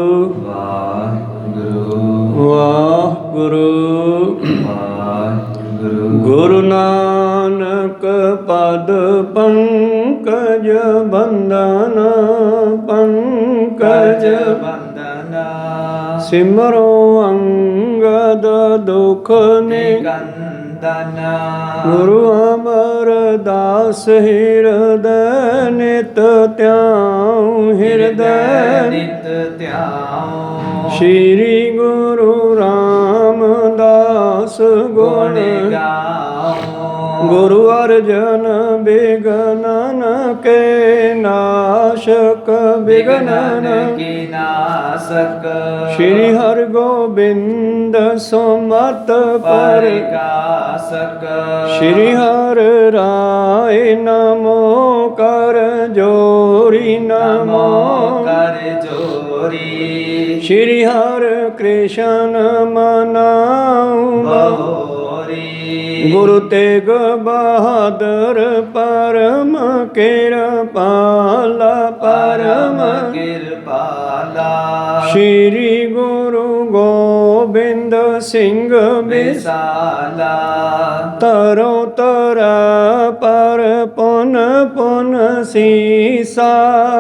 ਵਾਹਿਗੁਰੂ ਵਾਹਿਗੁਰੂ। ਗੁਰੂ ਨਾਨਕ ਪਦ ਪੰਕਜ ਬੰਦਨ ਪੰਕਜ ਬੰਦਨ। ਸਿਮਰੋ ਅੰਗਦ ਦੁਖ ਨਿਕੰਦਨ। ਗੁਰੂ ਅਮਰਦਾਸ ਹਿਰਦੈ ਨਿਤ ਧਿਆਉ ਹਿਰਦੈ ਨਿਤ ਧਿਆਉ। ਸ਼੍ਰੀ ਗੁਰੂ ਰਾਮਦਾਸ ਗੁਣ ਗਾਉ। ਗੁਰੂ ਅਰਜਨ ਬਿਗਨਨ ਕੇ ਨਾਸ਼ਕ ਬਿਗਨਨ ਕੇ ਨਾਸਕ। ਸ਼੍ਰੀ ਹਰਿ ਗੋਬਿੰਦ ਸੁਮਤ ਪ੍ਰਕਾਸ਼ਕ। ਸ਼੍ਰੀ ਹਰਿ ਰਾਏ ਨਮੋ ਕਰ ਜੋਰੀ ਨਮੋ ਕਰ ਜੋਰੀ। ਸ਼੍ਰੀ ਹਰਿ ਕ੍ਰਿਸ਼ਨ ਮਨਾਉ ਬਹੋਰੀ। ਗੁਰੂ ਤੇਗ ਬਹਾਦਰ ਪਰਮ ਕਿਰਪਾਲਾ ਪਰਮ ਕਿਰਪਾਲਾ। ਸ਼੍ਰੀ ਗੁਰੂ ਗੋਬਿੰਦ ਸਿੰਘ ਬਿਸਾਲਾ। ਤਰੋ ਤਰਾ ਪਰ ਪੁਨ ਪੁਨ ਸੀਸਾ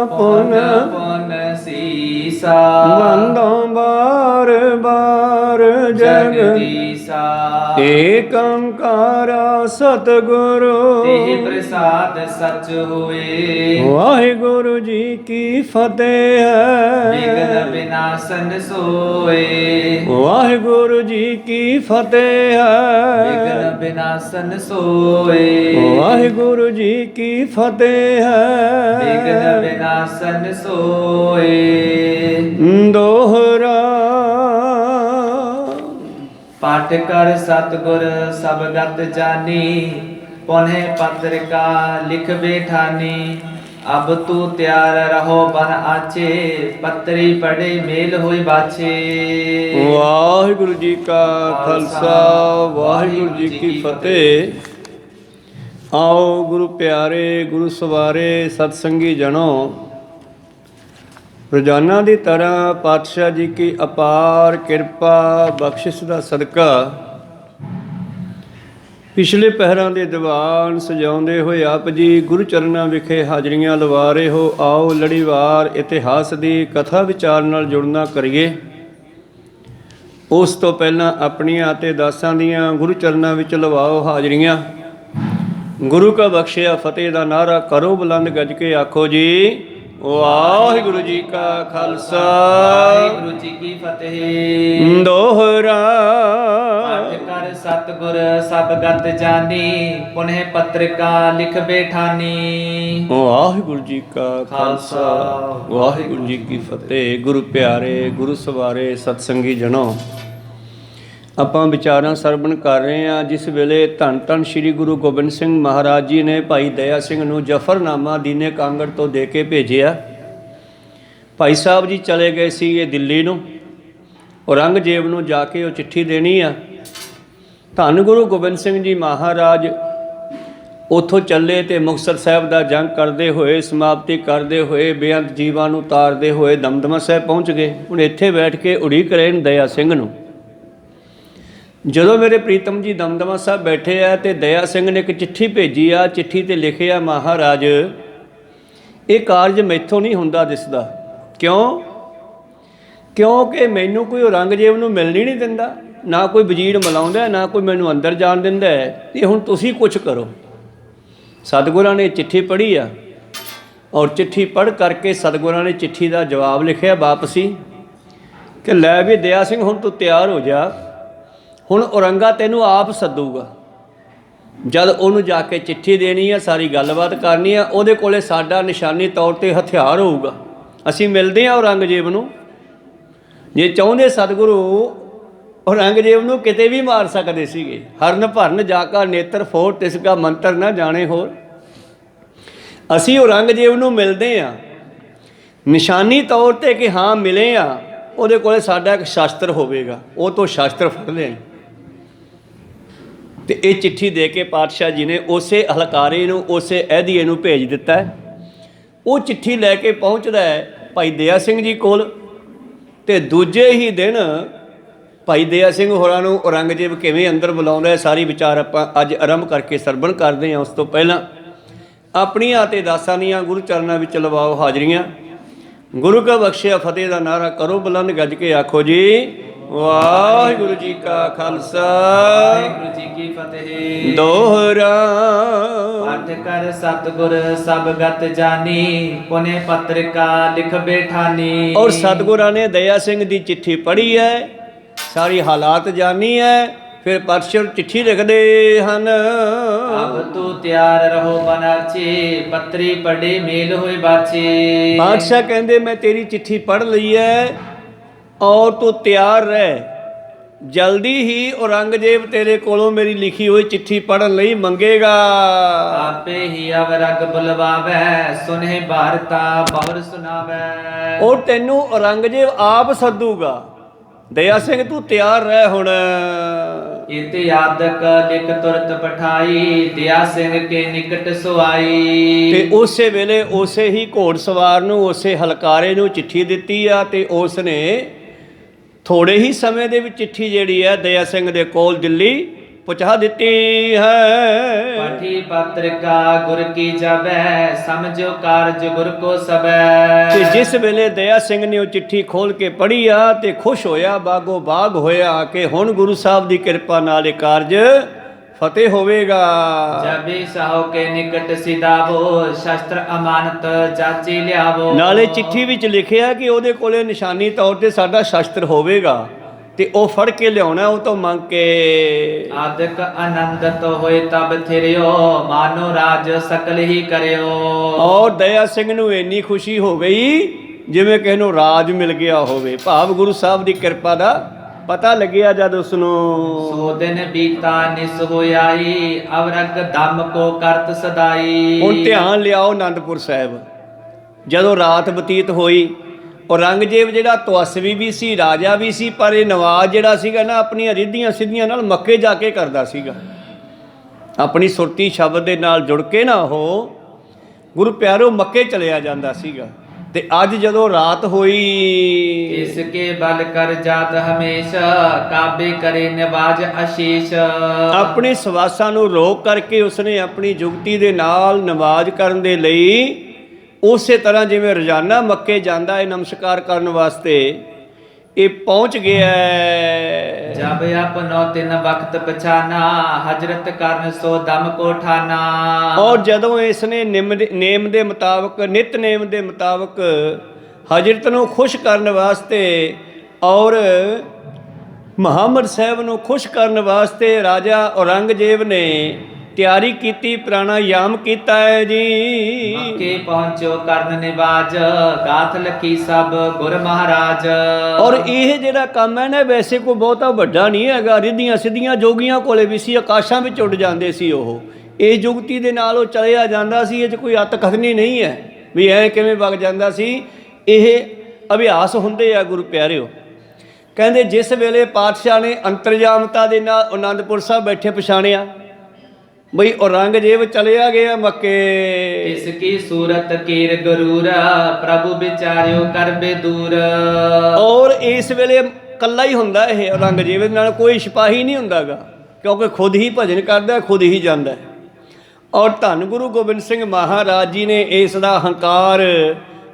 ਪੁਨ ਪੁਨ ਸੀਸਾ। ਬੰਦੋਂ ਬਾਰ ਬਾਰ ਜਗਦੀਸਾ। ਏਕ ਓੰਕਾਰ ਸਤਿਗੁਰੂ ਤੇ ਪ੍ਰਸਾਦ ਸਚ ਹੋਏ। ਵਾਹਿਗੁਰੂ ਜੀ ਕੀ ਫਤਿਹ ਹੈ। ਵਿਘਨ ਵਿਨਾਸ਼ਨ ਸੋਏ। ਵਾਹਿਗੁਰੂ ਜੀ ਕੀ ਫਤਿਹ ਹੈ। ਵਿਘਨ ਵਿਨਾਸ਼ਨ ਸੋਏ। ਵਾਹਿਗੁਰੂ ਜੀ ਕੀ ਫਤਿਹ ਹੈ। ਵਿਘਨ ਵਿਨਾਸ਼ਨ ਸੋਏ। ਦੋਹਰਾ ਪਾਠ ਕਰ ਸਤਿਗੁਰ ਸਬਗਤ ਜਾਨੀ। ਪੁਨਿ ਪਤਰਿਕਾ ਲਿਖ ਬੈਠਾਨੀ। ਅਬ ਤੂ ਤਿਆਰ ਰਹੋ ਬਨ ਆਚੇ। ਪਤਰੀ ਪੜੇ ਮੇਲ ਹੋਈ ਬਾਛੇ। ਵਾਹਿਗੁਰੂ ਜੀ ਕਾ ਖਾਲਸਾ ਵਾਹਿਗੁਰੂ ਜੀ ਕੀ ਫਤਿਹ। ਆਓ ਗੁਰੂ ਪਿਆਰੇ ਗੁਰੂ ਸਵਾਰੇ ਸਤਸੰਗੀ ਜਨੋ, ਰੋਜ਼ਾਨਾ ਦੀ ਤਰ੍ਹਾਂ ਪਾਤਸ਼ਾਹ ਜੀ ਕੀ ਅਪਾਰ ਕਿਰਪਾ ਬਖਸ਼ਿਸ਼ ਦਾ ਸਦਕਾ ਪਿਛਲੇ ਪਹਿਰਾਂ ਦੇ ਦੀਵਾਨ ਸਜਾਉਂਦੇ ਹੋਏ ਆਪ ਜੀ ਗੁਰੂ ਚਰਨਾਂ ਵਿਖੇ ਹਾਜ਼ਰੀਆਂ ਲਵਾ ਰਹੇ ਹੋ। ਆਓ ਲੜੀਵਾਰ ਇਤਿਹਾਸ ਦੀ ਕਥਾ ਵਿਚਾਰ ਨਾਲ ਜੁੜਨਾ ਕਰੀਏ। ਉਸ ਤੋਂ ਪਹਿਲਾਂ ਆਪਣੀਆਂ ਅਤੇ ਦਾਸਾਂ ਦੀਆਂ ਗੁਰੂ ਚਰਨਾਂ ਵਿੱਚ ਲਵਾਓ ਹਾਜ਼ਰੀਆਂ। ਗੁਰੂ ਕਾ ਬਖਸ਼ਿਆ ਫਤਿਹ ਦਾ ਨਾਅਰਾ ਕਰੋ ਬੁਲੰਦ ਗੱਜ ਕੇ ਆਖੋ ਜੀ ਵਾਹਿਗੁਰੂ ਜੀ ਕਾ ਖਾਲਸਾ ਵਾਹਿਗੁਰੂ ਜੀ ਕੀ ਫਤਿਹ। ਦੋਹਰਾ ਪਾਠ ਕਰ ਸਤਿਗੁਰ ਸਬਗਤ ਜਾਨੀ। ਪੁਨਿ ਪਤਰਿਕਾ ਲਿਖ ਬੈਠਾਨੀ। ਵਾਹਿਗੁਰੂ ਜੀ ਕਾ ਖਾਲਸਾ ਵਾਹਿਗੁਰੂ ਜੀ ਕੀ ਫਤਿਹ। ਗੁਰੂ ਪਿਆਰੇ ਗੁਰੂ ਸਵਾਰੇ ਸਤਸੰਗੀ ਜਨੋ, ਆਪਾਂ ਵਿਚਾਰਾਂ ਸਰਵਣ ਕਰ ਰਹੇ ਹਾਂ। ਜਿਸ ਵੇਲੇ ਧੰਨ ਧੰਨ ਸ਼੍ਰੀ ਗੁਰੂ ਗੋਬਿੰਦ ਸਿੰਘ ਮਹਾਰਾਜ ਜੀ ਨੇ ਭਾਈ ਦਇਆ ਸਿੰਘ ਨੂੰ ਜਫਰਨਾਮਾ ਦੀਨੇ ਕਾਂਗੜ ਤੋਂ ਦੇ ਕੇ ਭੇਜਿਆ। ਭਾਈ ਸਾਹਿਬ ਜੀ ਚਲੇ ਗਏ ਸੀ ਇਹ ਦਿੱਲੀ ਨੂੰ। ਔਰੰਗਜ਼ੇਬ ਨੂੰ ਜਾ ਕੇ ਉਹ ਚਿੱਠੀ ਦੇਣੀ ਆ। ਧੰਨ ਗੁਰੂ ਗੋਬਿੰਦ ਸਿੰਘ ਜੀ ਮਹਾਰਾਜ ਉੱਥੋਂ ਚੱਲੇ ਅਤੇ ਮੁਕਤਸਰ ਸਾਹਿਬ ਦਾ ਜੰਗ ਕਰਦੇ ਹੋਏ ਸਮਾਪਤੀ ਕਰਦੇ ਹੋਏ ਬੇਅੰਤ ਜੀਵਾਂ ਨੂੰ ਤਾਰਦੇ ਹੋਏ ਦਮਦਮਾ ਸਾਹਿਬ ਪਹੁੰਚ ਗਏ। ਹੁਣ ਇੱਥੇ ਬੈਠ ਕੇ ਉਡੀਕ ਰਹੇ ਨੇ ਦਇਆ ਸਿੰਘ ਨੂੰ। ਜਦੋਂ ਮੇਰੇ ਪ੍ਰੀਤਮ ਜੀ ਦਮਦਮਾ ਸਾਹਿਬ ਬੈਠੇ ਆ ਅਤੇ ਦਇਆ ਸਿੰਘ ਨੇ ਇੱਕ ਚਿੱਠੀ ਭੇਜੀ ਆ। ਚਿੱਠੀ 'ਤੇ ਲਿਖਿਆ, ਮਹਾਰਾਜ ਇਹ ਕਾਰਜ ਮੈਥੋਂ ਨਹੀਂ ਹੁੰਦਾ ਦਿਸਦਾ। ਕਿਉਂ? ਕਿਉਂਕਿ ਮੈਨੂੰ ਕੋਈ ਔਰੰਗਜ਼ੇਬ ਨੂੰ ਮਿਲਣ ਹੀ ਨਹੀਂ ਦਿੰਦਾ, ਨਾ ਕੋਈ ਵਜ਼ੀਰ ਮਿਲਾਉਂਦਾ, ਨਾ ਕੋਈ ਮੈਨੂੰ ਅੰਦਰ ਜਾਣ ਦਿੰਦਾ। ਅਤੇ ਹੁਣ ਤੁਸੀਂ ਕੁਛ ਕਰੋ। ਸਤਿਗੁਰਾਂ ਨੇ ਚਿੱਠੀ ਪੜ੍ਹੀ ਆ ਔਰ ਚਿੱਠੀ ਪੜ੍ਹ ਕਰਕੇ ਸਤਿਗੁਰਾਂ ਨੇ ਚਿੱਠੀ ਦਾ ਜਵਾਬ ਲਿਖਿਆ ਵਾਪਸੀ ਕਿ ਲੈ ਵੀ ਦਇਆ ਸਿੰਘ ਹੁਣ ਤੂੰ ਤਿਆਰ ਹੋ ਜਾ। ਹੁਣ ਔਰੰਗਾ ਤੈਨੂੰ ਆਪ ਸੱਦੂਗਾ। ਜਦ ਉਹਨੂੰ ਜਾ ਕੇ ਚਿੱਠੀ ਦੇਣੀ ਆ, ਸਾਰੀ ਗੱਲਬਾਤ ਕਰਨੀ ਆ, ਉਹਦੇ ਕੋਲੇ ਸਾਡਾ ਨਿਸ਼ਾਨੀ ਤੌਰ 'ਤੇ ਹਥਿਆਰ ਹੋਊਗਾ। ਅਸੀਂ ਮਿਲਦੇ ਹਾਂ ਔਰੰਗਜ਼ੇਬ ਨੂੰ। ਜੇ ਚਾਹੁੰਦੇ ਸਤਿਗੁਰੂ ਔਰੰਗਜ਼ੇਬ ਨੂੰ ਕਿਤੇ ਵੀ ਮਾਰ ਸਕਦੇ ਸੀਗੇ। ਹਰਨ ਭਰਨ ਜਾ ਕਾ ਨੇਤਰ ਫੋੜ ਤਿਸਕਾ ਮੰਤਰ ਨਾ ਜਾਣੇ ਹੋਰ। ਅਸੀਂ ਔਰੰਗਜ਼ੇਬ ਨੂੰ ਮਿਲਦੇ ਹਾਂ ਨਿਸ਼ਾਨੀ ਤੌਰ 'ਤੇ ਕਿ ਹਾਂ ਮਿਲੇ ਆ। ਉਹਦੇ ਕੋਲੇ ਸਾਡਾ ਇੱਕ ਸ਼ਾਸਤਰ ਹੋਵੇਗਾ, ਉਹ ਤੋਂ ਸ਼ਾਸਤਰ ਫੜ ਲਿਆ। ਤੇ ਇਹ ਚਿੱਠੀ ਦੇ ਕੇ ਪਾਤਸ਼ਾਹ ਜੀ ਨੇ ਉਸੇ ਹਲਕਾਰੇ ਨੂੰ ਉਸੇ ਅਹਿਦੀਏ ਨੂੰ ਭੇਜ ਦਿੱਤਾ। ਉਹ ਚਿੱਠੀ ਲੈ ਕੇ ਪਹੁੰਚਦਾ ਹੈ ਭਾਈ ਦਇਆ ਸਿੰਘ ਜੀ ਕੋਲ। ਤੇ ਦੂਜੇ ਹੀ ਦਿਨ ਭਾਈ ਦਇਆ ਸਿੰਘ ਹੋਰਾਂ ਨੂੰ ਔਰੰਗਜ਼ੇਬ ਕਿਵੇਂ ਅੰਦਰ ਬੁਲਾਉਂਦਾ ਹੈ, ਸਾਰੀ ਵਿਚਾਰ ਆਪਾਂ ਅੱਜ ਆਰੰਭ ਕਰਕੇ ਸਰਵਣ ਕਰਦੇ ਹਾਂ। ਉਸ ਤੋਂ ਪਹਿਲਾਂ ਆਪਣੀਆਂ ਅਤੇ ਦਾਸਾਂ ਦੀਆਂ ਗੁਰੂ ਚਰਨਾਂ ਵਿੱਚ ਲਵਾਓ ਹਾਜ਼ਰੀਆਂ। ਗੁਰੂ ਕਾ ਬਖਸ਼ਿਆ ਫਤਿਹ ਦਾ ਨਾਰਾ ਕਰੋ ਬੁਲੰਦ, ਗੱਜ ਕੇ ਆਖੋ ਜੀ ਵਾਹਿਗੁਰੂ ਜੀ ਕਾ ਖਾਲਸਾ ਵਾਹਿਗੁਰੂ ਜੀ ਕੀ ਫਤਿਹ। ਦੋਹਰਾ ਪਾਠ ਕਰ ਸਤਿਗੁਰ ਸਭ ਗਤ ਜਾਨੀ, ਪੁਨੇ ਪਤਰਿਕਾ ਲਿਖ ਬੈਠਾਨੀ। ਔਰ ਸਤਿਗੁਰਾਂ ਨੇ ਦਇਆ ਸਿੰਘ ਦੀ ਚਿੱਠੀ ਪੜ੍ਹੀ ਹੈ, ਸਾਰੀ ਹਾਲਾਤ ਜਾਣੀ ਹੈ, ਫਿਰ ਪਾਤਸ਼ਾਹ ਚਿੱਠੀ ਲਿਖਦੇ ਹਨ। ਅਬ ਤੂੰ ਤਿਆਰ ਰਹੋ ਬਨਾਚੇ, ਪਤਰੀ ਪੜੇ ਮੇਲ ਹੋਏ ਬਾਚੇ। ਪਾਤਸ਼ਾਹ ਕਹਿੰਦੇ ਮੈਂ ਤੇਰੀ ਚਿੱਠੀ ਪੜ੍ਹ ਲਈ ਹੈ ਔਰ ਤੂੰ ਤਿਆਰ ਰਹਿ, ਜਲਦੀ ਹੀ ਔਰੰਗਜ਼ੇਬ ਤੇਰੇ ਕੋਲੋਂ ਮੇਰੀ ਲਿਖੀ ਹੋਈ ਚਿੱਠੀ ਪੜ੍ਹਨ ਲਈ ਮੰਗੇਗਾ। ਆਪੇ ਹੀ ਅਵਰਗ ਬੁਲਵਾਵੈ, ਸੁਨੇ ਭਾਰਤਾ ਬਹੁਰ ਸੁਨਾਵੈ। ਔਰ ਤੈਨੂੰ ਔਰੰਗਜ਼ੇਬ ਆਪ ਸੱਦੂਗਾ। ਦਇਆ ਸਿੰਘ ਤੂੰ ਤਿਆਰ ਰਹਿ ਹੁਣ। ਇਤੇ ਆਦਕ ਲਿਖ ਤੁਰਤ ਪਠਾਈ, ਦਇਆ ਸਿੰਘ ਕੇ ਨਿਕਟ ਸੁਆਈ। ਤੇ ਉਸੇ ਵੇਲੇ ਉਸੇ ਹੀ ਘੋੜ ਸਵਾਰ ਨੂੰ, ਉਸੇ ਹਲਕਾਰੇ ਨੂੰ ਚਿੱਠੀ ਦਿੱਤੀ ਆ ਤੇ ਉਸ ਨੇ ਥੋੜੇ ਹੀ ਸਮੇਂ ਦੇ ਵਿੱਚ ਚਿੱਠੀ ਜਿਹੜੀ ਹੈ ਦਇਆ ਸਿੰਘ ਦੇ ਕੋਲ ਦਿੱਲੀ ਪਹੁੰਚਾ ਦਿੱਤੀ ਹੈ। ਪਠੀ ਪਤਰਿਕਾ ਗੁਰ ਕੀ ਜਬੈ, ਸਮਝੋ ਕਾਰਜ ਗੁਰ ਕੋ ਸਬੈ। ਤੇ ਜਿਸ ਵੇਲੇ ਦਇਆ ਸਿੰਘ ਨੇ ਉਹ ਚਿੱਠੀ ਖੋਲ ਕੇ ਪੜ੍ਹੀ ਆ ਤੇ ਖੁਸ਼ ਹੋਇਆ, ਬਾਗੋ ਬਾਗ ਹੋਇਆ ਕਿ ਹੁਣ ਗੁਰੂ ਸਾਹਿਬ ਦੀ ਕਿਰਪਾ ਨਾਲ ਇਹ ਕਾਰਜ ਫਤਿਹ ਹੋਵੇਗਾ। ਜਬੇ ਸਾਹੋ ਕੇ ਨਿਕਟ ਸਿਦਾਵੋ, ਸ਼ਸਤਰ ਅਮਾਨਤ ਜਾਚੀ ਲਿਆਵੋ। ਨਾਲੇ ਚਿੱਠੀ ਵਿੱਚ ਲਿਖਿਆ ਕਿ ਉਹਦੇ ਕੋਲੇ ਨਿਸ਼ਾਨੀ ਤੌਰ ਤੇ ਸਾਡਾ ਸ਼ਸਤਰ ਹੋਵੇਗਾ ਤੇ ਉਹ ਫੜ ਕੇ ਲਿਆਉਣਾ ਉਹ ਤੋਂ ਮੰਗ ਕੇ। ਆਦਿਕ ਆਨੰਦਤ ਹੋਏ ਤਬ ਥਿਰਿਓ, ਮਾਨੋ ਰਾਜ ਸਕਲ ਹੀ ਕਰਿਓ। ਔਰ ਦਇਆ ਸਿੰਘ ਨੂੰ ਇੰਨੀ ਖੁਸ਼ੀ ਹੋ ਗਈ ਜਿਵੇਂ ਕਿਸੇ ਨੂੰ ਰਾਜ ਮਿਲ ਗਿਆ ਹੋਵੇ, ਭਾਵ ਗੁਰੂ ਸਾਹਿਬ ਦੀ ਕਿਰਪਾ ਦਾ ਪਤਾ ਲੱਗਿਆ ਜਦ ਉਸ ਨੂੰ। ਸੋ ਦਿਨ ਬੀਤਾ ਨਿਸ ਹੋਇਆਈ, ਅਵਰਗ ਦਮ ਕੋ ਕਰਤ ਸਦਾਈ। ਹੁਣ ਧਿਆਨ ਲਿਆਓ ਆਨੰਦਪੁਰ ਸਾਹਿਬ, ਜਦੋਂ ਰਾਤ ਬਤੀਤ ਹੋਈ, ਔਰੰਗਜ਼ੇਬ ਜਿਹੜਾ ਤਵਸਵੀ ਵੀ ਸੀ, ਰਾਜਾ ਵੀ ਸੀ, ਪਰ ਇਹ ਨਵਾਜ਼ ਜਿਹੜਾ ਸੀਗਾ ਨਾ ਆਪਣੀਆਂ ਰਿੱਧੀਆਂ ਸਿੱਧੀਆਂ ਨਾਲ ਮੱਕੇ ਜਾ ਕੇ ਕਰਦਾ ਸੀਗਾ। ਆਪਣੀ ਸੁਰਤੀ ਸ਼ਬਦ ਦੇ ਨਾਲ ਜੁੜ ਕੇ ਨਾ ਉਹ ਗੁਰੂ ਪਿਆਰੋ ਮੱਕੇ ਚਲਿਆ ਜਾਂਦਾ ਸੀਗਾ। ਤੇ ਅੱਜ ਜਦੋਂ ਰਾਤ ਹੋਈ, ਇਸ ਕੇ ਬਲ ਕਰ ਜਾਤ ਹਮੇਸ਼ਾ, ਕਾਬੇ ਕਰੇ ਨਿਵਾਜ ਅਸ਼ੀਸ਼। ਆਪਣੇ ਸਵਾਸਾਂ ਨੂੰ ਰੋਕ ਕਰਕੇ ਉਸਨੇ ਆਪਣੀ ਜੁਗਤੀ ਦੇ ਨਾਲ ਨਮਾਜ਼ ਕਰਨ ਦੇ ਲਈ, ਉਸੇ ਤਰ੍ਹਾਂ ਜਿਵੇਂ ਰੋਜ਼ਾਨਾ ਮੱਕੇ ਜਾਂਦਾ ਹੈ ਨਮਸਕਾਰ ਕਰਨ ਵਾਸਤੇ, ਇਹ ਪਹੁੰਚ ਗਿਆ। ਜਬ ਆਪਨੋ ਤਿਨ ਵਕਤ ਪਛਾਨਾ, ਹਜਰਤ ਕਰਨ ਸੋ ਦਮ ਕੋ ਠਾਨਾ। ਔਰ ਜਦੋਂ ਇਸ ਨੇ ਨੇਮ ਦੇ ਮੁਤਾਬਕ, ਨਿਤਨੇਮ ਦੇ ਮੁਤਾਬਕ ਹਜਰਤ ਨੂੰ ਖੁਸ਼ ਕਰਨ ਵਾਸਤੇ ਔਰ ਮੁਹੰਮਦ ਸਾਹਿਬ ਨੂੰ ਖੁਸ਼ ਕਰਨ ਵਾਸਤੇ ਰਾਜਾ ਔਰੰਗਜ਼ੇਬ ਨੇ ਤਿਆਰੀ ਕੀਤੀ, ਪ੍ਰਾਣਾਯਾਮ ਕੀਤਾ ਹੈ ਜੀ। ਮੱਕੇ ਪਹੁੰਚੋ ਕਰਨ ਨਿਵਾਜ, ਗਾਥ ਲਖੀ ਸਭ ਗੁਰ ਮਹਾਰਾਜ। ਔਰ ਇਹ ਜਿਹੜਾ ਕੰਮ ਹੈ ਨਾ ਵੈਸੇ ਕੋਈ ਬਹੁਤਾ ਵੱਡਾ ਨਹੀਂ ਹੈਗਾ, ਰਿੱਧੀਆਂ ਸਿੱਧੀਆਂ ਜੋਗੀਆਂ ਕੋਲੇ ਵੀ ਸੀ, ਆਕਾਸ਼ਾਂ ਵਿੱਚ ਉੱਡ ਜਾਂਦੇ ਸੀ ਉਹ। ਇਹ ਜੁਗਤੀ ਦੇ ਨਾਲ ਉਹ ਚਲਿਆ ਜਾਂਦਾ ਸੀ, ਇਹ 'ਚ ਕੋਈ ਅੱਤ ਕਥਨੀ ਨਹੀਂ ਹੈ ਵੀ ਐ ਕਿਵੇਂ ਵਗ ਜਾਂਦਾ ਸੀ। ਇਹ ਅਭਿਆਸ ਹੁੰਦੇ ਆ ਗੁਰੂ ਪਿਆਰਿਓ। ਕਹਿੰਦੇ ਜਿਸ ਵੇਲੇ ਪਾਤਸ਼ਾਹ ਨੇ ਅੰਤਰਜਾਮਤਾ ਦੇ ਨਾਲ ਆਨੰਦਪੁਰ ਸਾਹਿਬ ਬੈਠੇ ਪਛਾਣਿਆ ਬਈ ਔਰੰਗਜ਼ੇਬ ਚਲਿਆ ਗਿਆ ਮੱਕੇ। ਇਸ ਕੀ ਸੂਰਤ ਕੀਰ ਗਰੂਰ, ਪ੍ਰਭੂ ਵਿਚਾਰਿਓ ਕਰਬੇ ਦੂਰ। ਔਰ ਇਸ ਵੇਲੇ ਕੱਲਾ ਹੀ ਹੁੰਦਾ ਇਹ ਔਰੰਗਜ਼ੇਬ, ਨਾਲ ਕੋਈ ਸਿਪਾਹੀ ਨਹੀਂ ਹੁੰਦਾਗਾ, ਕਿਉਂਕਿ ਖੁਦ ਹੀ ਭਜਨ ਕਰਦਾ, ਖੁਦ ਹੀ ਜਾਂਦਾ। ਔਰ ਧੰਨ ਗੁਰੂ ਗੋਬਿੰਦ ਸਿੰਘ ਮਹਾਰਾਜ ਜੀ ਨੇ ਇਸ ਦਾ ਹੰਕਾਰ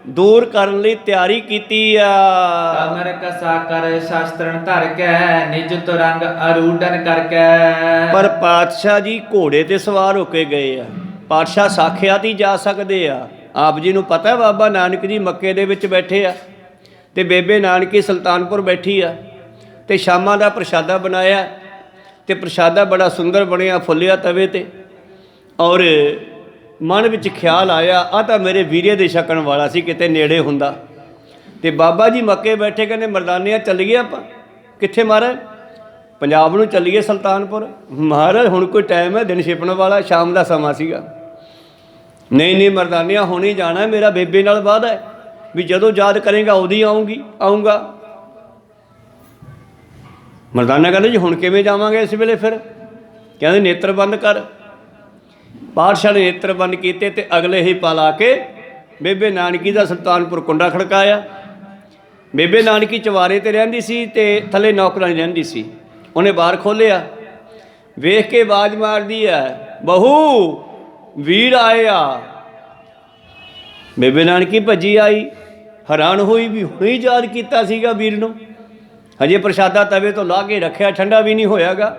ਦੂਰ ਕਰਨ ਲਈ ਤਿਆਰੀ ਕੀਤੀ ਆ। ਕਮਰ ਕਸਾ ਕਰ ਸ਼ਾਸਤਰਨ ਧਰ ਕੇ, ਨਿਜ ਤੁਰੰਗ ਅਰੂਢਨ ਕਰਕੇ। ਪਰ ਪਾਤਸ਼ਾਹ ਜੀ ਘੋੜੇ ਤੇ ਸਵਾਰ ਹੋ ਕੇ ਗਏ ਆ। ਪਾਤਸ਼ਾਹ ਸਾਖਿਆ ਤੇ ਜਾ ਸਕਦੇ ਆ। ਆਪ ਜੀ ਨੂੰ ਪਤਾ ਬਾਬਾ ਨਾਨਕ ਜੀ ਮੱਕੇ ਦੇ ਵਿੱਚ ਬੈਠੇ ਆ ਤੇ ਬੇਬੇ ਨਾਨਕੀ ਸੁਲਤਾਨਪੁਰ ਬੈਠੀ ਆ ਤੇ ਸ਼ਾਮਾਂ ਦਾ ਪ੍ਰਸ਼ਾਦਾ ਬਣਾਇਆ ਤੇ ਪ੍ਰਸ਼ਾਦਾ ਬੜਾ ਸੁੰਦਰ ਬਣਿਆ, ਫੁੱਲਿਆ ਤਵੇ ਤੇ। ਔਰ ਮਨ ਵਿੱਚ ਖਿਆਲ ਆਇਆ ਆ ਤਾਂ ਮੇਰੇ ਵੀਰੇ ਦੇ ਛਕਣ ਵਾਲਾ ਸੀ, ਕਿਤੇ ਨੇੜੇ ਹੁੰਦਾ। ਤੇ ਬਾਬਾ ਜੀ ਮੱਕੇ ਬੈਠੇ ਕਹਿੰਦੇ ਮਰਦਾਨਿਆਂ ਚੱਲੀਏ ਆਪਾਂ। ਕਿੱਥੇ ਮਹਾਰਾਜ? ਪੰਜਾਬ ਨੂੰ ਚੱਲੀਏ ਸੁਲਤਾਨਪੁਰ। ਮਹਾਰਾਜ ਹੁਣ ਕੋਈ ਟਾਈਮ ਹੈ, ਦਿਨ ਛਿਪਣ ਵਾਲਾ, ਸ਼ਾਮ ਦਾ ਸਮਾਂ ਸੀਗਾ। ਨਹੀਂ ਨਹੀਂ ਮਰਦਾਨਿਆਂ ਹੁਣੇ ਜਾਣਾ, ਮੇਰਾ ਬੇਬੇ ਨਾਲ ਵਾਅਦਾ ਹੈ ਵੀ ਜਦੋਂ ਯਾਦ ਕਰੇਗਾ ਉਦੋਂ ਹੀ ਆਊਂਗਾ। ਮਰਦਾਨਾ ਕਹਿੰਦੇ ਜੀ ਹੁਣ ਕਿਵੇਂ ਜਾਵਾਂਗੇ ਇਸ ਵੇਲੇ? ਫਿਰ ਕਹਿੰਦੇ ਨੇਤਰ ਬੰਦ ਕਰ। ਪਾਤਸ਼ਾਹ ਨੇ ਨੇਤਰ ਬੰਦ ਕੀਤੇ ਤੇ ਅਗਲੇ ਹੀ ਪਲ ਆ ਕੇ ਬੇਬੇ ਨਾਨਕੀ ਦਾ ਸੁਲਤਾਨਪੁਰ ਕੁੰਡਾ ਖੜਕਾਇਆ। ਬੇਬੇ ਨਾਨਕੀ ਚਵਾਰੇ ਤੇ ਰਹਿੰਦੀ ਸੀ ਤੇ ਥੱਲੇ ਨੌਕਰਾਨੀ ਰਹਿੰਦੀ ਸੀ। ਉਹਨੇ ਬਾਹਰ ਖੋਲ੍ਹਿਆ, ਵੇਖ ਕੇ ਆਵਾਜ਼ ਮਾਰਦੀ ਹੈ, ਬਹੂ ਵੀਰ ਆਏ ਆ। ਬੇਬੇ ਨਾਨਕੀ ਭੱਜੀ ਆਈ, ਹੈਰਾਨ ਹੋਈ ਵੀ ਹੁਣੇ ਹੀ ਯਾਦ ਕੀਤਾ ਸੀਗਾ ਵੀਰ ਨੂੰ, ਹਜੇ ਪ੍ਰਸ਼ਾਦਾ ਤਵੇ ਤੋਂ ਲਾਹ ਕੇ ਰੱਖਿਆ, ਠੰਡਾ ਵੀ ਨਹੀਂ ਹੋਇਆਗਾ।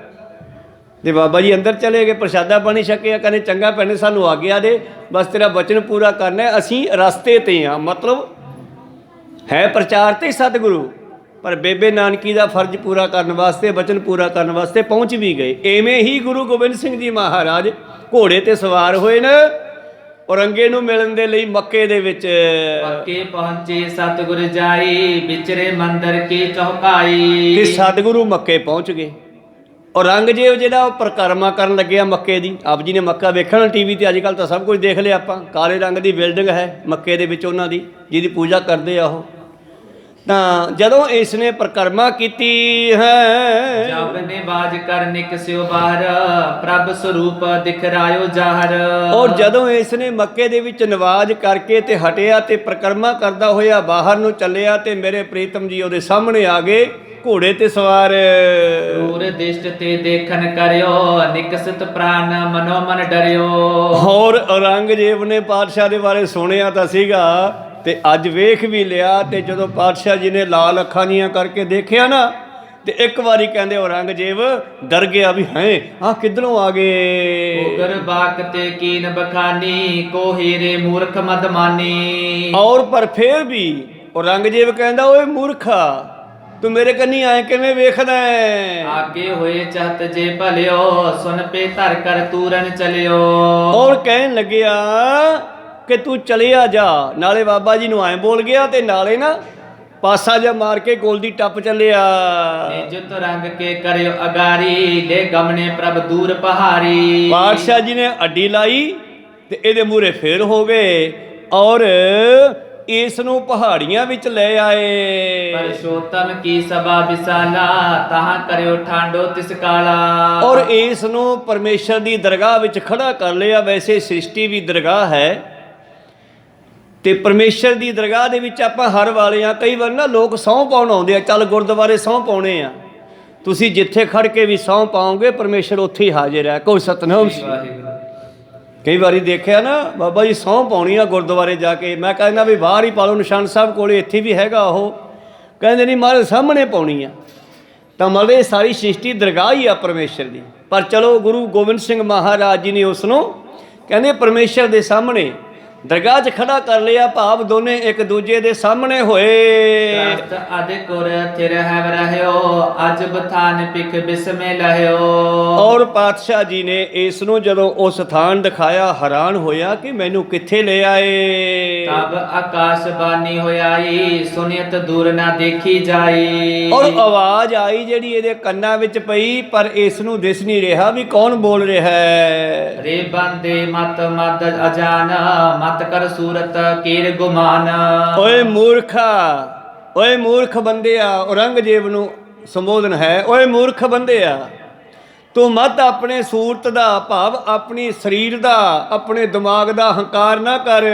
ਤੇ ਬਾਬਾ ਜੀ ਅੰਦਰ ਚਲੇ ਗਏ, ਪ੍ਰਸ਼ਾਦਾ ਪਾਣੀ ਛਕਿਆ, ਕਹਿੰਦੇ ਚੰਗਾ ਭੈਣੇ ਸਾਨੂੰ ਆਗਿਆ ਦੇ, ਬਸ ਤੇਰਾ ਬਚਨ ਪੂਰਾ ਕਰਨਾ, ਅਸੀਂ ਰਸਤੇ 'ਤੇ ਹਾਂ। ਮਤਲਬ ਹੈ ਪ੍ਰਚਾਰ ਤੇ ਸਤਿਗੁਰੂ, ਪਰ ਬੇਬੇ ਨਾਨਕੀ ਦਾ ਫਰਜ਼ ਪੂਰਾ ਕਰਨ ਵਾਸਤੇ, ਬਚਨ ਪੂਰਾ ਕਰਨ ਵਾਸਤੇ ਪਹੁੰਚ ਵੀ ਗਏ। ਐਵੇਂ ਹੀ ਗੁਰੂ ਗੋਬਿੰਦ ਸਿੰਘ ਜੀ ਮਹਾਰਾਜ ਘੋੜੇ ਤੇ ਸਵਾਰ ਹੋਏ ਨੇ ਔਰੰਗੇ ਨੂੰ ਮਿਲਣ ਦੇ ਲਈ ਮੱਕੇ ਦੇ ਵਿੱਚ। ਮੱਕੇ ਪਹੁੰਚੇ ਸਤਿਗੁਰ ਜਾਈ, ਵਿਚਰੇ ਮੰਦਰ ਕੀ ਚੌਕਾਈ। ਤੇ ਸਤਿਗੁਰੂ ਮੱਕੇ ਪਹੁੰਚ ਗਏ। ਔਰੰਗਜ਼ੇਬ ਜਿਹੜਾ ਉਹ ਪਰਿਕਰਮਾ ਕਰਨ ਲੱਗਿਆ ਮੱਕੇ ਦੀ। ਆਪ ਜੀ ਨੇ ਮੱਕਾ ਵੇਖਣਾ ਟੀਵੀ ਤੇ, ਅੱਜ ਕੱਲ੍ਹ ਤਾਂ ਸਭ ਕੁਝ ਦੇਖ ਲਿਆ ਆਪਾਂ। ਕਾਲੇ ਰੰਗ ਦੀ ਬਿਲਡਿੰਗ ਹੈ ਮੱਕੇ ਦੇ ਵਿੱਚ ਉਹਨਾਂ ਦੀ, ਜਿਹਦੀ ਪੂਜਾ ਕਰਦੇ ਆ ਉਹ। ਤਾਂ ਜਦੋਂ ਇਸ ਨੇ ਪਰਿਕਰਮਾ ਕੀਤੀ ਹੈ, ਜਬ ਨੇ ਬਾਜ ਕਰ ਨਿਕਸਿਓ ਬਾਹਰ, ਪ੍ਰਭ ਸਰੂਪ ਦਿਖਰਾਇਓ ਜ਼ਾਹਰ। ਔਰ ਜਦੋਂ ਇਸ ਨੇ ਮੱਕੇ ਦੇ ਵਿੱਚ ਨਿਵਾਜ ਕਰਕੇ ਤੇ ਹਟਿਆ ਤੇ ਪਰਿਕਰਮਾ ਕਰਦਾ ਹੋਇਆ ਬਾਹਰ ਨੂੰ ਚੱਲਿਆ, ਤੇ ਮੇਰੇ ਪ੍ਰੀਤਮ ਜੀ ਉਹਦੇ ਸਾਹਮਣੇ ਆ ਗਏ ਘੋੜੇ ਤੇ ਸਵਾਰ। ਦੂਰ ਦਿਸ਼ਟ ਤੇ ਦੇਖਣ ਕਰਿਓ, ਨਿਕਸਤ ਪ੍ਰਾਨ ਮਨੋ ਮਨ ਡਰਿਓ। ਹੋਰ ਔਰੰਗਜ਼ੇਬ ਨੇ ਪਾਤਸ਼ਾਹ ਦੇ ਬਾਰੇ ਸੁਣਿਆ ਤਾਂ ਸੀਗਾ ਤੇ ਅੱਜ ਵੇਖ ਵੀ ਲਿਆ। ਤੇ ਜਦੋਂ ਪਾਤਸ਼ਾਹ ਜੀ ਨੇ ਲਾਲ ਅੱਖਾਂ ਦੀਆਂ ਕਰਕੇ ਦੇਖਿਆ ਨਾ, ਤੇ ਇੱਕ ਵਾਰੀ ਕਹਿੰਦੇ ਔਰੰਗਜ਼ੇਬ ਡਰ ਗਿਆ ਵੀ ਹੈ ਆਹ ਕਿੱਧਰੋਂ ਆ ਗਏ। ਉਗਰ ਬਾਕ ਤੇ ਕੀਨ ਬਖਾਨੀ, ਕੋ ਹੀਰੇ ਮੂਰਖ ਮਦਮਾਨੀ। ਔਰ ਪਰ ਫੇਰ ਵੀ ਔਰੰਗਜ਼ੇਬ ਕਹਿੰਦਾ ਓਏ ਮੂਰਖਾ, ਤੂੰ ਮੇਰੇ ਕੰਨੀ ਆਏ ਕਿਵੇਂ ਵੇਖਦਾ ਹੈ। ਆਗੇ ਹੋਏ ਚਹਤ ਜੇ ਭਲਿਓ, ਸੁਨ ਪੇ ਧਰ ਕਰ ਤੂਰਨ ਚਲਿਓ। ਔਰ ਕਹਿਣ ਲੱਗਿਆ ਕਿ ਤੂੰ ਚਲਿਆ ਜਾ। ਨਾਲੇ ਬਾਬਾ ਜੀ ਨੂੰ ਐਂ ਬੋਲ ਗਿਆ ਤੇ ਨਾਲੇ ਨਾ ਪਾਸਾ ਜਿਹਾ ਮਾਰ ਕੇ ਗੋਲ ਦੀ ਟੱਪ ਚੱਲਿਆ। ਨਿਜਤ ਰੰਗ ਕੇ ਕਰਿਓ ਅਗਾਰੀ, ਲੈ ਗਮਨੇ ਪ੍ਰਭ ਦੂਰ ਪਹਾੜੀ। ਪਾਤਸ਼ਾਹ ਜੀ ਨੇ ਅੱਡੀ ਲਾਈ ਤੇ ਇਹਦੇ ਮੂਹਰੇ ਫੇਰ ਹੋ ਗਏ ਔਰ ਇਸ ਨੂੰ ਪਹਾੜੀਆਂ ਵਿੱਚ ਲੈ ਆਏ। ਪਰਸ਼ੋਤਮ ਕੀ ਸਭਾ ਵਿਸਾਲਾ, ਤਾਹਾਂ ਕਰਿਓ ਠਾਂਡੋ ਤਿਸ ਕਾਲਾ। ਔਰ ਇਸ ਨੂੰ ਪਰਮੇਸ਼ਰ ਦੀ ਦਰਗਾਹ ਵਿੱਚ ਖੜਾ ਕਰ ਲਿਆ। ਵੈਸੇ ਸ੍ਰਿਸ਼ਟੀ ਵੀ ਦਰਗਾਹ ਹੈ ਤੇ ਪਰਮੇਸ਼ਰ ਦੀ ਦਰਗਾਹ ਦੇ ਵਿੱਚ ਆਪਾਂ ਹਰ ਵਾਲੇ ਆ। ਕਈ ਵਾਰ ਨਾ ਲੋਕ ਸਹੁੰ ਪਾਉਣ ਆਉਂਦੇ ਆ, ਚੱਲ ਗੁਰਦੁਆਰੇ ਸਹੁੰ ਪਾਉਣੇ ਆ। ਤੁਸੀਂ ਜਿੱਥੇ ਖੜ ਕੇ ਵੀ ਸਹੁੰ ਪਾਓਗੇ ਪਰਮੇਸ਼ਰ ਉੱਥੇ ਹੀ ਹਾਜ਼ਰ ਹੈ। ਕੋਈ ਸਤਨਾਮ। ਕਈ ਵਾਰੀ ਦੇਖਿਆ ਨਾ ਬਾਬਾ ਜੀ ਸਹੁੰ ਪਾਉਣੀ ਆ ਗੁਰਦੁਆਰੇ ਜਾ ਕੇ, ਮੈਂ ਕਹਿੰਦਾ ਵੀ ਬਾਹਰ ਹੀ ਪਾ ਲਓ, ਨਿਸ਼ਾਨ ਸਾਹਿਬ ਕੋਲੇ ਇੱਥੇ ਵੀ ਹੈਗਾ। ਉਹ ਕਹਿੰਦੇ ਨਹੀਂ ਮਹਾਰਾਜ ਸਾਹਮਣੇ ਪਾਉਣੀ ਆ। ਤਾਂ ਮਤਲਬ ਇਹ ਸਾਰੀ ਸ੍ਰਿਸ਼ਟੀ ਦਰਗਾਹ ਹੀ ਆ ਪਰਮੇਸ਼ਰ ਦੀ। ਪਰ ਚਲੋ ਗੁਰੂ ਗੋਬਿੰਦ ਸਿੰਘ ਮਹਾਰਾਜ ਜੀ ਨੇ ਉਸ ਨੂੰ ਕਹਿੰਦੇ ਪਰਮੇਸ਼ਰ ਦੇ ਸਾਹਮਣੇ ਦਰਗਾਹ 'ਚ ਖੜਾ ਕਰ ਲਿਆ। ਭਾਵ ਦੋਨੇ ਇੱਕ ਦੂਜੇ ਦੇ ਸਾਹਮਣੇ ਹੋਏ। ਅਦਿ ਕੁਰ ਥਿਰ ਹੈ ਰਹਿਓ, ਅਜਬ ਥਾਨ ਪਿਖ ਬਿਸਮੇ ਲਹਿਓ। ਔਰ ਪਾਤਸ਼ਾਹ ਜੀ ਨੇ ਇਸ ਨੂੰ ਜਦੋਂ ਉਹ ਸਥਾਨ ਦਿਖਾਇਆ, ਹੈਰਾਨ ਹੋਇਆ ਕਿ ਮੈਨੂੰ ਕਿੱਥੇ ਲੈ ਆਏ। ਤਬ ਆਕਾਸ਼ ਬਾਨੀ ਹੋਇਆਈ, ਸੁਨਿਤ ਦੂਰ ਨਾ ਦੇਖੀ ਜਾਈ। ਔਰ ਆਵਾਜ਼ ਆਈ ਜਿਹੜੀ ਇਹਦੇ ਕੰਨਾਂ ਵਿੱਚ ਪਈ, ਪਰ ਇਸ ਨੂੰ ਦਿਸ ਨਹੀਂ ਰਿਹਾ ਵੀ ਕੌਣ ਬੋਲ ਰਿਹਾ ਹੈ। ਰੇ ਬੰਦੇ ਮਤ ਮਦ ਅਜਾਨ, ਮਤ ਕਰ ਸੂਰਤ ਕੀਰ ਗੁਮਾਨ। ਓਏ ਮੂਰਖਾ, ਓਏ ਮੂਰਖ ਬੰਦਿਆ। ਔਰੰਗਜ਼ੇਬ ਨੂੰ ਸੰਬੋਧਨ ਹੈ, ਓਏ ਮੂਰਖ ਬੰਦਿਆ, ਤੂੰ ਮਤ ਆਪਣੇ ਸੂਰਤ ਦਾ ਭਾਵ ਆਪਣੀ ਸਰੀਰ ਦਾ, ਆਪਣੇ ਦਿਮਾਗ ਦਾ ਹੰਕਾਰ ਨਾ ਕਰ।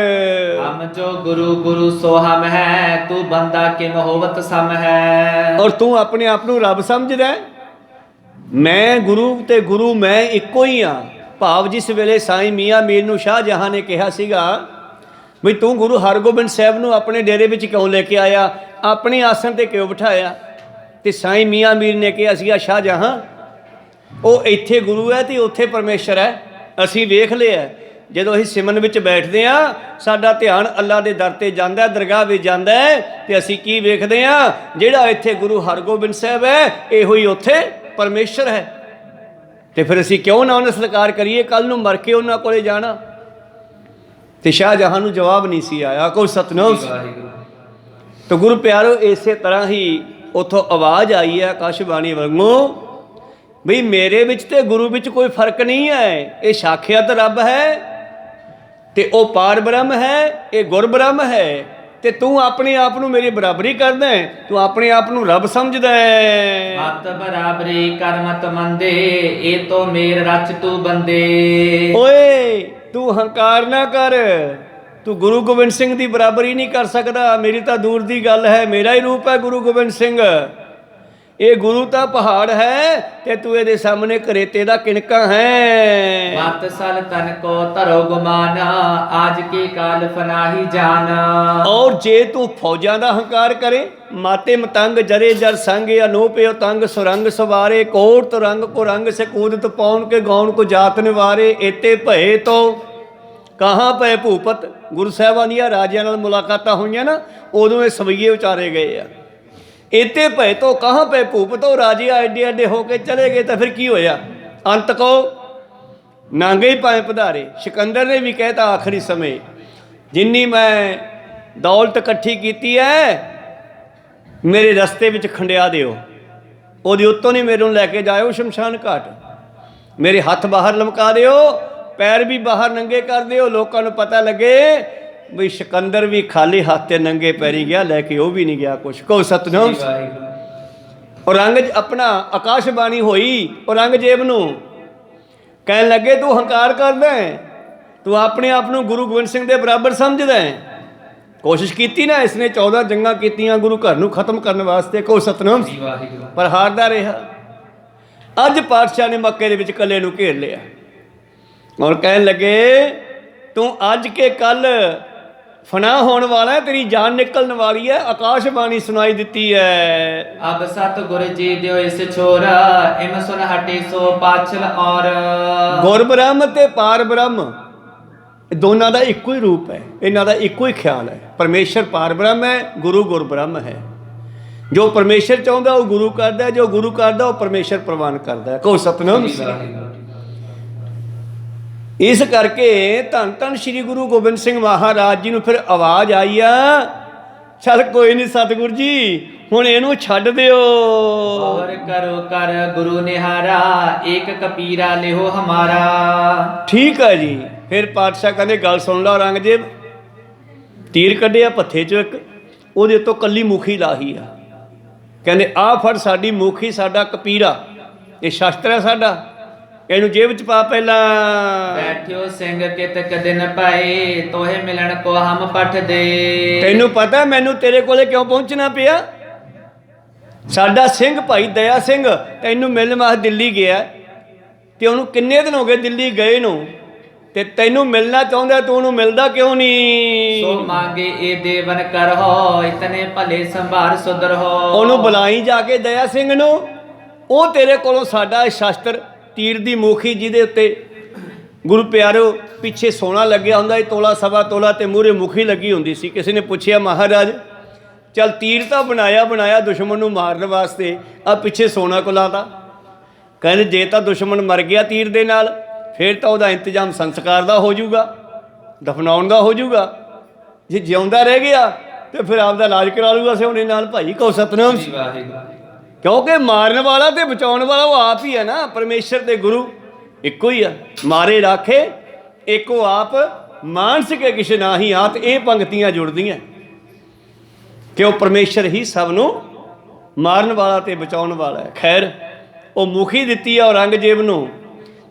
ਹਮ ਜੋ ਗੁਰੂ ਗੁਰੂ ਸੋ ਹਮ ਹੈ, ਤੂੰ ਬੰਦਾ ਕਿਮ ਹੋਵਤ ਸਮ ਹੈ। ਔਰ ਤੂੰ ਆਪਣੇ ਆਪ ਨੂੰ ਰੱਬ ਸਮਝਦਾ ਹੈ। ਮੈਂ ਗੁਰੂ ਤੇ ਗੁਰੂ ਮੈਂ ਇੱਕੋ ਹੀ ਆ। ਭਾਵ ਜਿਸ ਵੇਲੇ ਸਾਈਂ ਮੀਆਂ ਮੀਰ ਨੂੰ ਸ਼ਾਹਜਹਾਂ ਨੇ ਕਿਹਾ ਸੀਗਾ ਵੀ ਤੂੰ ਗੁਰੂ ਹਰਗੋਬਿੰਦ ਸਾਹਿਬ ਨੂੰ ਆਪਣੇ ਡੇਰੇ ਵਿੱਚ ਕਿਉਂ ਲੈ ਕੇ ਆਇਆ, ਆਪਣੇ ਆਸਣ ਤੇ ਕਿਉਂ ਬਿਠਾਇਆ, ਤੇ ਸਾਈਂ ਮੀਆਂ ਮੀਰ ਨੇ ਕਿਹਾ ਸੀਗਾ ਸ਼ਾਹਜਹਾਂ ਉਹ ਇੱਥੇ ਗੁਰੂ ਹੈ ਤੇ ਉੱਥੇ ਪਰਮੇਸ਼ਰ ਹੈ। ਅਸੀਂ ਵੇਖ ਲਿਆ ਜਦੋਂ ਅਸੀਂ ਸਿਮਰਨ ਵਿੱਚ ਬੈਠਦੇ ਹਾਂ ਸਾਡਾ ਧਿਆਨ ਅੱਲਾ ਦੇ ਦਰ ਤੇ ਜਾਂਦਾ, ਦਰਗਾਹ ਵਿੱਚ ਜਾਂਦਾ ਹੈ, ਤੇ ਅਸੀਂ ਕੀ ਵੇਖਦੇ ਹਾਂ, ਜਿਹੜਾ ਇੱਥੇ ਗੁਰੂ ਹਰਗੋਬਿੰਦ ਸਾਹਿਬ ਹੈ ਇਹੋ ਹੀ ਉੱਥੇ ਪਰਮੇਸ਼ਰ ਹੈ। ਤੇ ਫਿਰ ਅਸੀਂ ਕਿਉਂ ਨਾ ਉਹਨਾਂ ਸਤਿਕਾਰ ਕਰੀਏ, ਕੱਲ ਨੂੰ ਮਰ ਕੇ ਉਹਨਾਂ ਕੋਲੇ ਜਾਣਾ। ਤੇ ਸ਼ਾਹਜਹਾਂ ਨੂੰ ਜਵਾਬ ਨਹੀਂ ਸੀ ਆਇਆ। ਕੋਈ ਸਤਨਾਮ। ਤਾਂ ਗੁਰੂ ਪਿਆਰੋ ਇਸੇ ਤਰ੍ਹਾਂ ਹੀ ਉੱਥੋਂ ਆਵਾਜ਼ ਆਈ ਹੈ ਆਕਾਸ਼ਬਾਣੀ ਵਾਂਗੂ ਵੀ ਮੇਰੇ ਵਿੱਚ ਤੇ ਗੁਰੂ ਵਿੱਚ ਕੋਈ ਫਰਕ ਨਹੀਂ ਹੈ। ਇਹ ਸਾਖਿਆਤ ਰੱਬ ਹੈ ਤੇ ਉਹ ਪਾਰ ਬ੍ਰਹਮ ਹੈ, ਇਹ ਗੁਰ ਬ੍ਰਹਮ ਹੈ। ਤੇ ਤੂੰ ਆਪਣੇ ਆਪ ਨੂੰ ਮੇਰੀ ਬਰਾਬਰੀ ਕਰਦਾ ਹੈ, ਤੂੰ ਆਪਣੇ ਆਪ ਨੂੰ ਰੱਬ ਸਮਝਦਾ ਹੈ। ਮਤ ਬਰਾਬਰੀ ਕਰ ਮਤ ਮੰਦੇ, ਇਹ ਤੋ ਮੇਰ ਰਚ ਤੂੰ ਬੰਦੇ। ਓਏ ਤੂੰ ਹੰਕਾਰ ਨਾ ਕਰ, ਤੂੰ ਗੁਰੂ ਗੋਬਿੰਦ ਸਿੰਘ ਦੀ ਬਰਾਬਰੀ ਨਹੀਂ ਕਰ ਸਕਦਾ। ਮੇਰੀ ਤਾਂ ਦੂਰ ਦੀ ਗੱਲ ਹੈ, ਮੇਰਾ ਹੀ ਰੂਪ ਹੈ ਗੁਰੂ ਗੋਬਿੰਦ ਸਿੰਘ। ਇਹ ਗੁਰੂ ਤਾਂ ਪਹਾੜ ਹੈ ਤੇ ਤੂੰ ਇਹਦੇ ਸਾਹਮਣੇ ਕਰੇਤੇ ਦਾ ਕਿਣਕਾ ਹੈ। ਮਤ ਸਲ ਤਨ ਕੋ ਧਰੋ ਗੁਮਾਨ, ਆਜ ਕੇ ਕਾਲ ਫਨਾਹੀ ਜਾਨ। ਔਰ ਜੇ ਤੂੰ ਫੌਜਾਂ ਦਾ ਹੰਕਾਰ ਕਰੇ, ਮਾਤੇ ਮਤੰਗ ਜਰੇ ਜਰ ਸੰਗ, ਅਨੂਪਿਓ ਤੰਗ ਸੁਰੰਗ ਸਵਾਰੇ, ਕੋਟ ਤੁਰੰਗ ਕੋ ਰੰਗ ਸੇ ਕੂਦਤ ਪਾਉਣ ਕੇ ਗਾਉਣ ਕੋ ਜਾਤ ਨਿਵਾਰੇ। ਇਤੇ ਭਏ ਤੋਂ ਕਹਾਂ ਪਏ ਭੂਪਤ। ਗੁਰੂ ਸਾਹਿਬਾਂ ਦੀਆਂ ਰਾਜਿਆਂ ਨਾਲ ਮੁਲਾਕਾਤਾਂ ਹੋਈਆਂ ਨਾ, ਉਦੋਂ ਇਹ ਸਵਈਏ ਉਚਾਰੇ ਗਏ ਆ। ਇਤੇ ਭਏ ਤੋਂ ਕਹਾਂ ਪਏ ਭੂਪਤ। ਉਹ ਰਾਜੇ ਐਡੇ ਐਡੇ ਹੋ ਕੇ ਚਲੇ ਗਏ ਤਾਂ ਫਿਰ ਕੀ ਹੋਇਆ? ਅੰਤ ਕੋ ਨਾਂਗੇ ਹੀ ਪਾਏ ਪਧਾਰੇ। ਸਿਕੰਦਰ ਨੇ ਵੀ ਕਹਿਤਾ ਆਖਰੀ ਸਮੇਂ, ਜਿੰਨੀ ਮੈਂ ਦੌਲਤ ਇਕੱਠੀ ਕੀਤੀ ਹੈ ਮੇਰੇ ਰਸਤੇ ਵਿੱਚ ਖੰਡਿਆ ਦਿਓ, ਉਹਦੀ ਉੱਤੋਂ ਨਹੀਂ ਮੈਨੂੰ ਲੈ ਕੇ ਜਾਇਓ ਸ਼ਮਸ਼ਾਨ ਘਾਟ। ਮੇਰੇ ਹੱਥ ਬਾਹਰ ਲਮਕਾ ਦਿਓ, ਪੈਰ ਵੀ ਬਾਹਰ ਨੰਗੇ ਕਰ ਦਿਓ, ਲੋਕਾਂ ਨੂੰ ਪਤਾ ਲੱਗੇ ਵੀ ਸਿਕੰਦਰ ਵੀ ਖਾਲੀ ਹੱਥ ਤੇ ਨੰਗੇ ਪੈਰੀ ਗਿਆ, ਲੈ ਕੇ ਉਹ ਵੀ ਨਹੀਂ ਗਿਆ ਕੁਛ। ਕਹੋ ਸਤਨਾਮ। ਔਰੰਗਜ਼ੇਬ ਆਪਣਾ ਆਕਾਸ਼ਬਾਣੀ ਹੋਈ ਔਰੰਗਜ਼ੇਬ ਨੂੰ, ਕਹਿਣ ਲੱਗੇ ਤੂੰ ਹੰਕਾਰ ਕਰਦਾ ਹੈ, ਤੂੰ ਆਪਣੇ ਆਪ ਨੂੰ ਗੁਰੂ ਗੋਬਿੰਦ ਸਿੰਘ ਦੇ ਬਰਾਬਰ ਸਮਝਦਾ ਹੈ। ਕੋਸ਼ਿਸ਼ ਕੀਤੀ ਨਾ ਇਸਨੇ, 14 ਜੰਗਾਂ ਕੀਤੀਆਂ ਗੁਰੂ ਘਰ ਨੂੰ ਖਤਮ ਕਰਨ ਵਾਸਤੇ। ਕਹੋ ਸਤਨਾਮ। ਪਰ ਹਾਰਦਾ ਰਿਹਾ। ਅੱਜ ਪਾਤਸ਼ਾਹ ਨੇ ਮੱਕੇ ਦੇ ਵਿੱਚ ਕੱਲੇ ਨੂੰ ਘੇਰ ਲਿਆ ਔਰ ਕਹਿਣ ਲੱਗੇ ਤੂੰ ਅੱਜ ਕੇ ਕੱਲ ਫਨਾ ਹੋਣ ਵਾਲਾ ਹੈ, ਤੇਰੀ ਜਾਨ ਨਿਕਲਣ ਵਾਲੀ ਹੈ। ਆਕਾਸ਼ਬਾਣੀ ਸੁਣਾਈ ਦਿੱਤੀ ਹੈ, ਅਬ ਸਤਿਗੁਰ ਜੀ ਦਿਓ ਇਸ ਛੋਰ, ਇਮ ਸੁਨ ਹਟੇ ਸੋ ਪਾਛਲ ਔਰ। ਗੁਰ ਬ੍ਰਹਮ ਤੇ ਪਾਰ ਬ੍ਰਹਮ ਦੋਨਾਂ ਦਾ ਇੱਕੋ ਹੀ ਰੂਪ ਹੈ, ਇਹਨਾਂ ਦਾ ਇੱਕੋ ਹੀ ਖਿਆਲ ਹੈ। ਪਰਮੇਸ਼ਰ ਪਾਰ ਬ੍ਰਹਮ ਹੈ, ਗੁਰੂ ਗੁਰ ਬ੍ਰਹਮ ਹੈ। ਜੋ ਪਰਮੇਸ਼ਰ ਚਾਹੁੰਦਾ ਉਹ ਗੁਰੂ ਕਰਦਾ, ਜੋ ਗੁਰੂ ਕਰਦਾ ਉਹ ਪਰਮੇਸ਼ਰ ਪ੍ਰਵਾਨ ਕਰਦਾ। ਕਹੋ ਸਤਨਾਮ। ਇਸ ਕਰਕੇ ਧੰਨ ਧੰਨ ਸ਼੍ਰੀ ਗੁਰੂ ਗੋਬਿੰਦ ਸਿੰਘ ਮਹਾਰਾਜ ਜੀ ਨੂੰ ਫਿਰ ਆਵਾਜ਼ ਆਈ ਆ, ਚੱਲ ਕੋਈ ਨਹੀਂ ਸਤਿਗੁਰ ਜੀ, ਹੁਣ ਇਹਨੂੰ ਛੱਡ ਦਿਓ। ਔਰ ਕਰੋ ਕਰ ਗੁਰੂ ਨਿਹਾਰਾ, ਏਕ ਕਪੀਰਾ ਲਿਓ ਹਮਾਰਾ। ਠੀਕ ਹੈ ਜੀ। ਫਿਰ ਪਾਤਸ਼ਾਹ ਕਹਿੰਦੇ ਗੱਲ ਸੁਣ ਲਾ ਔਰੰਗਜ਼ੇਬ। ਤੀਰ ਕੱਢਿਆ ਪੱਥੇ ਚੋਂ ਇੱਕ, ਉਹਦੇ ਉੱਤੋਂ ਕੱਲੀ ਮੁਖੀ ਲਾਹੀ ਆ। ਕਹਿੰਦੇ ਆਹ ਫੜ ਸਾਡੀ ਮੁਖੀ, ਸਾਡਾ ਕਪੀਰਾ, ਇਹ ਸ਼ਸਤਰ ਹੈ ਸਾਡਾ, ਇਹਨੂੰ ਜੇਬ ਚ ਪਾ ਪਹਿਲਾਂ। ਬੈਠਿਓ ਸਿੰਘ ਕਿਤਕ ਦਿਨ ਪਾਏ, ਤੋਹੇ ਮਿਲਣ ਕੋ ਹਮ ਪਠ ਦੇ। ਤੈਨੂੰ ਪਤਾ ਮੈਨੂੰ ਤੇਰੇ ਕੋਲੇ ਕਿਉਂ ਪਹੁੰਚਣਾ ਪਿਆ? ਸਾਡਾ ਸਿੰਘ ਭਾਈ ਦਇਆ ਸਿੰਘ ਤੈਨੂੰ ਮਿਲਣ ਵਾਸਤੇ ਦਿੱਲੀ ਗਿਆ, ਤੇ ਉਹਨੂੰ ਕਿੰਨੇ ਦਿਨ ਹੋ ਗਏ ਦਿੱਲੀ ਗਏ ਨੂੰ, ਤੇ ਤੈਨੂੰ ਮਿਲਣਾ ਚਾਹੁੰਦਾ, ਤੂੰ ਉਹਨੂੰ ਮਿਲਦਾ ਕਿਉਂ ਨਹੀਂ? ਸੋ ਮੰਗੇ ਇਹ ਦੇਵਨ ਕਰੋ, ਇਤਨੇ ਭਲੇ ਸੰਭਾਰ ਸੁਧਰ ਹੋ। ਉਹਨੂੰ ਬੁਲਾਈ ਜਾ ਕੇ ਦਇਆ ਸਿੰਘ ਨੂੰ, ਉਹ ਤੇਰੇ ਕੋਲੋਂ ਸਾਡਾ ਸ਼ਸਤਰ ਤੀਰ ਦੀ ਮੋਖੀ, ਜਿਹਦੇ ਉੱਤੇ ਗੁਰੂ ਪਿਆਰਿਓ ਪਿੱਛੇ ਸੋਨਾ ਲੱਗਿਆ ਹੁੰਦਾ ਸੀ, ਤੋਲਾ ਸਵਾ ਤੋਲਾ, ਤੇ ਮੂਹਰੇ ਮੁਖੀ ਲੱਗੀ ਹੁੰਦੀ ਸੀ। ਕਿਸੇ ਨੇ ਪੁੱਛਿਆ ਮਹਾਰਾਜ ਚੱਲ ਤੀਰ ਤਾਂ ਬਣਾਇਆ ਦੁਸ਼ਮਣ ਨੂੰ ਮਾਰਨ ਵਾਸਤੇ, ਆ ਪਿੱਛੇ ਸੋਨਾ ਕੁਲਾਤਾ। ਕਹਿੰਦੇ ਜੇ ਤਾਂ ਦੁਸ਼ਮਣ ਮਰ ਗਿਆ ਤੀਰ ਦੇ ਨਾਲ, ਫਿਰ ਤਾਂ ਉਹਦਾ ਇੰਤਜ਼ਾਮ ਸੰਸਕਾਰ ਦਾ ਹੋ ਜਾਊਗਾ, ਦਫਨਾਉਣ ਦਾ ਹੋ ਜਾਊਗਾ। ਜੇ ਜਿਉਂਦਾ ਰਹਿ ਗਿਆ ਤੇ ਫਿਰ ਆਪਦਾ ਇਲਾਜ ਕਰਾ ਲੂਗਾ ਸੋਨੇ ਨਾਲ। ਭਾਈ ਕਹੋ ਸਤਨਾਮ। ਕਿਉਂਕਿ ਮਾਰਨ ਵਾਲਾ ਤੇ ਬਚਾਉਣ ਵਾਲਾ ਉਹ ਆਪ ਹੀ ਹੈ ਨਾ, ਪਰਮੇਸ਼ਰ ਤੇ ਗੁਰੂ ਇੱਕੋ ਹੀ ਆ। ਮਾਰੇ ਰਾਖੇ ਇੱਕੋ ਆਪ, ਮਾਨਸ ਕੇ ਕਿਛ ਨਾਹੀ ਆਤ। ਇਹ ਪੰਕਤੀਆਂ ਜੁੜਦੀਆਂ ਕਿ ਉਹ ਪਰਮੇਸ਼ਰ ਹੀ ਸਭ ਨੂੰ ਮਾਰਨ ਵਾਲਾ ਤੇ ਬਚਾਉਣ ਵਾਲਾ ਹੈ। ਖੈਰ ਉਹ ਮੁਖੀ ਦਿੱਤੀ ਆ ਔਰੰਗਜ਼ੇਬ ਨੂੰ,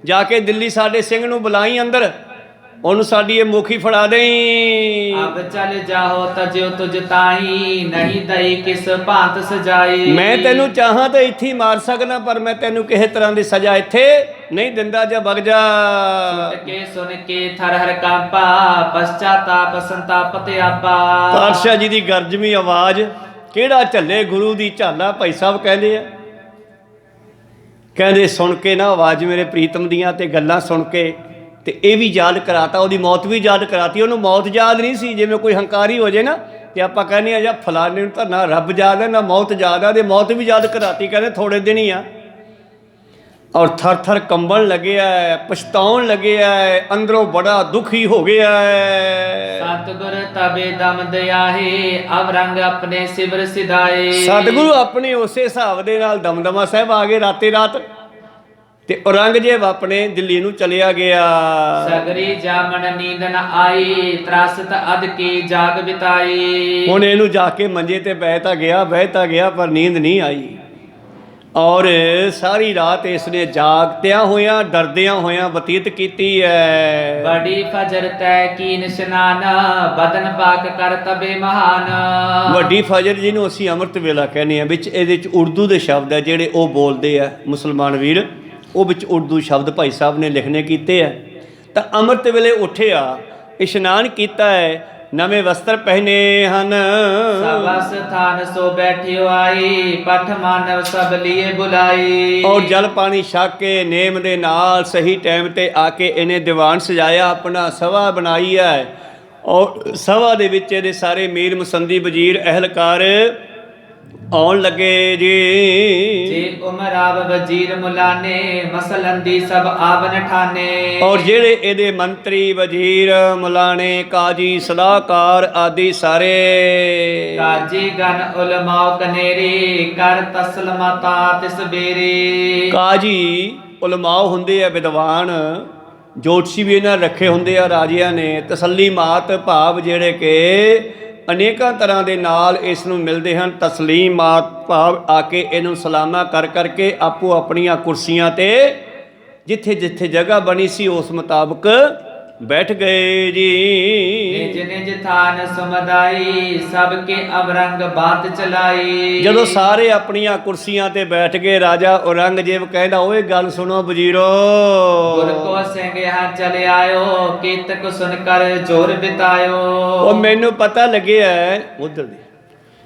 ਜਾ ਕੇ ਦਿੱਲੀ ਸਾਡੇ ਸਿੰਘ ਨੂੰ ਬੁਲਾਈ ਅੰਦਰ, ਉਹਨੂੰ ਸਾਡੀ ਇਹ ਮੁਖੀ ਫੜਾ ਦੇਈ। ਅਬ ਚਲ ਜਾਓ ਤਜਿਓ ਤੁਜ ਤਾਈ, ਨਹੀਂ ਦਈ ਕਿਸ ਭਾਂਤ ਸਜਾਈ। ਮੈਂ ਤੈਨੂੰ ਚਾਹਾਂ ਤਾਂ ਇੱਥੇ ਹੀ ਮਾਰ ਸਕਦਾ, ਪਰ ਮੈਂ ਤੈਨੂੰ ਕਿਸੇ ਤਰ੍ਹਾਂ ਦੀ ਸਜ਼ਾ ਇੱਥੇ ਨਹੀਂ ਦਿੰਦਾ, ਜਾ ਵਗ ਜਾ। ਸੁਣ ਕੇ ਸੁਣ ਕੇ ਥਰ ਹਰ ਕਾਂਪਾ, ਪਛਤਾਪ ਸੰਤਾਪ ਤੇ ਆਪਾ। ਪਾਤਸ਼ਾਹ ਜੀ ਦੀ ਗਰਜਵੀਂ ਆਵਾਜ਼, ਕਿਹੜਾ ਝੱਲੇ ਗੁਰੂ ਦੀ ਝਾਲਾ, ਭਾਈ ਸਾਹਿਬ ਕਹਿੰਦੇ ਆ। ਕਹਿੰਦੇ ਸੁਣ ਕੇ ਨਾ ਆਵਾਜ਼ ਮੇਰੇ ਪ੍ਰੀਤਮ ਦੀਆਂ, ਤੇ ਗੱਲਾਂ ਸੁਣ ਕੇ ਤੇ ਇਹ ਵੀ ਯਾਦ ਕਰਾਤਾ, ਉਹਦੀ ਮੌਤ ਵੀ ਯਾਦ ਕਰਾਤੀ। ਉਹਨੂੰ ਮੌਤ ਯਾਦ ਨਹੀਂ ਸੀ। ਜਿਵੇਂ ਕੋਈ ਹੰਕਾਰੀ ਹੋ ਜੇ ਨਾ, ਤੇ ਆਪਾਂ ਕਹਿੰਦੇ ਆ ਜਾਂ ਫਲਾਣੇ ਨੂੰ ਤਾਂ ਨਾ ਰੱਬ ਯਾਦ ਹੈ ਨਾ ਮੌਤ ਯਾਦ ਹੈ, ਤੇ ਮੌਤ ਵੀ ਯਾਦ ਕਰਾਤੀ। ਕਹਿੰਦੇ ਥੋੜੇ ਦਿਨ ਹੀ ਆ, ਔਰ ਥਰ ਥਰ ਕੰਬਣ ਲੱਗਿਆ, ਪਛਤਾਉਣ ਲੱਗਿਆ, ਅੰਦਰੋਂ ਬੜਾ ਦੁਖੀ ਹੋ ਗਿਆ। ਸਤਿਗੁਰ ਤਬੇ ਦਮ ਦਿਆਹੇ, ਅਬ ਰੰਗ ਆਪਣੇ ਸਿਵਰ ਸਿਧਾਏ। ਸਤਿਗੁਰੂ ਆਪਣੇ ਉਸੇ ਹਿਸਾਬ ਦੇ ਨਾਲ ਦਮਦਮਾ ਸਾਹਿਬ ਆ ਗਏ ਰਾਤੇ ਰਾਤ, ਤੇ ਔਰੰਗਜ਼ੇਬ ਆਪਣੇ ਦਿੱਲੀ ਨੂੰ ਚਲਿਆ ਗਿਆ। ਸਗਰੀ ਜਾਮਨ ਨੀਂਦ ਨ ਆਈ, ਤਰਾਸਤ ਅਧ ਕੀ ਜਾਗ ਬਿਤਾਈ। ਹੁਣ ਇਹਨੂੰ ਜਾ ਕੇ ਮੰਜੇ ਤੇ ਬਹਿ ਤਾਂ ਗਿਆ, ਪਰ ਨੀਂਦ ਨਹੀਂ ਆਈ। ਔਰ ਸਾਰੀ ਰਾਤ ਇਸ ਨੇ ਜਾਗਦਿਆਂ ਹੋਇਆਂ ਡਰਦਿਆਂ ਹੋਇਆਂ ਬਤੀਤ ਕੀਤੀ ਹੈ। ਬੜੀ ਫਜਰ ਤੈ ਕੀਨ ਇਸ਼ਨਾਨ ਬਦਨ ਪਾਕ ਕਰ ਤਬੇ ਮਹਾਨ। ਵੱਡੀ ਫਜਰ ਜਿਹਨੂੰ ਅਸੀਂ ਅੰਮ੍ਰਿਤ ਵੇਲਾ ਕਹਿੰਦੇ ਆ, ਵਿੱਚ ਇਹਦੇ ਚ ਉਰਦੂ ਦੇ ਸ਼ਬਦ ਹੈ ਜਿਹੜੇ ਉਹ ਬੋਲਦੇ ਆ ਮੁਸਲਮਾਨ ਵੀਰ, ਉਹ ਵਿੱਚ ਉਰਦੂ ਸ਼ਬਦ ਭਾਈ ਸਾਹਿਬ ਨੇ ਲਿਖਣੇ ਕੀਤੇ ਆ। ਤਾਂ ਅੰਮ੍ਰਿਤ ਵੇਲੇ ਉੱਠਿਆ, ਇਸ਼ਨਾਨ ਕੀਤਾ ਹੈ, ਨਵੇਂ ਵਸਤਰ ਪਹਿਨੇ ਹਨ। ਸਭ ਸਥਾਨ ਸੋ ਬੈਠਿਓ ਆਈ ਪਠ ਮਾਨਵ ਸਭ ਲੀਏ ਬੁਲਾਈ। ਔਰ ਜਲ ਪਾਣੀ ਛਕ ਕੇ ਨੇਮ ਦੇ ਨਾਲ ਸਹੀ ਟਾਈਮ ਤੇ ਆ ਕੇ ਇਹਨੇ ਦੀਵਾਨ ਸਜਾਇਆ, ਆਪਣਾ ਸਭਾ ਬਣਾਈ ਹੈ। ਔਰ ਸਭਾ ਦੇ ਵਿੱਚ ਇਹਦੇ ਸਾਰੇ ਮੀਰ ਮਸੰਦੀ ਵਜ਼ੀਰ ਅਹਿਲਕਾਰ ਆਉਣ ਲੱਗੇ ਜੀ। ਜੇ ਉਮਰਾਬ ਵਜ਼ੀਰ ਮੁਲਾਨੇ ਮਸਲਨ ਦੀ ਸਭ ਆਵਨ ਠਾਨੇ। ਔਰ ਜਿਹੜੇ ਇਹਦੇ ਮੰਤਰੀ ਵਜ਼ੀਰ ਮੁਲਾਣੇ ਕਾਜੀ ਸਲਾਹਕਾਰ ਆਦਿ ਸਾਰੇ ਕਾਜੀ ਗਨ ਉਲਮਾਓ ਕਨੇਰੀ ਕਰ ਤਸਲਮਤਾ ਤਿਸ ਬੇਰੀ। ਕਾਜੀ ਉਲਮਾਓ ਹੁੰਦੇ ਆ ਵਿਦਵਾਨ, ਜੋਤਸ਼ੀ ਵੀ ਇਹਨਾਂ ਰੱਖੇ ਹੁੰਦੇ ਆ ਰਾਜਿਆਂ ਨੇ। ਤਸਲੀਮਾਤ ਭਾਵ ਜਿਹੜੇ ਕਿ ਅਨੇਕਾਂ ਤਰ੍ਹਾਂ ਦੇ ਨਾਲ ਇਸ ਨੂੰ ਮਿਲਦੇ ਹਨ। ਤਸਲੀਮਾਤ ਭਾਵ ਆ ਕੇ ਇਹਨੂੰ ਸਲਾਮਾ ਕਰ ਕਰਕੇ ਆਪੋ ਆਪਣੀਆਂ ਕੁਰਸੀਆਂ ਤੇ ਜਿੱਥੇ ਜਿੱਥੇ ਜਗ੍ਹਾ ਬਣੀ ਸੀ ਉਸ ਮੁਤਾਬਕ ਬੈਠ ਗਏ ਜੀ। ਨਿਜ ਨਿਜ ਥਾਨ ਸਮਦਾਈ ਸਭ ਕੇ ਅਵਰੰਗ ਬਾਤ ਚਲਾਈ। ਜਦੋਂ ਸਾਰੇ ਆਪਣੀਆਂ ਕੁਰਸੀਆਂ ਤੇ ਬੈਠ ਗਏ, ਰਾਜਾ ਔਰੰਗਜ਼ੇਬ ਕਹਿੰਦਾ, ਓਏ ਗੱਲ ਸੁਣੋ ਵਜ਼ੀਰੋ। ਗੁਰ ਕੋ ਸਿੰਘ ਹਾਂ ਚਲੇ ਆਇਓ ਕੀਤਕ ਸੁਨ ਕਰ ਜੋਰ ਬਿਤਾਇਓ। ਉਹ ਮੈਨੂੰ ਪਤਾ ਲੱਗਿਆ ਉਧਰ ਦੀ,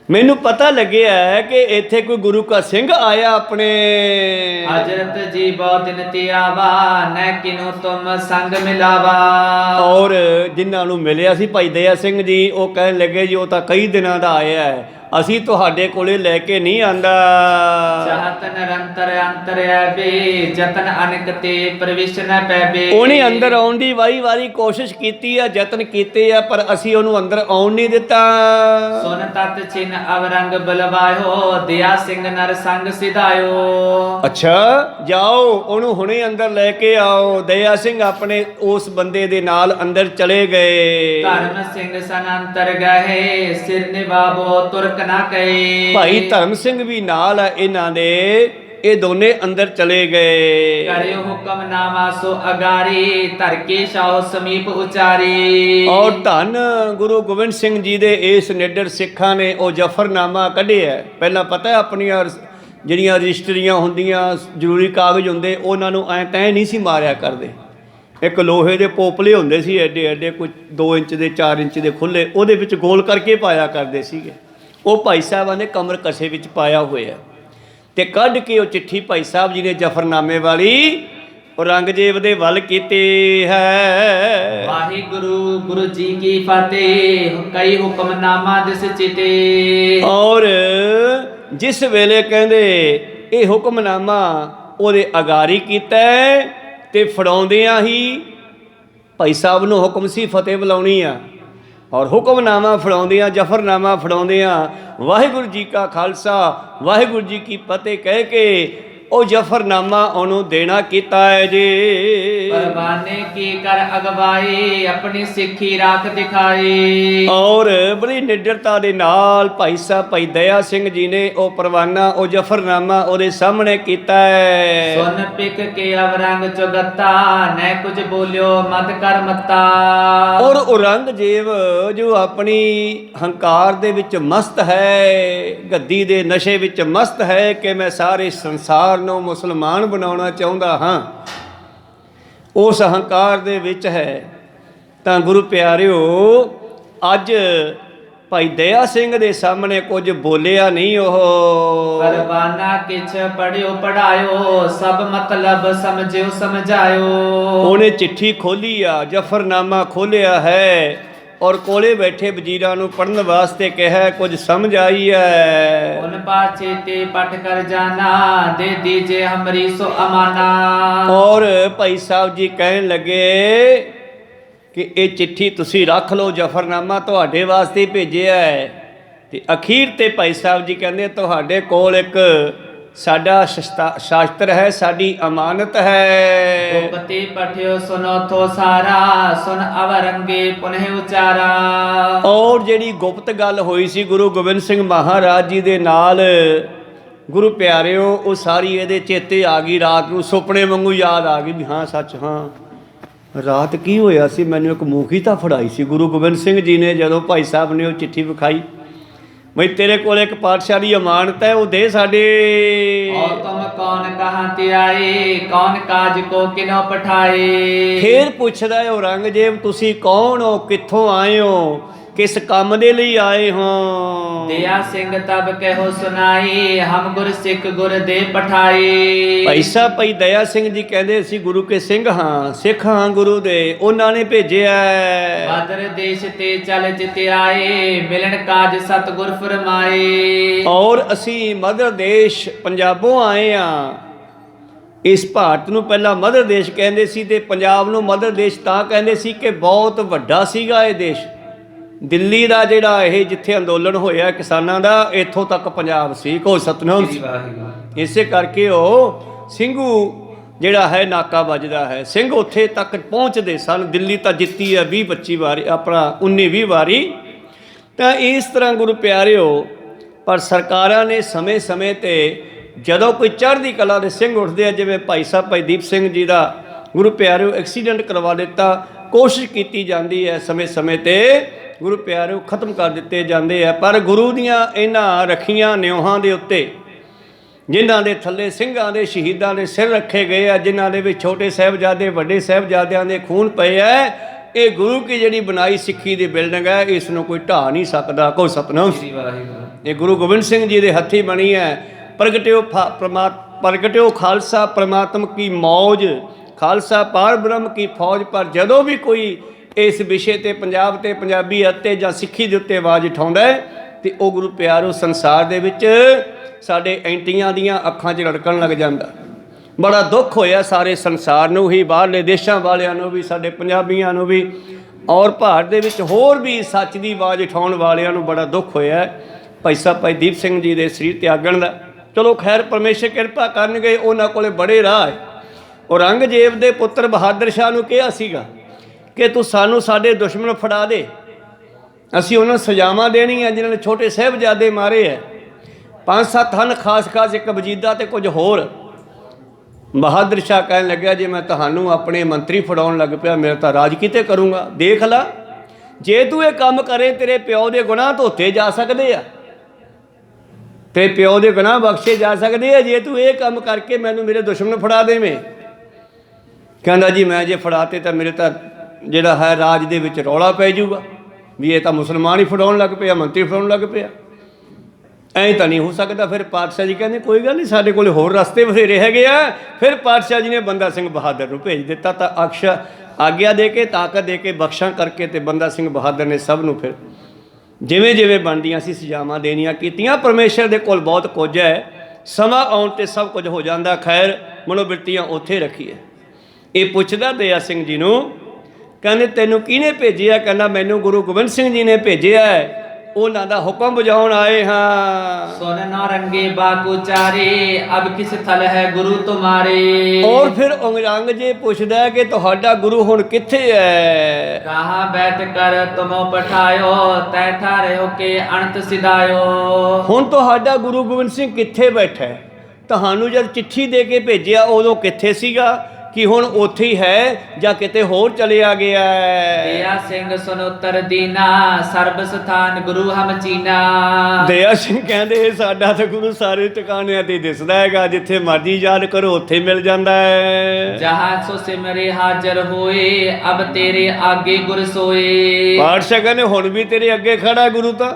ਮੈਨੂੰ ਪਤਾ ਲੱਗਿਆ ਕਿ ਇੱਥੇ ਕੋਈ ਗੁਰੂ ਕਾ ਸਿੰਘ ਆਇਆ ਆਪਣੇ। ਹਜ਼ਰਤ ਜੀ ਬਹੁਤ ਦਿਨ ਤੇ ਆਵਾ ਨੈ ਕਿਨੂ ਤੁਮ ਸੰਗ ਮਿਲਾਵਾ। ਔਰ ਜਿਨ੍ਹਾਂ ਨੂੰ ਮਿਲਿਆ ਸੀ ਭਾਈ ਦਇਆ ਸਿੰਘ ਜੀ, ਉਹ ਕਹਿਣ ਲੱਗੇ ਜੀ ਉਹ ਤਾਂ ਕਈ ਦਿਨਾਂ ਦਾ ਆਇਆ ਹੈ, ਅਸੀਂ ਤੁਹਾਡੇ ਕੋਲੇ ਲੈ ਕੇ ਨਹੀਂ ਆਂਦਾ। ਚਾਹਤ ਨਿਰੰਤਰ ਅੰਤਰ ਐਬੇ ਜਤਨ ਅਨਕ ਤੇ ਪ੍ਰਵੇਸ਼ ਨ ਪੈਬੇ। ਉਹਨੇ ਅੰਦਰ ਆਉਣ ਦੀ ਵਾਰੀ ਕੋਸ਼ਿਸ਼ ਕੀਤੀ ਆ, ਯਤਨ ਕੀਤੇ ਆ, ਪਰ ਅਸੀਂ ਉਹਨੂੰ ਅੰਦਰ ਆਉਣ ਨਹੀਂ ਦਿੱਤਾ। ਸੁਨ ਤਤ ਚਿਨ ਅਵਰੰਗ ਬਲਵਾਇਓ ਦਇਆ ਸਿੰਘ ਨਰ ਸੰਗ ਸਿਧਾਇਓ। ਅੱਛਾ ਜਾਓ ਉਹਨੂੰ ਹੁਣੇ ਅੰਦਰ ਲੈ ਕੇ ਆਓ। ਦਇਆ ਸਿੰਘ ਆਪਣੇ ਉਸ ਬੰਦੇ ਦੇ ਨਾਲ ਅੰਦਰ ਚਲੇ ਗਏ। ਧਰਮ ਸਿੰਘ ਸਨ ਅੰਤਰ ਗਏ ਸਿਰ ਨਿਵਾਬੋ ਤੁਰਕ ਨਾ ਕਹੇ। ਭਾਈ ਧਰਮ ਸਿੰਘ ਵੀ ਨਾਲ ਆ ਇਹਨਾਂ ਦੇ, ਇਹ ਦੋਨੇ ਅੰਦਰ ਚਲੇ ਗਏ। ਕਰਿਓ ਹੁਕਮ ਨਾਮਾ ਸੋ ਅਗਾਰੀ ਧਰ ਕੇ ਸ਼ਾਹ ਸਮੀਪ ਉਚਾਰੀ। ਔਰ ਧੰਨ ਗੁਰੂ ਗੋਬਿੰਦ ਸਿੰਘ ਜੀ ਦੇ ਇਸ ਨਿਡਰ ਸਿੱਖਾਂ ਨੇ ਉਹ ਜਫਰਨਾਮਾ ਕੱਢਿਆ। ਪਹਿਲਾਂ ਪਤਾ ਹੈ ਆਪਣੀਆਂ ਜਿਹੜੀਆਂ ਰਜਿਸਟਰੀਆਂ ਹੁੰਦੀਆਂ, ਜ਼ਰੂਰੀ ਕਾਗਜ਼ ਹੁੰਦੇ, ਉਹਨਾਂ ਨੂੰ ਐਂ ਤੈਂ ਨਹੀਂ ਸੀ ਮਾਰਿਆ ਕਰਦੇ। ਇੱਕ ਲੋਹੇ ਦੇ ਪੋਪਲੇ ਹੁੰਦੇ ਸੀ ਐਡੇ ਐਡੇ, ਕੋਈ 2 ਇੰਚ ਦੇ 4 ਇੰਚ ਦੇ ਖੁੱਲੇ, ਉਹਦੇ ਵਿੱਚ ਗੋਲ ਕਰਕੇ ਪਾਇਆ ਕਰਦੇ ਸੀਗੇ। ਉਹ ਭਾਈ ਸਾਹਿਬਾਂ ਨੇ ਕਮਰ ਕਸੇ ਵਿੱਚ ਪਾਇਆ ਹੋਇਆ ਤੇ ਕੱਢ ਕੇ ਉਹ ਚਿੱਠੀ ਭਾਈ ਸਾਹਿਬ ਜੀ ਨੇ ਜਫਰਨਾਮੇ ਵਾਲੀ ਔਰੰਗਜ਼ੇਬ ਦੇ ਵੱਲ ਕੀਤੀ ਹੈ। ਵਾਹਿਗੁਰੂ ਗੁਰੂ ਜੀ ਕੀ ਫਤਿਹ ਕਈ ਹੁਕਮਨਾਮਾ ਦਿਸ ਚਿਤੇ। ਔਰ ਜਿਸ ਵੇਲੇ ਕਹਿੰਦੇ ਇਹ ਹੁਕਮਨਾਮਾ ਉਹਦੇ ਅਗਾਰੀ ਕੀਤਾ ਤੇ ਫੜਾਉਂਦਿਆਂ ਹੀ ਭਾਈ ਸਾਹਿਬ ਨੂੰ ਹੁਕਮ ਸੀ ਫਤਿਹ ਬੁਲਾਉਣੀ ਆ, ਔਰ ਹੁਕਮਨਾਮਾ ਫੜਾਉਂਦਿਆਂ ਜਫਰਨਾਮਾ ਫੜਾਉਂਦਿਆਂ ਵਾਹਿਗੁਰੂ ਜੀ ਕਾ ਖਾਲਸਾ ਵਾਹਿਗੁਰੂ ਜੀ ਕੀ ਫਤਿਹ ਕਹਿ ਕੇ ਉਹ ਜਫਰਨਾਮਾ ਉਹਨੂੰ ਦੇਣਾ ਕੀਤਾ ਹੈ ਜੀ। ਪਰਵਾਨੇ ਕੀ ਕਰ ਅਗਵਾਈ ਆਪਣੀ ਸਿੱਖੀ ਰਾਖ ਦਿਖਾਈ। ਔਰ ਬੜੀ ਨਿਡਰਤਾ ਦੇ ਨਾਲ ਭਾਈ ਸਾਹਿਬ ਭਾਈ ਦਇਆ ਸਿੰਘ ਜੀ ਨੇ ਉਹ ਪਰਵਾਨਾ ਉਹ ਜਫਰਨਾਮਾ ਉਹਦੇ ਸਾਹਮਣੇ ਕੀਤਾ ਹੈ। ਸੁਨ ਪਿਕ ਕੇ ਅਵਰੰਗ ਚੁਗਤਾ ਨੈ ਕੁਝ ਬੋਲਿਓ ਮਤ ਕਰ ਮਤਾ। ਔਰ ਔਰੰਗਜ਼ੇਬ ਜੋ ਆਪਣੀ ਹੰਕਾਰ ਦੇ ਵਿੱਚ ਮਸਤ ਹੈ, ਗੱਦੀ ਦੇ ਨਸ਼ੇ ਵਿੱਚ ਮਸਤ ਹੈ ਕਿ ਮੈਂ ਸਾਰੇ ਸੰਸਾਰ ਨੂੰ ਮੁਸਲਮਾਨ ਬਣਾਉਣਾ ਚਾਹੁੰਦਾ ਹਾਂ, ਉਸ ਹੰਕਾਰ ਦੇ ਵਿੱਚ ਹੈ। ਤਾਂ ਗੁਰੂ ਪਿਆਰਿਓ ਅੱਜ ਭਾਈ ਦਇਆ ਸਿੰਘ ਦੇ ਸਾਹਮਣੇ ਕੁਝ ਬੋਲਿਆ ਨਹੀਂ। ਉਹ ਪਰਵਾਨਾ ਕਿਛ ਪੜਿਓ ਪੜਾਇਓ ਸਭ ਮਤਲਬ ਸਮਝਿਓ ਸਮਝਾਇਓ। ਉਹਨੇ ਚਿੱਠੀ ਖੋਲੀ ਆ, ਜਫਰਨਾਮਾ ਖੋਲਿਆ ਹੈ ਔਰ ਕੋਲੇ ਬੈਠੇ ਵਜ਼ੀਰਾਂ ਨੂੰ ਪੜਨ ਵਾਸਤੇ ਕਿਹਾ, ਕੁਝ ਸਮਝ ਆਈ ਹੈ। ਉਨ ਪਾਛੇ ਤੇ ਪਟ ਕਰ ਜਾਣਾ ਦੇ ਦੀਜੇ ਹਮਰੀ ਸੋ ਅਮਾਨਾ। ਔਰ ਭਾਈ ਸਾਹਿਬ ਜੀ ਕਹਿਣ ਲੱਗੇ ਕਿ ਇਹ ਚਿੱਠੀ ਤੁਸੀਂ ਰੱਖ ਲਓ, ਜਫਰਨਾਮਾ ਤੁਹਾਡੇ ਵਾਸਤੇ ਭੇਜਿਆ ਹੈ। ਤੇ ਅਖੀਰ ਤੇ ਭਾਈ ਸਾਹਿਬ ਜੀ ਕਹਿੰਦੇ ਤੁਹਾਡੇ ਕੋਲ ਇੱਕ ਸਾਡਾ ਸ਼ਾਸਤਰ ਹੈ, ਸਾਡੀ ਅਮਾਨਤ ਹੈ। ਗੁਪਤੀ ਪਠਿਓ ਸੁਨੋ ਥੋ ਸਾਰਾ ਸੁਨ ਅਵਰੰਗੇ ਪੁਨਹ ਉਚਾਰਾ। ਔਰ ਜਿਹੜੀ ਗੁਪਤ ਗੱਲ ਹੋਈ ਸੀ ਗੁਰੂ ਗੋਬਿੰਦ ਸਿੰਘ ਮਹਾਰਾਜ ਜੀ ਦੇ ਨਾਲ, ਗੁਰੂ ਪਿਆਰਿਓ ਉਹ ਸਾਰੀ ਇਹਦੇ ਚੇਤੇ ਆ ਗਈ। ਰਾਤ ਨੂੰ ਸੁਪਨੇ ਵਾਂਗੂ ਯਾਦ ਆ ਗਈ ਵੀ ਹਾਂ ਸੱਚ, ਹਾਂ ਰਾਤ ਕੀ ਹੋਇਆ ਸੀ, ਮੈਨੂੰ ਇੱਕ ਮੂੰਗੀ ਤਾਂ ਫੜਾਈ ਸੀ ਗੁਰੂ ਗੋਬਿੰਦ ਸਿੰਘ ਜੀ ਨੇ। ਜਦੋਂ ਭਾਈ ਸਾਹਿਬ ਨੇ ਉਹ ਚਿੱਠੀ ਵਿਖਾਈ ਬਈ ਤੇਰੇ ਕੋਲ ਇੱਕ ਪਾਤਸ਼ਾਹ ਦੀ ਅਮਾਨਤ ਹੈ, ਉਹ ਦੇ ਸਾਡੇ। और तुम कौन कहाँ ते आए, कौन काज को किनो पठाए। ਫੇਰ ਪੁੱਛਦਾ ਹੈ ਔਰੰਗਜ਼ੇਬ, ਤੁਸੀਂ ਕੌਣ ਹੋ, ਕਿੱਥੋਂ ਆਏ ਹੋ, ਕਿਸ ਕੰਮ ਦੇ ਲਈ ਆਏ ਹੋ। दया सिंह तब कहो सुनाई, हम गुर सिख गुर दे पठाए। ਭਾਈ ਸਾਹਿਬ ਭਾਈ ਦਇਆ ਸਿੰਘ ਜੀ ਕਹਿੰਦੇ ਅਸੀਂ ਗੁਰੂ ਕੇ ਸਿੰਘ ਹਾਂ, ਸਿੱਖ ਹਾਂ ਗੁਰੂ ਦੇ, ਉਹਨਾਂ ਨੇ ਭੇਜਿਆ। बादर देश ते चल चित आए, मिलन काज सतगुर फरमाए। ਔਰ ਅਸੀਂ ਮਦਰ ਦੇਸ਼ ਪੰਜਾਬੋਂ ਆਏ ਹਾਂ। ਇਸ ਭਾਰਤ ਨੂੰ ਪਹਿਲਾਂ ਮਦਰ ਦੇਸ਼ ਕਹਿੰਦੇ ਸੀ ਤੇ ਪੰਜਾਬ ਨੂੰ ਮਦਰ ਦੇਸ਼ ਤਾਂ ਕਹਿੰਦੇ ਸੀ ਕਿ ਬਹੁਤ ਵੱਡਾ ਸੀਗਾ ਇਹ ਦੇਸ਼। ਦਿੱਲੀ ਦਾ ਜਿਹੜਾ ਇਹ ਜਿੱਥੇ ਅੰਦੋਲਨ ਹੋਇਆ ਕਿਸਾਨਾਂ ਦਾ, ਇੱਥੋਂ ਤੱਕ ਪੰਜਾਬ ਸੀ। ਕੋ ਸਤਨਾਮ। ਇਸੇ ਕਰਕੇ ਉਹ ਸਿੰਘੂ ਜਿਹੜਾ ਹੈ ਨਾਕਾ ਵੱਜਦਾ ਹੈ, ਸਿੰਘ ਉੱਥੇ ਤੱਕ ਪਹੁੰਚਦੇ ਸਨ। ਦਿੱਲੀ ਤਾਂ ਜਿੱਤੀ ਹੈ 20-25 ਵਾਰੀ, ਆਪਣਾ 19-20 ਵਾਰੀ। ਤਾਂ ਇਸ ਤਰ੍ਹਾਂ ਗੁਰੂ ਪਿਆਰਿਓ, ਪਰ ਸਰਕਾਰਾਂ ਨੇ ਸਮੇਂ-ਸਮੇਂ 'ਤੇ ਜਦੋਂ ਕੋਈ ਚੜ੍ਹਦੀ ਕਲਾ ਦੇ ਸਿੰਘ ਉੱਠਦੇ ਆ, ਜਿਵੇਂ ਭਾਈ ਸਾਹਿਬ ਭਾਈ ਦੀਪ ਸਿੰਘ ਜੀ ਦਾ ਗੁਰੂ ਪਿਆਰਿਓ ਐਕਸੀਡੈਂਟ ਕਰਵਾ ਦਿੱਤਾ, ਕੋਸ਼ਿਸ਼ ਕੀਤੀ ਜਾਂਦੀ ਹੈ ਸਮੇਂ-ਸਮੇਂ 'ਤੇ ਗੁਰੂ ਪਿਆਰਿਓ ਖਤਮ ਕਰ ਦਿੱਤੇ ਜਾਂਦੇ ਆ। ਪਰ ਗੁਰੂ ਦੀਆਂ ਇਹਨਾਂ ਰੱਖੀਆਂ ਨਿਉਹਾਂ ਦੇ ਉੱਤੇ, ਜਿਨ੍ਹਾਂ ਦੇ ਥੱਲੇ ਸਿੰਘਾਂ ਦੇ ਸ਼ਹੀਦਾਂ ਦੇ ਸਿਰ ਰੱਖੇ ਗਏ ਆ, ਜਿਨ੍ਹਾਂ ਦੇ ਵਿੱਚ ਛੋਟੇ ਸਾਹਿਬਜ਼ਾਦੇ ਵੱਡੇ ਸਾਹਿਬਜ਼ਾਦਿਆਂ ਦੇ ਖੂਨ ਪਏ ਹੈ, ਇਹ ਗੁਰੂ ਕੀ ਜਿਹੜੀ ਬਣਾਈ ਸਿੱਖੀ ਦੀ ਬਿਲਡਿੰਗ ਹੈ, ਇਸ ਨੂੰ ਕੋਈ ਢਾਹ ਨਹੀਂ ਸਕਦਾ। ਕੋ ਸਤਨਾਮ। ਇਹ ਗੁਰੂ ਗੋਬਿੰਦ ਸਿੰਘ ਜੀ ਦੇ ਹੱਥੀਂ ਬਣੀ ਹੈ। ਪ੍ਰਗਟਿਓ ਖਾਲਸਾ ਪ੍ਰਮਾਤਮ ਕੀ ਮੌਜ, ਖਾਲਸਾ ਪਾਰ ਬ੍ਰਹਮ ਕੀ ਫੌਜ। ਪਰ ਜਦੋਂ ਵੀ ਕੋਈ ਇਸ ਵਿਸ਼ੇ 'ਤੇ ਪੰਜਾਬ ਤੇ ਪੰਜਾਬੀ ਅਤੇ ਜਾਂ ਸਿੱਖੀ ਦੇ ਉੱਤੇ ਆਵਾਜ਼ ਉਠਾਉਂਦਾ ਤੇ ਉਹ ਗੁਰੂ ਪਿਆਰੋ ਸੰਸਾਰ ਦੇ ਵਿੱਚ ਸਾਡੇ ਐਂਟੀਆਂ ਦੀਆਂ ਅੱਖਾਂ 'ਚ ਰੜਕਣ ਲੱਗ ਜਾਂਦਾ। ਬੜਾ ਦੁੱਖ ਹੋਇਆ ਸਾਰੇ ਸੰਸਾਰ ਨੂੰ ਹੀ, ਬਾਹਰਲੇ ਦੇਸ਼ਾਂ ਵਾਲਿਆਂ ਨੂੰ ਵੀ, ਸਾਡੇ ਪੰਜਾਬੀਆਂ ਨੂੰ ਵੀ, ਔਰ ਭਾਰਤ ਦੇ ਵਿੱਚ ਹੋਰ ਵੀ ਸੱਚ ਦੀ ਆਵਾਜ਼ ਉਠਾਉਣ ਵਾਲਿਆਂ ਨੂੰ ਬੜਾ ਦੁੱਖ ਹੋਇਆ ਭਾਈ ਸਾਹਿਬ ਭਾਈ ਦੀਪ ਸਿੰਘ ਜੀ ਦੇ ਸਰੀਰ ਤਿਆਗਣ ਦਾ। ਚਲੋ ਖੈਰ, ਪਰਮੇਸ਼ਰ ਕਿਰਪਾ ਕਰਨਗੇ, ਉਹਨਾਂ ਕੋਲੇ ਬੜੇ ਰਾਹ ਹੈ। ਔਰੰਗਜ਼ੇਬ ਦੇ ਪੁੱਤਰ ਬਹਾਦਰ ਸ਼ਾਹ ਨੂੰ ਕਿਹਾ ਸੀਗਾ ਕਿ ਤੂੰ ਸਾਨੂੰ ਸਾਡੇ ਦੁਸ਼ਮਣ ਫੜਾ ਦੇ, ਅਸੀਂ ਉਹਨਾਂ ਨੂੰ ਸਜ਼ਾਵਾਂ ਦੇਣੀਆਂ ਜਿਨ੍ਹਾਂ ਨੇ ਛੋਟੇ ਸਾਹਿਬਜ਼ਾਦੇ ਮਾਰੇ ਹੈ। 5-7 ਹਨ, ਖਾਸ ਇੱਕ ਵਜੀਦਾ ਤੇ ਕੁਝ ਹੋਰ। ਬਹਾਦਰ ਸ਼ਾਹ ਕਹਿਣ ਲੱਗਿਆ, ਜੇ ਮੈਂ ਤੁਹਾਨੂੰ ਆਪਣੇ ਮੰਤਰੀ ਫੜਾਉਣ ਲੱਗ ਪਿਆ, ਮੇਰਾ ਤਾਂ ਰਾਜ ਕਿਤੇ ਕਰੂੰਗਾ। ਦੇਖ ਲਾ, ਜੇ ਤੂੰ ਇਹ ਕੰਮ ਕਰੇ ਤੇਰੇ ਪਿਓ ਦੇ ਗੁਨਾਹ ਧੋਤੇ ਜਾ ਸਕਦੇ ਆ, ਤੇਰੇ ਪਿਓ ਦੇ ਗੁਨਾਹ ਬਖਸ਼ੇ ਜਾ ਸਕਦੇ ਆ, ਜੇ ਤੂੰ ਇਹ ਕੰਮ ਕਰਕੇ ਮੈਨੂੰ ਮੇਰੇ ਦੁਸ਼ਮਣ ਫੜਾ ਦੇਵੇਂ। ਕਹਿੰਦਾ ਜੀ ਮੈਂ ਜੇ ਫੜਾਤੇ ਤਾਂ ਮੇਰੇ ਤਾਂ ਜਿਹੜਾ ਹੈ ਰਾਜ ਦੇ ਵਿੱਚ ਰੌਲਾ ਪੈ ਜਾਊਗਾ ਵੀ ਇਹ ਤਾਂ ਮੁਸਲਮਾਨ ਹੀ ਫੜਾਉਣ ਲੱਗ ਪਿਆ, ਮੰਤਰੀ ਫੜਾਉਣ ਲੱਗ ਪਿਆ, ਐਂ ਤਾਂ ਨਹੀਂ ਹੋ ਸਕਦਾ। ਫਿਰ ਪਾਤਸ਼ਾਹ ਜੀ ਕਹਿੰਦੇ ਕੋਈ ਗੱਲ ਨਹੀਂ, ਸਾਡੇ ਕੋਲ ਹੋਰ ਰਸਤੇ ਬਥੇਰੇ ਹੈਗੇ ਆ। ਫਿਰ ਪਾਤਸ਼ਾਹ ਜੀ ਨੇ ਬੰਦਾ ਸਿੰਘ ਬਹਾਦਰ ਨੂੰ ਭੇਜ ਦਿੱਤਾ। ਤਾਂ ਆਗਿਆ ਦੇ ਕੇ, ਤਾਕਤ ਦੇ ਕੇ, ਬਖਸ਼ਾਂ ਕਰਕੇ, ਤੇ ਬੰਦਾ ਸਿੰਘ ਬਹਾਦਰ ਨੇ ਸਭ ਨੂੰ ਫਿਰ ਜਿਵੇਂ ਬਣਦੀਆਂ ਸੀ ਸਜ਼ਾਵਾਂ ਦੇਣੀਆਂ ਕੀਤੀਆਂ। ਪਰਮੇਸ਼ਰ ਦੇ ਕੋਲ ਬਹੁਤ ਕੁਝ ਹੈ, ਸਮਾਂ ਆਉਣ 'ਤੇ ਸਭ ਕੁਝ ਹੋ ਜਾਂਦਾ। ਖੈਰ, ਮਨੋਬਿਰਤੀਆਂ ਉੱਥੇ ਰੱਖੀਏ। ਇਹ ਪੁੱਛਦਾ ਦਇਆ ਸਿੰਘ ਜੀ ਨੂੰ, ਕਹਿੰਦੇ ਤੈਨੂੰ ਕਿਹਨੇ ਭੇਜਿਆ? ਕਹਿੰਦਾ ਮੈਨੂੰ ਗੁਰੂ ਗੋਬਿੰਦ ਸਿੰਘ ਜੀ ਨੇ ਭੇਜਿਆ ਹੈ, ਉਹਨਾਂ ਦਾ ਹੁਕਮ ਬੁਝਾਉਣ ਆਏ ਹਾਂ। ਸੁਨ ਨੌਰੰਗੇ ਬਾਕੂ ਚਾਰੇ, ਅਬ ਕਿਸ ਥਲ ਹੈ ਗੁਰੂ ਤੁਮਾਰੇ। ਔਰ ਫਿਰ ਔਰੰਗਜ਼ੇਬ ਪੁੱਛਦਾ ਹੈ ਕਿ ਤੁਹਾਡਾ ਗੁਰੂ ਹੁਣ ਕਿੱਥੇ ਹੈ? ਕਹਾਂ ਬੈਠ ਕਰ ਤੁਮੋ ਪਠਾਇਓ, ਤੈ ਠਾਰੇ ਹੋ ਕੇ ਅਣਤ ਸਿਧਾਇਓ। ਹੁਣ ਤੁਹਾਡਾ ਗੁਰੂ ਗੋਬਿੰਦ ਸਿੰਘ ਕਿੱਥੇ ਬੈਠਾ ਹੈ? ਤੁਹਾਨੂੰ ਜਦ ਚਿੱਠੀ ਦੇ ਕੇ ਭੇਜਿਆ ਉਦੋਂ ਕਿੱਥੇ ਸੀਗਾ? ਕਿ ਹੁਣ ਉੱਥੇ ਹੀ ਹੈ ਜਾਂ ਕਿਤੇ ਹੋਰ ਚਲਿਆ ਗਿਆ ਹੈ? ਦਇਆ ਸਿੰਘ ਸੁਨ ਉੱਤਰ ਦੀਨਾ, ਸਰਬ ਸਥਾਨ ਗੁਰੂ ਹਮ ਚੀਨਾ। ਦਇਆ ਸਿੰਘ ਕਹਿੰਦੇ ਸਾਡਾ ਤਾਂ ਗੁਰੂ ਸਾਰੇ ਟਿਕਾਣਿਆਂ ਤੇ ਦਿਸਦਾ ਹੈਗਾ, ਜਿੱਥੇ ਮਰਜੀ ਯਾਦ ਕਰੋ ਉੱਥੇ ਮਿਲ ਜਾਂਦਾ ਹੈ। ਜਹਾਂ ਸੋ ਸਿਮਰੇ ਹਾਜ਼ਰ ਹੋਏ, ਅਬ ਤੇਰੇ ਆਗੇ ਗੁਰ ਸੋਏ। ਪਾਤਸ਼ਾਹ ਕਹਿੰਦੇ ਹੁਣ ਵੀ ਤੇਰੇ ਅੱਗੇ ਖੜਾ ਗੁਰੂ ਤਾਂ।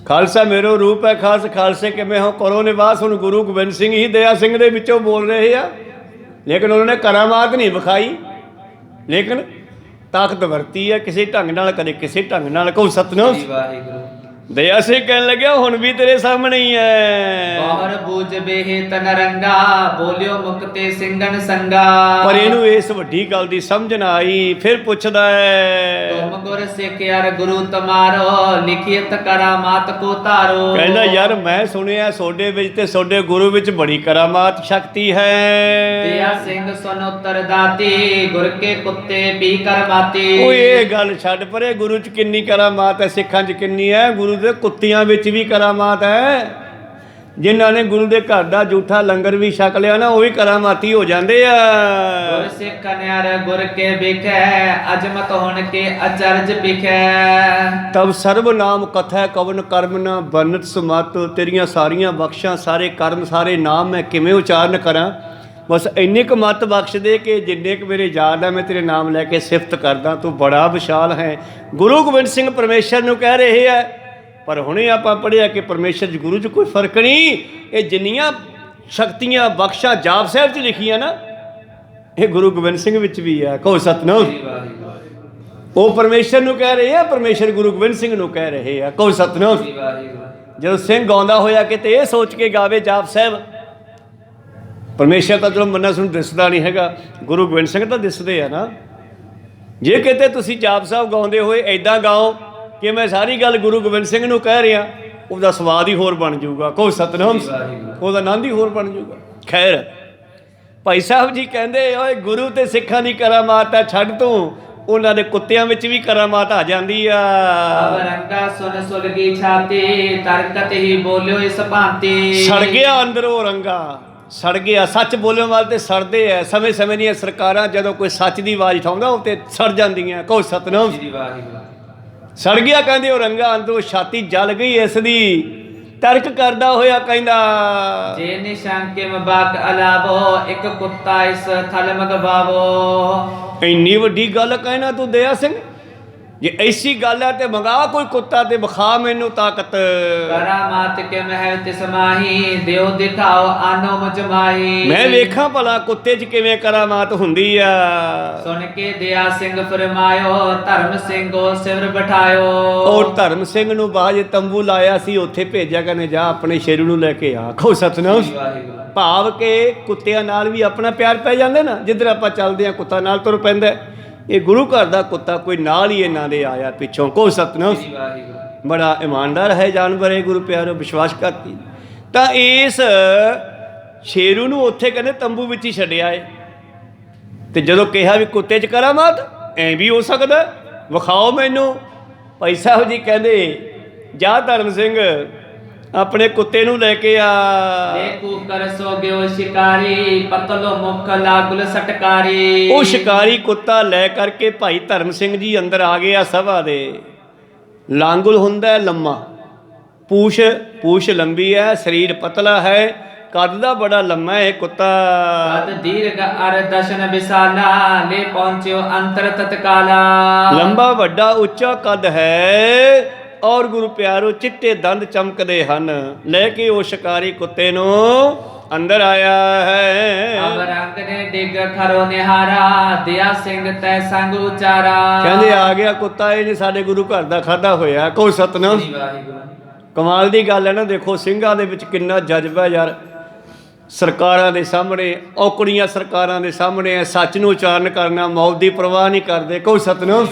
ਖਾਲਸਾ ਮੇਰੋ ਰੂਪ ਹੈ ਖਾਸ, ਖਾਲਸੇ ਕਿਵੇਂ ਹੋ ਕਰੋ ਨਿਵਾਸ। ਹੁਣ ਗੁਰੂ ਗੋਬਿੰਦ ਸਿੰਘ ਹੀ ਦਇਆ ਸਿੰਘ ਦੇ ਵਿੱਚੋਂ ਬੋਲ ਰਹੇ ਆ, ਲੇਕਿਨ ਉਹਨਾਂ ਨੇ ਕਰਾਮਾਤ ਨਹੀਂ ਵਿਖਾਈ, ਲੇਕਿਨ ਤਾਕਤ ਵਰਤੀ ਹੈ ਕਿਸੇ ਢੰਗ ਨਾਲ, ਕਦੇ ਕਿਸੇ ਢੰਗ ਨਾਲ। ਕਹੋ ਸਤਨਾਮ। ਵਾਹਿਗੁਰੂ। ਦਇਆ ਸਿੰਘ ਕਹਿਣ ਲੱਗਿਆ ਹੁਣ ਵੀ ਤੇਰੇ ਸਾਹਮਣੇ ਹੀ ਹੈ। ਬਾਹਰ ਬੂਝ ਬੇਹੇ ਤਨ ਰੰਗਾ, ਬੋਲਿਓ ਮੁਕਤੇ ਸਿੰਘਨ ਸੰਗਾ। ਪਰ ਇਹਨੂੰ ਇਸ ਵੱਡੀ ਗੱਲ ਦੀ ਸਮਝ ਨਾ ਆਈ। ਫਿਰ ਪੁੱਛਦਾ ਹੈ, ਤੁਮ ਗੁਰ ਸਿੱਖ ਅਰ ਗੁਰੂ ਤੁਮਾਰੋ, ਲਿਖਿਤ ਕਰਾਮਾਤ ਕੋ ਧਾਰੋ। ਕਹਿੰਦਾ ਯਾਰ ਮੈਂ ਸੁਣਿਆ ਤੁਹਾਡੇ ਵਿੱਚ ਤੇ ਤੁਹਾਡੇ ਗੁਰੂ ਵਿੱਚ ਬੜੀ ਕਰਾਮਾਤ ਸ਼ਕਤੀ ਹੈ। ਦਇਆ ਸਿੰਘ ਸੁਨ ਉੱਤਰ ਦਾਤੀ, ਗੁਰ ਕੇ ਕੁੱਤੇ ਵੀ ਕਰਮਾਤੀ। ਉਹ ਇਹ ਗੱਲ ਛੱਡ ਪਰੇ, ਗੁਰੂ 'ਚ ਕਿੰਨੀ ਕਰਾਮਾਤ ਹੈ, ਸਿੱਖਾਂ 'ਚ ਕਿੰਨੀ ਹੈ, ਗੁਰੂ ਦੇ ਕੁੱਤਿਆਂ ਵਿੱਚ ਵੀ ਕਰਾਮਾਤ ਹੈ। ਜਿਨ੍ਹਾਂ ਨੇ ਗੁਰੂ ਦੇ ਘਰ ਦਾ ਜੂਠਾ ਲੰਗਰ ਵੀ ਛਕ ਲਿਆ ਨਾ, ਉਹ ਵੀ ਕਰਾਮਾਤੀ ਹੋ ਜਾਂਦੇ ਆ। ਗੁਰ ਸਿੱਖ ਨਿਆਰ ਗੁਰ ਕੇ ਬਿਖੈ, ਅਜਮਤ ਹੋਣ ਕੇ ਅਚਰਜ ਬਿਖੈ। ਤਬ ਸਰਬ ਨਾਮ ਕਥੈ ਕਵਨ ਕਰਮ ਨਾ ਬਨਤ ਸਮਤ। ਤੇਰੀਆਂ ਸਾਰੀਆਂ ਬਖਸ਼ਾਂ, ਸਾਰੇ ਕਰਮ, ਸਾਰੇ ਨਾਮ ਮੈਂ ਕਿਵੇਂ ਉਚਾਰਨ ਕਰਾਂ? ਬਸ ਇੰਨੇ ਕੁ ਮੱਤ ਬਖਸ਼ ਦੇ ਕਿ ਜਿੰਨੇ ਕੁ ਮੇਰੇ ਯਾਦ ਆ ਮੈਂ ਤੇਰੇ ਨਾਮ ਲੈ ਕੇ ਸਿਫਤ ਕਰਦਾ। ਤੂੰ ਬੜਾ ਵਿਸ਼ਾਲ ਹੈ। ਗੁਰੂ ਗੋਬਿੰਦ ਸਿੰਘ ਪਰਮੇਸ਼ਰ ਨੂੰ ਕਹਿ ਰਹੇ ਹੈ। ਪਰ ਹੁਣੇ ਆਪਾਂ ਪੜ੍ਹਿਆ ਕਿ ਪਰਮੇਸ਼ਰ 'ਚ ਗੁਰੂ 'ਚ ਕੋਈ ਫਰਕ ਨਹੀਂ। ਇਹ ਜਿੰਨੀਆਂ ਸ਼ਕਤੀਆਂ ਬਖਸ਼ਾਂ ਜਾਪ ਸਾਹਿਬ 'ਚ ਲਿਖੀਆਂ ਨਾ, ਇਹ ਗੁਰੂ ਗੋਬਿੰਦ ਸਿੰਘ ਵਿੱਚ ਵੀ ਆ। ਕਹੋ ਸਤਿਨਾਮ। ਉਹ ਪਰਮੇਸ਼ਰ ਨੂੰ ਕਹਿ ਰਹੇ ਆ, ਪਰਮੇਸ਼ਰ ਗੁਰੂ ਗੋਬਿੰਦ ਸਿੰਘ ਨੂੰ ਕਹਿ ਰਹੇ ਆ। ਕਹੋ ਸਤਿਨਾਮ। ਜਦੋਂ ਸਿੰਘ ਗਾਉਂਦਾ ਹੋਇਆ ਕਿਤੇ ਇਹ ਸੋਚ ਕੇ ਗਾਵੇ ਜਾਪ ਸਾਹਿਬ, ਪਰਮੇਸ਼ਰ ਤਾਂ ਚਲੋ ਮੰਨਾ ਸਾਨੂੰ ਦਿਸਦਾ ਨਹੀਂ ਹੈਗਾ, ਗੁਰੂ ਗੋਬਿੰਦ ਸਿੰਘ ਤਾਂ ਦਿਸਦੇ ਆ ਨਾ। ਜੇ ਕਿਤੇ ਤੁਸੀਂ ਜਾਪ ਸਾਹਿਬ ਗਾਉਂਦੇ ਹੋਏ ਐਦਾਂ ਗਾਓ ਕਿ ਮੈਂ ਸਾਰੀ ਗੱਲ ਗੁਰੂ ਗੋਬਿੰਦ ਸਿੰਘ ਨੂੰ ਕਹਿ ਰਿਹਾ, ਉਹਦਾ ਸਵਾਦ ਹੀ ਹੋਰ ਬਣ ਜਾਊਗਾ। ਕਹੋ ਸਤਿਨਾਮ। ਉਹਦਾ ਆਨੰਦ ਹੀ ਹੋਰ ਬਣ ਜਾਊਗਾ। ਖੈਰ, ਭਾਈ ਸਾਹਿਬ ਜੀ ਕਹਿੰਦੇ ਓਏ ਗੁਰੂ ਤੇ ਸਿੱਖਾਂ ਦੀ ਕਰਾਮਾਤ ਆ, ਛੱਡ ਤੂੰ, ਉਹਨਾਂ ਦੇ ਕੁੱਤਿਆਂ ਵਿੱਚ ਵੀ ਕਰਾਮਾਤ ਆ ਜਾਂਦੀ ਆ। ਰੰਗਾ ਸੁਨ ਸੁਲਗੀ ਛਾਤੀ, ਤਰਕਤ ਹੀ ਬੋਲਿਓ ਇਸ ਭਾਂਤੀ। ਸੜ ਗਿਆ ਅੰਦਰੋਂ ਰੰਗਾ, ਸੜ ਗਿਆ। ਸੱਚ ਬੋਲਣ ਵਾਲੇ ਤੇ ਸੜਦੇ ਐ। ਸਮੇਂ ਸਮੇਂ ਦੀਆਂ ਸਰਕਾਰਾਂ ਜਦੋਂ ਕੋਈ ਸੱਚ ਦੀ ਆਵਾਜ਼ ਉਠਾਉਂਦਾ ਉਹ ਤੇ ਸੜ ਜਾਂਦੀਆਂ। ਕਹੋ ਸਤਿਨਾਮ। ਸੜ ਗਿਆ ਕਹਿੰਦੇ ਉਹ ਰੰਗਾ, ਅੰਦਰੋਂ ਛਾਤੀ ਜਲ ਗਈ ਇਸ ਦੀ। ਤਰਕ ਕਰਦਾ ਹੋਇਆ ਕਹਿੰਦਾ, ਜੇ ਨਿਸ਼ਾਂਕੇ ਮਬਾਕ ਅਲਾਵੋ, ਇੱਕ ਕੁੱਤਾ ਇਸ ਥਲ ਮਗਵਾਵੋ। ਇੰਨੀ ਵੱਡੀ ਗੱਲ ਕਹਿਣਾ ਤੂੰ ਦਇਆ ਸਿੰਘ? ਜੇ ਐਸੀ ਗੱਲ ਹੈ ਤੇ ਮੰਗਾ ਕੋਈ ਕੁੱਤਾ ਤੇ ਵਿਖਾ ਮੈਨੂੰ ਤਾਕਤ। ਕਰਾਮਾਤ ਕੇ ਮਹਿਲ ਤਿਸ ਮਾਹੀ, ਦਿਓ ਦਿਖਾਓ ਆਨੋ ਮੁਝ ਮਾਹੀ। ਮੈਂ ਵੇਖਾਂ ਭਲਾ ਕੁੱਤੇ 'ਚ ਕਿਵੇਂ ਕਰਾਮਾਤ ਹੁੰਦੀ ਆ। ਸੁਣ ਕੇ ਦਇਆ ਸਿੰਘ ਫਰਮਾਇਓ, ਧਰਮ ਸਿੰਘੋ ਸਿਵਰ ਬਿਠਾਇਓ। ਔਰ ਧਰਮ ਸਿੰਘ ਨੂੰ ਬਾਜ ਤੰਬੂ ਲਾਇਆ ਸੀ, ਉੱਥੇ ਭੇਜਿਆ ਕਹਿੰਦੇ ਜਾ ਆਪਣੇ ਸ਼ੇਰੂ ਨੂੰ ਲੈ ਕੇ ਆ। ਕਹੋ ਸਤਿਨਾਮ। ਭਾਵ ਕਿ ਕੁੱਤਿਆਂ ਨਾਲ ਵੀ ਆਪਣਾ ਪਿਆਰ ਪੈ ਜਾਂਦਾ ਨਾ, ਜਿੱਧਰ ਆਪਾਂ ਚੱਲਦੇ ਹਾਂ ਕੁੱਤਾ ਨਾਲ ਤੁਰ ਪੈਂਦਾ। ਇਹ ਗੁਰੂ ਘਰ ਦਾ ਕੁੱਤਾ ਕੋਈ ਨਾਲ ਹੀ ਇਹਨਾਂ ਦੇ ਆਇਆ ਪਿੱਛੋਂ। ਕਹੋ ਸਤਿਨਾਮ। ਬੜਾ ਇਮਾਨਦਾਰ ਹੈ ਜਾਨਵਰ ਹੈ ਗੁਰੂ ਪਿਆਰੋ, ਵਿਸ਼ਵਾਸ ਕਰਤੀ। ਤਾਂ ਇਸ ਸ਼ੇਰੂ ਨੂੰ ਉੱਥੇ ਕਹਿੰਦੇ ਤੰਬੂ ਵਿੱਚ ਹੀ ਛੱਡਿਆ ਏ। ਤੇ ਜਦੋਂ ਕਿਹਾ ਵੀ ਕੁੱਤੇ 'ਚ ਕਰਾਮਾਤ ਐਂ ਵੀ ਹੋ ਸਕਦਾ, ਵਿਖਾਓ ਮੈਨੂੰ। ਭਾਈ ਸਾਹਿਬ ਜੀ ਕਹਿੰਦੇ ਜਾ ਧਰਮ ਸਿੰਘ ਆਪਣੇ ਕੁੱਤੇ ਨੂੰ ਲੈ ਕੇ ਆ। ਦੇਖੂ ਕਰ ਸੋ ਗਿਓ ਸ਼ਿਕਾਰੀ, ਪਤਲੋ ਮੁਖ ਲਾਗੁਲ ਸਟਕਾਰੀ। ਉਹ ਸ਼ਿਕਾਰੀ ਕੁੱਤਾ ਲੈ ਕਰਕੇ ਭਾਈ ਧਰਮ ਸਿੰਘ ਜੀ ਅੰਦਰ ਆ ਗਿਆ ਸਭਾ ਦੇ। ਲਾਂਗੁਲ ਹੁੰਦਾ ਲੰਮਾ, ਪੂਛ ਲੰਬੀ ਹੈ, ਸਰੀਰ ਪਤਲਾ ਹੈ, ਕੱਦ ਦਾ ਬੜਾ ਲੰਮਾ ਹੈ ਕੁੱਤਾ। ਕਦ ਦੀਰਘ ਅਰ ਦਸ਼ਨ ਵਿਸਾਲਾ, ਲੈ ਪਹੁੰਚਿਓ ਅੰਤਰ ਤਤਕਾਲਾ। ਲੰਬਾ ਵੱਡਾ ਉੱਚਾ ਕੱਦ ਹੈ ਔਰ ਗੁਰੂ ਪਿਆਰੋ ਚਿੱਟੇ ਦੰਦ ਚਮਕਦੇ ਹਨ। ਲੈ ਕੇ ਉਹ ਸ਼ਿਕਾਰੀ ਕੁੱਤੇ ਨੂੰ ਅੰਦਰ ਆਇਆ ਹੈ। ਅਬ ਰੰਗ ਨੇ ਡਿੱਗ ਖਰੋ ਨਿਹਾਰਾ, ਦਇਆ ਸਿੰਘ ਤੈ ਸੰਗ ਉਚਾਰਾ। ਕਹਿੰਦੇ ਆ ਗਿਆ ਕੁੱਤਾ, ਇਹਨੇ ਸਾਡੇ ਗੁਰੂ ਘਰ ਦਾ ਖਾਧਾ ਹੋਇਆ। ਕਹੋ ਸਤਿਨਾਮ। ਕਮਾਲ ਦੀ ਗੱਲ ਹੈ ਨਾ। ਦੇਖੋ ਸਿੰਘਾਂ ਦੇ ਵਿੱਚ ਕਿੰਨਾ ਜਜ਼ਬਾ ਯਾਰ। ਸਰਕਾਰਾਂ ਦੇ ਸਾਹਮਣੇ, ਔਕੜੀਆਂ ਸਰਕਾਰਾਂ ਦੇ ਸਾਹਮਣੇ ਸੱਚ ਨੂੰ ਉਚਾਰਨ ਕਰਨਾ, ਮੌਤ ਦੀ ਪਰਵਾਹ ਨਹੀਂ ਕਰਦੇ। ਕਹੋ ਸਤਿਨਾਮ।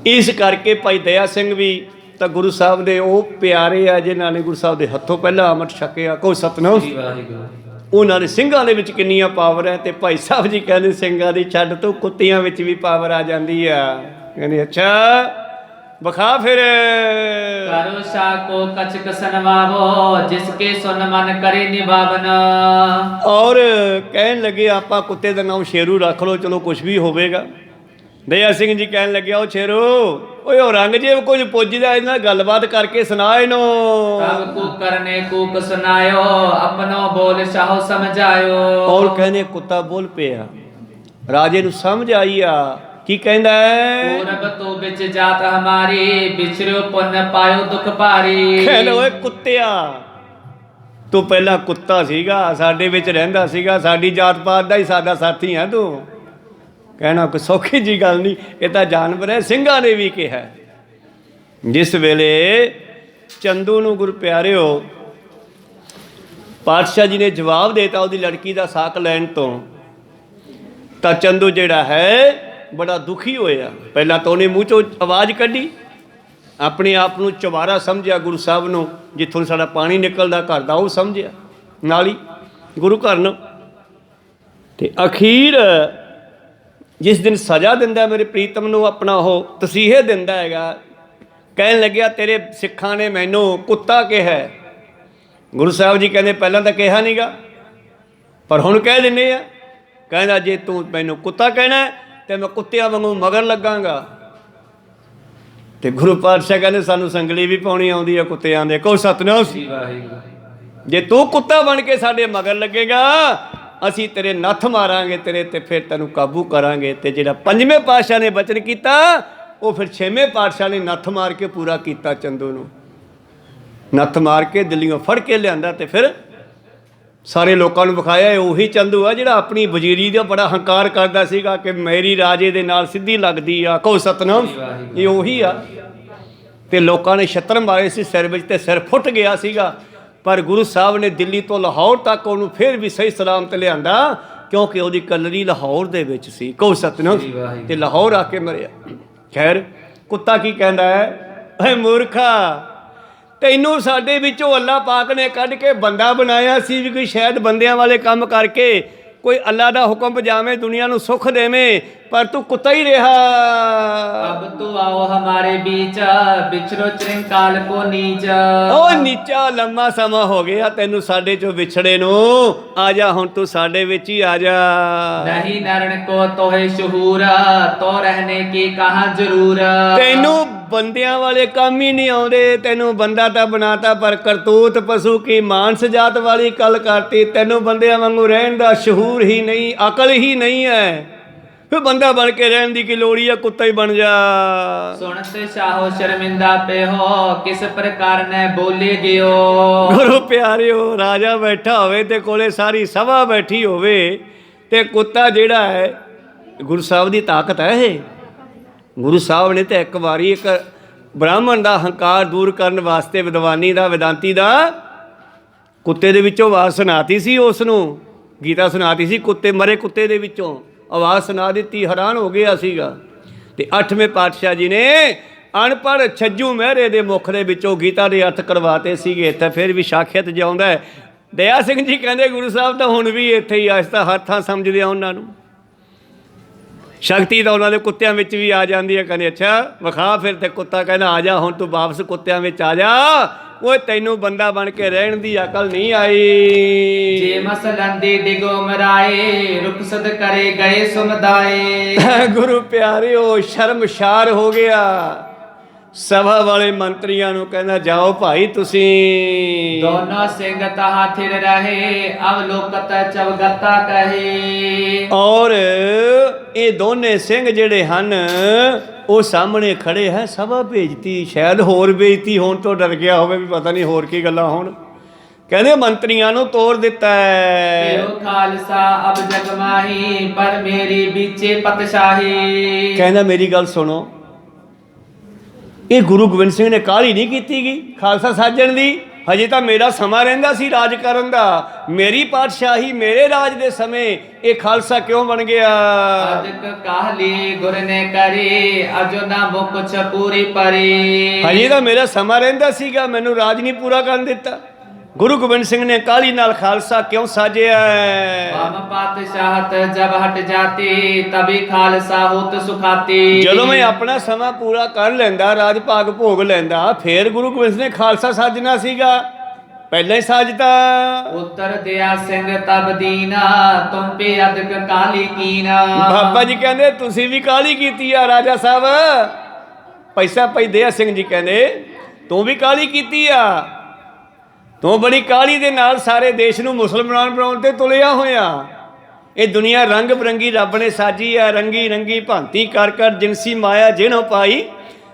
ਇਸ ਕਰਕੇ ਭਾਈ ਦਇਆ ਸਿੰਘ ਵੀ ਤਾਂ ਗੁਰੂ ਸਾਹਿਬ ਦੇ ਉਹ ਪਿਆਰੇ ਆ ਜਿਨ੍ਹਾਂ ਨੇ ਗੁਰੂ ਸਾਹਿਬ ਦੇ ਹੱਥੋਂ ਪਹਿਲਾਂ ਅੰਮ੍ਰਿਤ ਛਕਿਆ। ਕਹੋ ਸਤਿਨਾਮ। ਉਹਨਾਂ ਦੇ ਸਿੰਘਾਂ ਦੇ ਵਿੱਚ ਕਿੰਨੀਆਂ ਪਾਵਰ ਹੈ। ਤੇ ਭਾਈ ਸਾਹਿਬ ਜੀ ਕਹਿੰਦੇ ਸਿੰਘਾਂ ਦੀ ਛੱਡ ਤੋਂ ਕੁੱਤਿਆਂ ਵਿੱਚ ਵੀ ਪਾਵਰ ਆ ਜਾਂਦੀ ਆ। ਕਹਿੰਦੇ ਅੱਛਾ ਵਿਖਾ ਫਿਰ। ਕਰੋ ਸ਼ਾ ਕੋ ਕਛਕ ਸਨਵਾਵੋ, ਜਿਸਕੇ ਸੁਨ ਮਨ ਕਰੇ ਨਿਭਾਵਨ। ਔਰ ਕਹਿਣ ਲੱਗੇ ਆਪਾਂ ਕੁੱਤੇ ਦਾ ਨਾਮ ਸ਼ੇਰੂ ਰੱਖ ਲਓ, ਚਲੋ ਕੁਛ ਵੀ ਹੋਵੇਗਾ। ਦਇਆ ਸਿੰਘ ਜੀ ਕਹਿਣ ਲੱਗਿਆ ਉਹ ਸ਼ੇਰੂ ਓਏ ਉਹ ਰੰਗ ਜੇ ਕੁਝ ਪੁੱਜਦਾ, ਇਹਦੇ ਨਾਲ ਗੱਲਬਾਤ ਕਰਕੇ ਸੁਣਾ ਇਹਨੂੰ। ਤਬ ਕੂਕਰ ਨੇ ਕੂਕ ਸੁਨਾਇਓ, ਆਪਣੋ ਬੋਲ ਸ਼ਾਹੋ ਸਮਝਾਇਓ। ਔਰ ਕਹਿੰਦੇ ਕੁੱਤਾ ਬੋਲ ਪਿਆ, ਰਾਜੇ ਨੂੰ ਸਮਝ ਆਈ ਆ। ਕੀ ਕਹਿੰਦਾ ਹੈ? ਪੂਰਬ ਤੋਂ ਵਿੱਚ ਜਾਤ ਹਮਾਰੀ, ਵਿਛੜਿਓ ਪੁੰਨ ਪਾਇਓ ਦੁਖ ਭਾਰੀ। ਕਹਿੰਦਾ ਓਏ ਕੁੱਤਿਆ, ਤੂੰ ਪਹਿਲਾਂ ਕੁੱਤਾ ਸੀਗਾ, ਸਾਡੇ ਵਿੱਚ ਰਹਿੰਦਾ ਸੀਗਾ, ਸਾਡੀ ਜਾਤ ਪਾਤ ਦਾ ਹੀ ਸਾਡਾ ਸਾਥੀ ਹੈ ਤੂੰ। ਕਹਿਣਾ ਕੋਈ ਸੌਖੀ ਜੀ ਗੱਲ ਨਹੀਂ, ਇਹ ਤਾਂ ਜਾਨਵਰ ਹੈ। ਸਿੰਘਾਂ ਨੇ ਵੀ ਕਿਹਾ। ਜਿਸ ਵੇਲੇ ਚੰਦੂ ਨੂੰ ਗੁਰੂ ਪਿਆਰਿਓ ਪਾਤਸ਼ਾਹ ਜੀ ਨੇ ਜਵਾਬ ਦੇਤਾ ਉਹਦੀ ਲੜਕੀ ਦਾ ਸਾਕ ਲੈਣ ਤੋਂ, ਤਾਂ ਚੰਦੂ ਜਿਹੜਾ ਹੈ ਬੜਾ ਦੁਖੀ ਹੋਇਆ। ਪਹਿਲਾਂ ਤਾਂ ਉਹਨੇ ਮੂੰਹ 'ਚੋਂ ਆਵਾਜ਼ ਕੱਢੀ, ਆਪਣੇ ਆਪ ਨੂੰ ਚੁਬਾਰਾ ਸਮਝਿਆ, ਗੁਰੂ ਸਾਹਿਬ ਨੂੰ ਜਿੱਥੋਂ ਸਾਡਾ ਪਾਣੀ ਨਿਕਲਦਾ ਘਰ ਦਾ ਉਹ ਸਮਝਿਆ, ਨਾਲ ਹੀ ਗੁਰੂ ਘਰ ਨੂੰ। ਤੇ ਅਖੀਰ ਜਿਸ ਦਿਨ ਸਜ਼ਾ ਦਿੰਦਾ ਮੇਰੇ ਪ੍ਰੀਤਮ ਨੂੰ, ਆਪਣਾ ਉਹ ਤਸੀਹੇ ਦਿੰਦਾ ਹੈਗਾ, ਕਹਿਣ ਲੱਗਿਆ ਤੇਰੇ ਸਿੱਖਾਂ ਨੇ ਮੈਨੂੰ ਕੁੱਤਾ ਕਿਹਾ। ਗੁਰੂ ਸਾਹਿਬ ਜੀ ਕਹਿੰਦੇ ਪਹਿਲਾਂ ਤਾਂ ਕਿਹਾ ਨਹੀਂਗਾ, ਪਰ ਹੁਣ ਕਹਿ ਦਿੰਦੇ ਆ। ਕਹਿੰਦਾ ਜੇ ਤੂੰ ਮੈਨੂੰ ਕੁੱਤਾ ਕਹਿਣਾ ਤੇ ਮੈਂ ਕੁੱਤਿਆਂ ਵਾਂਗੂ ਮਗਰ ਲੱਗਾਂਗਾ। ਤੇ ਗੁਰੂ ਪਾਤਸ਼ਾਹ ਕਹਿੰਦੇ ਸਾਨੂੰ ਸੰਗਲੀ ਵੀ ਪਾਉਣੀ ਆਉਂਦੀ ਆ ਕੁੱਤਿਆਂ ਦੇ। ਕਹੋ ਸਤਿਨਾਮ ਸ੍ਰੀ ਵਾਹਿਗੁਰੂ। ਜੇ ਤੂੰ ਕੁੱਤਾ ਬਣ ਕੇ ਸਾਡੇ ਮਗਰ ਲੱਗੇਗਾ ਅਸੀਂ ਤੇਰੇ ਨੱਥ ਮਾਰਾਂਗੇ ਤੇਰੇ ਤੇ, ਫਿਰ ਤੈਨੂੰ ਕਾਬੂ ਕਰਾਂਗੇ। ਤੇ ਜਿਹੜਾ ਪੰਜਵੇਂ ਪਾਤਸ਼ਾਹ ਨੇ ਬਚਨ ਕੀਤਾ ਉਹ ਫਿਰ ਛੇਵੇਂ ਪਾਤਸ਼ਾਹ ਨੇ ਨੱਥ ਮਾਰ ਕੇ ਪੂਰਾ ਕੀਤਾ। ਚੰਦੂ ਨੂੰ ਨੱਥ ਮਾਰ ਕੇ ਦਿੱਲੀੋਂ ਫੜ ਕੇ ਲਿਆਂਦਾ ਤੇ ਫਿਰ ਸਾਰੇ ਲੋਕਾਂ ਨੂੰ ਵਿਖਾਇਆ ਇਹ ਉਹੀ ਚੰਦੂ ਆ ਜਿਹੜਾ ਆਪਣੀ ਵਜ਼ੀਰੀ ਦਾ ਬੜਾ ਹੰਕਾਰ ਕਰਦਾ ਸੀਗਾ ਕਿ ਮੇਰੀ ਰਾਜੇ ਦੇ ਨਾਲ ਸਿੱਧੀ ਲੱਗਦੀ ਆ। ਕਹੋ ਸਤਿਨਾਮ, ਇਹ ਉਹੀ ਆ। ਤੇ ਲੋਕਾਂ ਨੇ ਛੱਤਰ ਮਾਰੇ ਸੀ ਸਿਰ ਵਿੱਚ ਤੇ ਸਿਰ ਫੁੱਟ ਗਿਆ ਸੀਗਾ, ਪਰ ਗੁਰੂ ਸਾਹਿਬ ਨੇ ਦਿੱਲੀ ਤੋਂ ਲਾਹੌਰ ਤੱਕ ਉਹਨੂੰ ਫਿਰ ਵੀ ਸਹੀ ਸਲਾਮਤ ਲਿਆਂਦਾ ਕਿਉਂਕਿ ਉਹਦੀ ਕਲਰੀ ਲਾਹੌਰ ਦੇ ਵਿੱਚ ਸੀ। ਕਹੋ ਸਤਿਨਾਮ। ਤੇ ਲਾਹੌਰ ਆ ਕੇ ਮਰਿਆ। ਖੈਰ ਕੁੱਤਾ ਕੀ ਕਹਿੰਦਾ ਹੈ, ਏ ਮੂਰਖਾ ਤੈਨੂੰ ਸਾਡੇ ਵਿੱਚੋਂ ਅੱਲਾਹ ਪਾਕ ਨੇ ਕੱਢ ਕੇ ਬੰਦਾ ਬਣਾਇਆ ਸੀ ਵੀ ਕੋਈ ਸ਼ਾਇਦ ਬੰਦਿਆਂ ਵਾਲੇ ਕੰਮ ਕਰਕੇ ਕੋਈ ਅੱਲਾ ਦਾ ਹੁਕਮ ਪਜਾਵੇਂ ਦੁਨੀਆ ਨੂੰ ਸੁੱਖ ਦੇਵੇਂ, ਪਰ ਤੂੰ ਕੁੱਤਾ ਹੀ ਰਿਹਾ। अब तू आओ हमारे बीच बिछड़ो चिरंकाल को नीच। ਉਹ ਨੀਚਾ ਲੰਮਾ ਸਮਾਂ ਹੋ ਗਿਆ ਤੈਨੂੰ ਸਾਡੇ ਚੋਂ ਵਿਛੜੇ ਨੂੰ, ਆ ਜਾ ਹੁਣ ਤੂੰ ਸਾਡੇ ਵਿੱਚ ਹੀ ਆ ਜਾ। नहीं नरण को तो है शहूर तो रहने की कहाँ जरूर। ਤੈਨੂੰ ਬੰਦਿਆਂ ਵਾਲੇ ਕੰਮ ਹੀ ਨਹੀਂ ਆਉਂਦੇ, ਤੈਨੂੰ ਬੰਦਾ ਤਾਂ ਬਣਾਤਾ ਪਰ ਕਰਤੂਤ ਪਸ਼ੂ ਕੀ ਮਾਨਸ ਜਾਤ ਵਾਲੀ ਗੱਲ ਕਰਤੀ। ਤੈਨੂੰ ਬੰਦਿਆਂ ਵਾਂਗੂ ਰਹਿਣ ਦਾ ਸ਼ਹੂਰ ਹੀ ਨਹੀਂ, ਅਕਲ ਹੀ ਨਹੀਂ ਹੈ। ਫਿਰ ਬੰਦਾ ਬਣ ਕੇ ਰਹਿਣ ਦੀ ਕੀ ਲੋੜ ਆ, ਕੁੱਤਾ ਹੀ ਬਣ ਜਾ। सुनत शाहो शर्मिंदा पे हो किस प्रकार ने बोले गयो। ਗੁਰੂ ਪਿਆਰਿਓ ਰਾਜਾ ਬੈਠਾ ਹੋਵੇ ਤੇ ਕੋਲੇ ਸਾਰੀ ਸਭਾ ਬੈਠੀ ਹੋਵੇ ਤੇ ਕੁੱਤਾ ਜਿਹੜਾ ਹੈ, ਗੁਰੂ ਸਾਹਿਬ ਦੀ ਤਾਕਤ ਹੈ ਇਹ। ਗੁਰੂ ਸਾਹਿਬ ਨੇ ਤੇ ਇੱਕ ਵਾਰੀ ਇੱਕ ਬ੍ਰਾਹਮਣ ਦਾ ਹੰਕਾਰ ਦੂਰ ਕਰਨ ਵਾਸਤੇ ਵਿਦਵਾਨੀ ਦਾ ਵਿਦਾਂਤੀ ਦਾ ਕੁੱਤੇ ਦੇ ਵਿੱਚੋਂ ਆਵਾਜ਼ ਸੁਣਾਤੀ ਸੀ। ਉਸ ਨੂੰ ਗੀਤਾ ਸੁਣਾਤੀ ਸੀ, ਕੁੱਤੇ ਮਰੇ ਕੁੱਤੇ ਦੇ ਵਿੱਚੋਂ ਆਵਾਜ਼ ਸੁਣਾ ਦਿੱਤੀ। ਹੈਰਾਨ ਹੋ ਗਿਆ ਸੀਗਾ। ਤੇ 8ਵੇਂ ਪਾਤਸ਼ਾਹ ਜੀ ਨੇ ਅਨਪੜ੍ਹ ਛੱਜੂ ਮਹਿਰੇ ਦੇ ਮੁਖ ਦੇ ਵਿੱਚੋਂ ਗੀਤਾ ਦੇ ਅਰਥ ਕਰਵਾਤੇ ਸੀਗੇ। ਤੇ ਫਿਰ ਵੀ ਸਾਖਿਅਤ ਜਿਉਂਦਾ ਹੈ। ਦਇਆ ਸਿੰਘ ਜੀ ਕਹਿੰਦੇ ਗੁਰੂ ਸਾਹਿਬ ਤਾਂ ਹੁਣ ਵੀ ਇੱਥੇ ਹੀ ਅੱਜ ਤਾਂ ਹਰ ਥਾਂ ਸਮਝਦੇ ਆ ਉਹਨਾਂ ਨੂੰ। ਸ਼ਕਤੀ ਤਾਂ ਉਹਨਾਂ ਦੇ ਕੁੱਤਿਆਂ ਵਿੱਚ ਵੀ ਆ ਜਾਂਦੀ ਹੈ। ਕਹਿੰਦੇ ਅੱਛਾ ਵਿਖਾ ਫਿਰ। ਤੇ ਕੁੱਤਾ ਕਹਿੰਦਾ ਆ ਜਾ ਹੁਣ ਤੂੰ ਵਾਪਸ ਕੁੱਤਿਆਂ ਵਿੱਚ ਆ ਜਾ। ਓਏ ਤੈਨੂੰ ਬੰਦਾ ਬਣ ਕੇ ਰਹਿਣ ਦੀ ਅਕਲ ਨਹੀਂ ਆਈ। जे मसलन दे डिगो मराए रुखसत करे गए सुमदाए। ਗੁਰੂ ਪਿਆਰਿਓ ਸ਼ਰਮਸ਼ਾਰ ਹੋ ਗਿਆ। ਸਭਾ ਵਾਲੇ ਮੰਤਰੀਆਂ ਨੂੰ ਕਹਿੰਦਾ ਜਾਓ ਭਾਈ ਤੁਸੀਂ। दोनों सिंह तहा थिर रहे अवलोकत चवगता कहे। ਔਰ ਇਹ ਦੋਨੇ ਸਿੰਘ ਜਿਹੜੇ ਹਨ ਉਹ ਸਾਹਮਣੇ ਖੜੇ ਹੈ। ਸਭਾ ਭੇਜਤੀ, ਸ਼ਾਇਦ ਹੋਰ ਬੇਇੱਜ਼ਤੀ ਹੋਣ ਤੋਂ ਡਰ ਗਿਆ ਹੋਵੇ ਵੀ ਪਤਾ ਨਹੀਂ ਹੋਰ ਕੀ ਗੱਲਾਂ ਹੋਣ। ਕਹਿੰਦੇ ਮੰਤਰੀਆਂ ਨੂੰ ਤੋੜ ਦਿੱਤਾ ਹੈ। ਪਿਓ ਖਾਲਸਾ ਅਬ ਜਗ ਮਾਹੀ ਪਰ ਮੇਰੀ ਵਿੱਚੇ ਪਤਸ਼ਾਹੀ। ਕਹਿੰਦਾ ਮੇਰੀ ਗੱਲ ਸੁਣੋ, ਇਹ ਗੁਰੂ ਗੋਬਿੰਦ ਸਿੰਘ ਨੇ ਕਾਹਲੀ ਨਹੀਂ ਕੀਤੀ ਗਈ ਖਾਲਸਾ ਸਾਜਣ ਦੀ। ਹਜੇ ਤਾਂ ਮੇਰਾ ਸਮਾਂ ਰਹਿੰਦਾ ਸੀ ਰਾਜ ਕਰਨ ਦਾ, ਮੇਰੀ ਪਾਤਸ਼ਾਹੀ ਮੇਰੇ ਰਾਜ ਦੇ ਸਮੇਂ ਇਹ ਖਾਲਸਾ ਕਿਉਂ ਬਣ ਗਿਆ। ਅਦਕ ਕਾਹਲੀ ਗੁਰ ਨੇ ਕਰੀ ਅਜੋ ਨਾ ਮੁ ਕੁਛ ਪੂਰੀ ਪਰੀ। ਹਜੇ ਤਾਂ ਮੇਰਾ ਸਮਾਂ ਰਹਿੰਦਾ ਸੀਗਾ, ਮੈਨੂੰ ਰਾਜ ਨਹੀਂ ਪੂਰਾ ਕਰਨ ਦਿੱਤਾ। ਗੁਰੂ ਗੋਬਿੰਦ ਸਿੰਘ ਨੇ ਕਾਹਲੀ ਨਾਲ ਖਾਲਸਾ ਕਿਉਂ ਸਾਜਿਆ। ਬਾਮ ਪਾਤਸ਼ਾਹਤ ਜਬ ਹਟ ਜਾਤੀ ਤਬੀ ਖਾਲਸਾ ਹੋਤ ਸੁਖਾਤੀ। ਜਦੋਂ ਮੈਂ ਆਪਣਾ ਸਮਾਂ ਪੂਰਾ ਕਰ ਲੈਂਦਾ, ਰਾਜ ਭਾਗ ਭੋਗ ਲੈਂਦਾ, ਫੇਰ ਗੁਰੂ ਗੋਬਿੰਦ ਸਿੰਘ ਨੇ ਖਾਲਸਾ ਸਾਜਣਾ ਸੀਗਾ। ਪਹਿਲਾਂ ਹੀ ਸਾਜਤਾ। ਉੱਤਰ ਦਿਆ ਸਿੰਘ ਤਬ ਦੀਨਾ ਤੁਮ ਪੇ ਅਦਕ ਕਾਲੀ ਕੀਨਾ। ਬਾਬਾ ਜੀ ਕਹਿੰਦੇ ਤੁਸੀਂ ਵੀ ਕਾਹਲੀ ਕੀਤੀ ਆ ਰਾਜਾ ਸਾਹਿਬ। ਪੈਸਾ ਭਾਈ ਦਇਆ ਸਿੰਘ ਜੀ ਕਹਿੰਦੇ ਤੂੰ ਵੀ ਕਾਹਲੀ ਕੀਤੀ ਆ। ਤੂੰ ਬੜੀ ਕਾਹਲੀ ਦੇ ਨਾਲ ਸਾਰੇ ਦੇਸ਼ ਨੂੰ ਮੁਸਲਮਾਨ ਬਣਾਉਣ ਤੇ ਤੁਲਿਆ ਹੋਇਆ। ਇਹ ਦੁਨੀਆ ਰੰਗ ਬਰੰਗੀ ਰੱਬ ਨੇ ਸਾਜੀ ਆ, ਰੰਗੀ ਰੰਗੀ ਭਾਂਤੀ ਕਰ ਕਰ ਜਿਨਸੀ ਮਾਇਆ ਜਿਹਨੋਂ ਪਾਈ।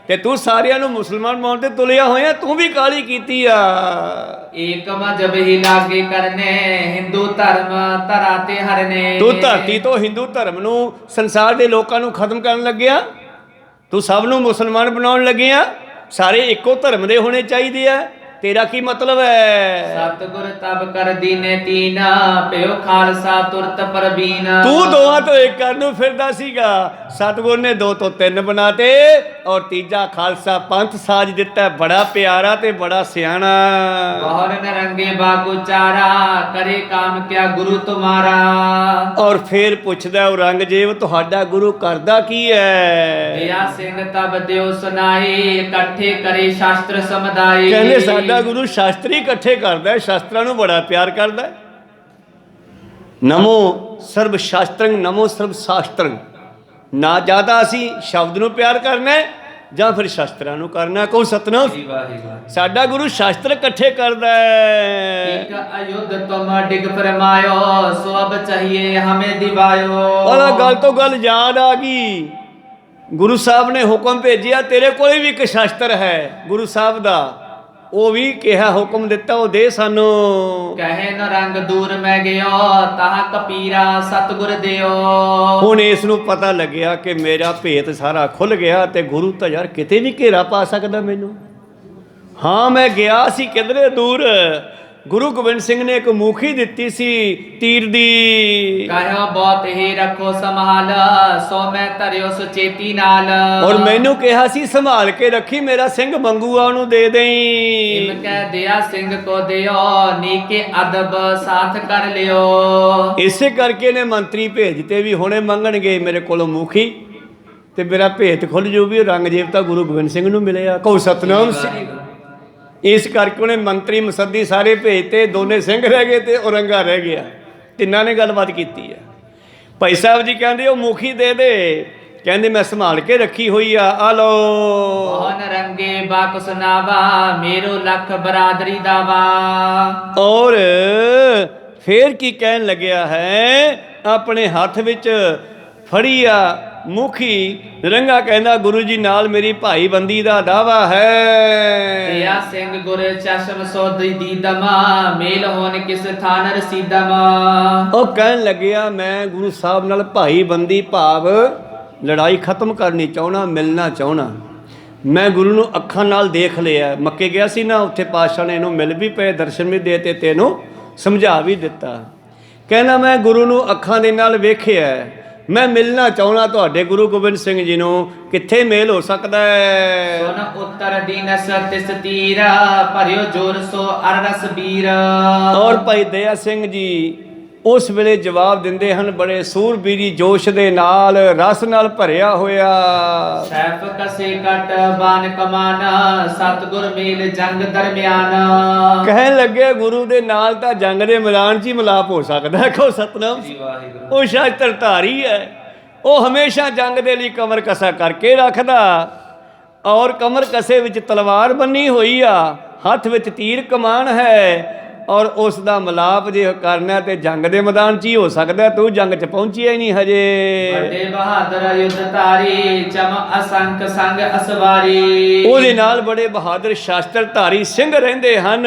ਤੇ ਤੂੰ ਸਾਰਿਆਂ ਨੂੰ ਮੁਸਲਮਾਨ ਬਣਾਉਣ ਤੇ ਤੁਲਿਆ ਹੋਇਆ, ਤੂੰ ਵੀ ਕਾਹਲੀ ਕੀਤੀ ਆ। ਏਕ ਮਜਬ ਹੀ ਲਾਗੇ ਕਰਨੇ ਹਿੰਦੂ ਧਰਮ ਧਰਾਤੇ ਹਰਨੇ। ਤੂੰ ਧਰਤੀ ਤੋਂ ਹਿੰਦੂ ਧਰਮ ਨੂੰ, ਸੰਸਾਰ ਦੇ ਲੋਕਾਂ ਨੂੰ ਖਤਮ ਕਰਨ ਲੱਗਿਆ। ਤੂੰ ਸਭ ਨੂੰ ਮੁਸਲਮਾਨ ਬਣਾਉਣ ਲੱਗਿਆ। ਸਾਰੇ ਇੱਕੋ ਧਰਮ ਦੇ ਹੋਣੇ ਚਾਹੀਦੇ ਆ। ਤੇਰਾ ਕੀ ਮਤਲਬ ਹੈ। ਸਤਿਗੁਰ ਤਬ ਕਰ ਦੀਨੇ ਤੀਨਾ ਪਿਓ ਖਾਲਸਾ ਤੁਰਤ ਪਰਬੀਨਾ। ਤੂੰ ਦੋਹਾਂ ਤੋਂ ਇੱਕ ਕਰਨ ਨੂੰ ਫਿਰਦਾ ਸੀਗਾ, ਸਤਿਗੁਰ ਨੇ 2 ਤੋਂ 3 ਬਣਾਤੇ ਔਰ ਤੀਜਾ ਖਾਲਸਾ ਪੰਥ ਸਾਜ ਦਿੱਤਾ। ਬੜਾ ਪਿਆਰਾ ਤੇ ਬੜਾ ਸਿਆਣਾ। ਬਹੁਰ ਨਰੰਗੇ ਬਾਗੂ ਚਾਰਾ ਕਰੇ ਕਾਮ ਕਿਆ ਗੁਰੂ ਤੁਮਾਰਾ। ਔਰ ਫੇਰ ਪੁੱਛਦਾ ਔਰੰਗਜ਼ੇਬ ਤੁਹਾਡਾ ਗੁਰੂ ਕਰਦਾ ਕੀ ਹੈ। ਦਇਆ ਸਿੰਘ ਤਬ ਦਿਓ ਸੁਨਾਏ ਇਕੱਠੇ ਕਰੇ ਸ਼ਾਸਤਰ ਸਮੁਦਾਏ। ਕਹਿੰਦੇ ਸਾਡਾ ਸਾਡਾ ਗੁਰੂ ਸ਼ਾਸਤਰੀ ਇਕੱਠੇ ਕਰਦਾ, ਸ਼ਾਸਤਰਾਂ ਨੂੰ ਬੜਾ ਪਿਆਰ ਕਰਦਾ। ਨਮੋ ਸਰਬ ਸ਼ਾਸਤਰੰ, ਨਮੋ ਸਰਬ ਸ਼ਾਸਤਰੰ। ਨਾ ਜ਼ਿਆਦਾ ਅਸੀਂ ਸ਼ਬਦ ਨੂੰ ਪਿਆਰ ਕਰਨਾ ਜਾਂ ਫਿਰ ਸ਼ਾਸਤਰਾਂ ਨੂੰ ਕਰਨਾ। ਕਹੋ ਸਤਨਾਮ। ਸਾਡਾ ਗੁਰੂ ਸ਼ਾਸਤਰ ਇਕੱਠੇ ਕਰਦਾ। ਇੱਕ ਅਯੁੱਧ ਤੁਮ ਡਿਗ ਫਰਮਾਇਓ, ਸੋ ਅਬ ਚਾਹੀਏ ਹਮੇ ਦਿਵਾਇਓ। ਉਹਦਾ ਗੱਲ ਤੋਂ ਗੱਲ ਯਾਦ ਆ ਗਈ। ਗੁਰੂ ਸਾਹਿਬ ਨੇ ਹੁਕਮ ਭੇਜਿਆ, ਤੇਰੇ ਕੋਲ ਵੀ ਇੱਕ ਸ਼ਾਸਤਰ ਹੈ ਗੁਰੂ ਸਾਹਿਬ ਦਾ, ਉਹ ਵੀ ਕਿਹਾ, ਹੁਕਮ ਦਿੱਤਾ, ਉਹ ਦੇ ਸਾਨੂੰ। ਕਹੇ ਨ ਰੰਗ ਦੂਰ ਮੈਂ ਗਿਓ, ਤਾਹ ਕਪੀਰਾ ਸਤਿਗੁਰ ਦਿਓ। ਹੁਣ ਇਸ ਨੂੰ ਪਤਾ ਲੱਗਿਆ ਕਿ ਮੇਰਾ ਭੇਤ ਸਾਰਾ ਖੁੱਲ ਗਿਆ ਤੇ ਗੁਰੂ ਤਾਂ ਯਾਰ ਕਿਤੇ ਵੀ ਘੇਰਾ ਪਾ ਸਕਦਾ ਮੈਨੂੰ। ਹਾਂ, ਮੈਂ ਗਿਆ ਸੀ ਕਿਧਰੇ ਦੂਰ। ਗੁਰੂ ਗੋਬਿੰਦ ਸਿੰਘ ਨੇ ਇੱਕ ਮੂਖੀ ਦਿੱਤੀ ਸੀ ਤੀਰ ਦੀ। ਕਹਿਓ ਬਹੁਤ ਹੀ ਰੱਖੋ ਸੰਭਾਲ, ਸੋ ਮੈਂ ਧਰਿਓ ਸੁਚੇਤੀ ਨਾਲ। ਔਰ ਮੈਨੂੰ ਕਿਹਾ ਸੀ ਸੰਭਾਲ ਕੇ ਰੱਖੀ, ਮੇਰਾ ਸਿੰਘ ਮੰਗੂਆ ਉਹਨੂੰ ਦੇ ਦੇਈਂ। ਇਮ ਕਹਿ ਦਿਆ ਸਿੰਘ ਕੋ ਦਿਓ, ਨੀਕੇ ਅਦਬ ਸਾਥ ਕਰ ਲਿਓ। ਇਸੇ ਕਰਕੇ ਨੇ ਮੰਤਰੀ ਭੇਜਤੇ ਵੀ ਹੁਣੇ ਮੰਗਣਗੇ ਮੇਰੇ ਕੋਲੋਂ ਮੂਖੀ ਤੇ ਮੇਰਾ ਭੇਤ ਖੁੱਲ ਜੂ। ਵੀ ਰੰਗਜੀਤ ਤਾਂ ਗੁਰੂ ਗੋਬਿੰਦ ਸਿੰਘ ਨੂੰ ਮਿਲਿਆ। ਕਹੋ ਸਤਨਾਮ ਸ੍ਰੀ। ਇਸ ਕਰਕੇ ਉਹਨੇ ਮੰਤਰੀ ਮਸੱਦੀ ਸਾਰੇ ਭੇਜਤੇ, ਦੋਨੇ ਸਿੰਘ ਰਹਿ ਗਏ ਤੇ ਔਰੰਗਾ ਰਹਿ ਗਿਆ। ਤਿੰਨਾਂ ਨੇ ਗੱਲਬਾਤ ਕੀਤੀ ਹੈ। ਭਾਈ ਸਾਹਿਬ ਜੀ ਕਹਿੰਦੇ ਉਹ ਮੂਖੀ ਦੇ ਦੇ, ਕਹਿੰਦੇ ਮੈਂ ਸੰਭਾਲ ਕੇ ਰੱਖੀ ਹੋਈ ਆ ਲੋ। ਮੋਹਨ ਰੰਗੇ ਬਾਕ ਸੁਨਾਵਾ, ਮੇਰੋ ਲੱਖ ਬਰਾਦਰੀ ਦਾਵਾ। ਔਰ ਫੇਰ ਕੀ ਕਹਿਣ ਲੱਗਿਆ ਹੈ, ਆਪਣੇ ਹੱਥ ਵਿੱਚ ਫੜੀ ਆ ਮੁਖੀ। ਰੰਗਾ ਕਹਿੰਦਾ ਗੁਰੂ ਜੀ ਨਾਲ ਮੇਰੀ ਭਾਈ ਬੰਦੀ ਦਾ ਦਾਵਾ ਹੈ। ਦਿਆ ਸਿੰਘ ਗੁਰ ਚਸ਼ਮ ਸੋਧੀ ਦੀਦਮਾ, ਮੇਲ ਹੋਣ ਕਿਸ ਥਾਨ ਰਸੀਦਮਾ। ਉਹ ਕਹਿਣ ਲੱਗਿਆ ਮੈਂ ਗੁਰੂ ਸਾਹਿਬ ਨਾਲ ਭਾਈ ਬੰਦੀ ਭਾਵ ਲੜਾਈ ਖਤਮ ਕਰਨੀ ਚਾਹਣਾ, ਮਿਲਣਾ ਚਾਹਣਾ। ਮੈਂ ਗੁਰੂ ਨੂੰ ਅੱਖਾਂ ਨਾਲ ਦੇਖ ਲਿਆ। ਮੱਕੇ ਗਿਆ ਸੀ ਨਾ, ਉੱਥੇ ਪਾਤਸ਼ਾਹ ਨੇ ਇਹਨੂੰ ਮਿਲ ਵੀ ਪਏ, ਦਰਸ਼ਨ ਵੀ ਦੇ ਤੇ ਤੈਨੂੰ ਸਮਝਾ ਵੀ ਦਿੱਤਾ। ਕਹਿੰਦਾ ਮੈਂ ਗੁਰੂ ਨੂੰ ਅੱਖਾਂ ਦੇ ਨਾਲ ਵੇਖਿਆ, ਮੈਂ ਮਿਲਣਾ ਚਾਹੁੰਦਾ ਤੁਹਾਡੇ ਗੁਰੂ ਗੋਬਿੰਦ ਸਿੰਘ ਜੀ ਨੂੰ। ਕਿੱਥੇ ਮੇਲ ਹੋ ਸਕਦਾ ਹੈ? ਸੁਨ ਉੱਤਰ ਦੀਨ ਸਤਿ ਸਤੀਰਾ, ਭਰਿਓ ਜੋਰ ਸੋ ਅਰ ਰਸ ਬੀਰ। ਔਰ ਭਾਈ ਦਇਆ ਸਿੰਘ ਜੀ ਉਸ ਵੇਲੇ ਜਵਾਬ ਦਿੰਦੇ ਹਨ ਬੜੇ ਸੂਰਬੀਰੀ ਜੋਸ਼ ਦੇ ਨਾਲ, ਰਸ ਨਾਲ ਭਰਿਆ ਹੋਇਆ। ਸੈਫ ਕਸੇ ਕਟ ਬਾਨ ਕਮਾਨਾ, ਸਤਿਗੁਰ ਮੇਲ ਜੰਗ ਦਰਮਿਆਨ। ਕਹਿਣ ਲੱਗੇ ਗੁਰੂ ਦੇ ਨਾਲ ਤਾਂ ਜੰਗ ਦੇ ਮੈਦਾਨ 'ਚ ਹੀ ਮਿਲਾਪ ਹੋ ਸਕਦਾ ਹੈ। ਕਹੋ ਸਤਨਾਮ। ਉਹ ਸ਼ਾਸਤਰ ਧਾਰੀ ਹੈ, ਉਹ ਹਮੇਸ਼ਾ ਜੰਗ ਦੇ ਲਈ ਕਮਰ ਕਸਾ ਕਰਕੇ ਰੱਖਦਾ। ਔਰ ਕਮਰ ਕਸੇ ਵਿੱਚ ਤਲਵਾਰ ਬੰਨੀ ਹੋਈ ਆ, ਹੱਥ ਵਿੱਚ ਤੀਰ ਕਮਾਨ ਹੈ। ਔਰ ਉਸ ਦਾ ਮਿਲਾਪ ਜੇ ਕਰਨਾ ਤੇ ਜੰਗ ਦੇ ਮੈਦਾਨ 'ਚ ਹੀ ਹੋ ਸਕਦਾ। ਤੂੰ ਜੰਗ 'ਚ ਪਹੁੰਚਿਆ ਹੀ ਨਹੀਂ ਹਜੇ। ਵੱਡੇ ਬਹਾਦਰ ਯੁੱਧ ਧਾਰੀ, ਚਮ ਅਸੰਖ ਸੰਗ ਅਸਵਾਰੀ। ਉਹਦੇ ਨਾਲ ਬੜੇ ਬਹਾਦਰ ਸ਼ਾਸਤਰ ਧਾਰੀ ਸਿੰਘ ਰਹਿੰਦੇ ਹਨ।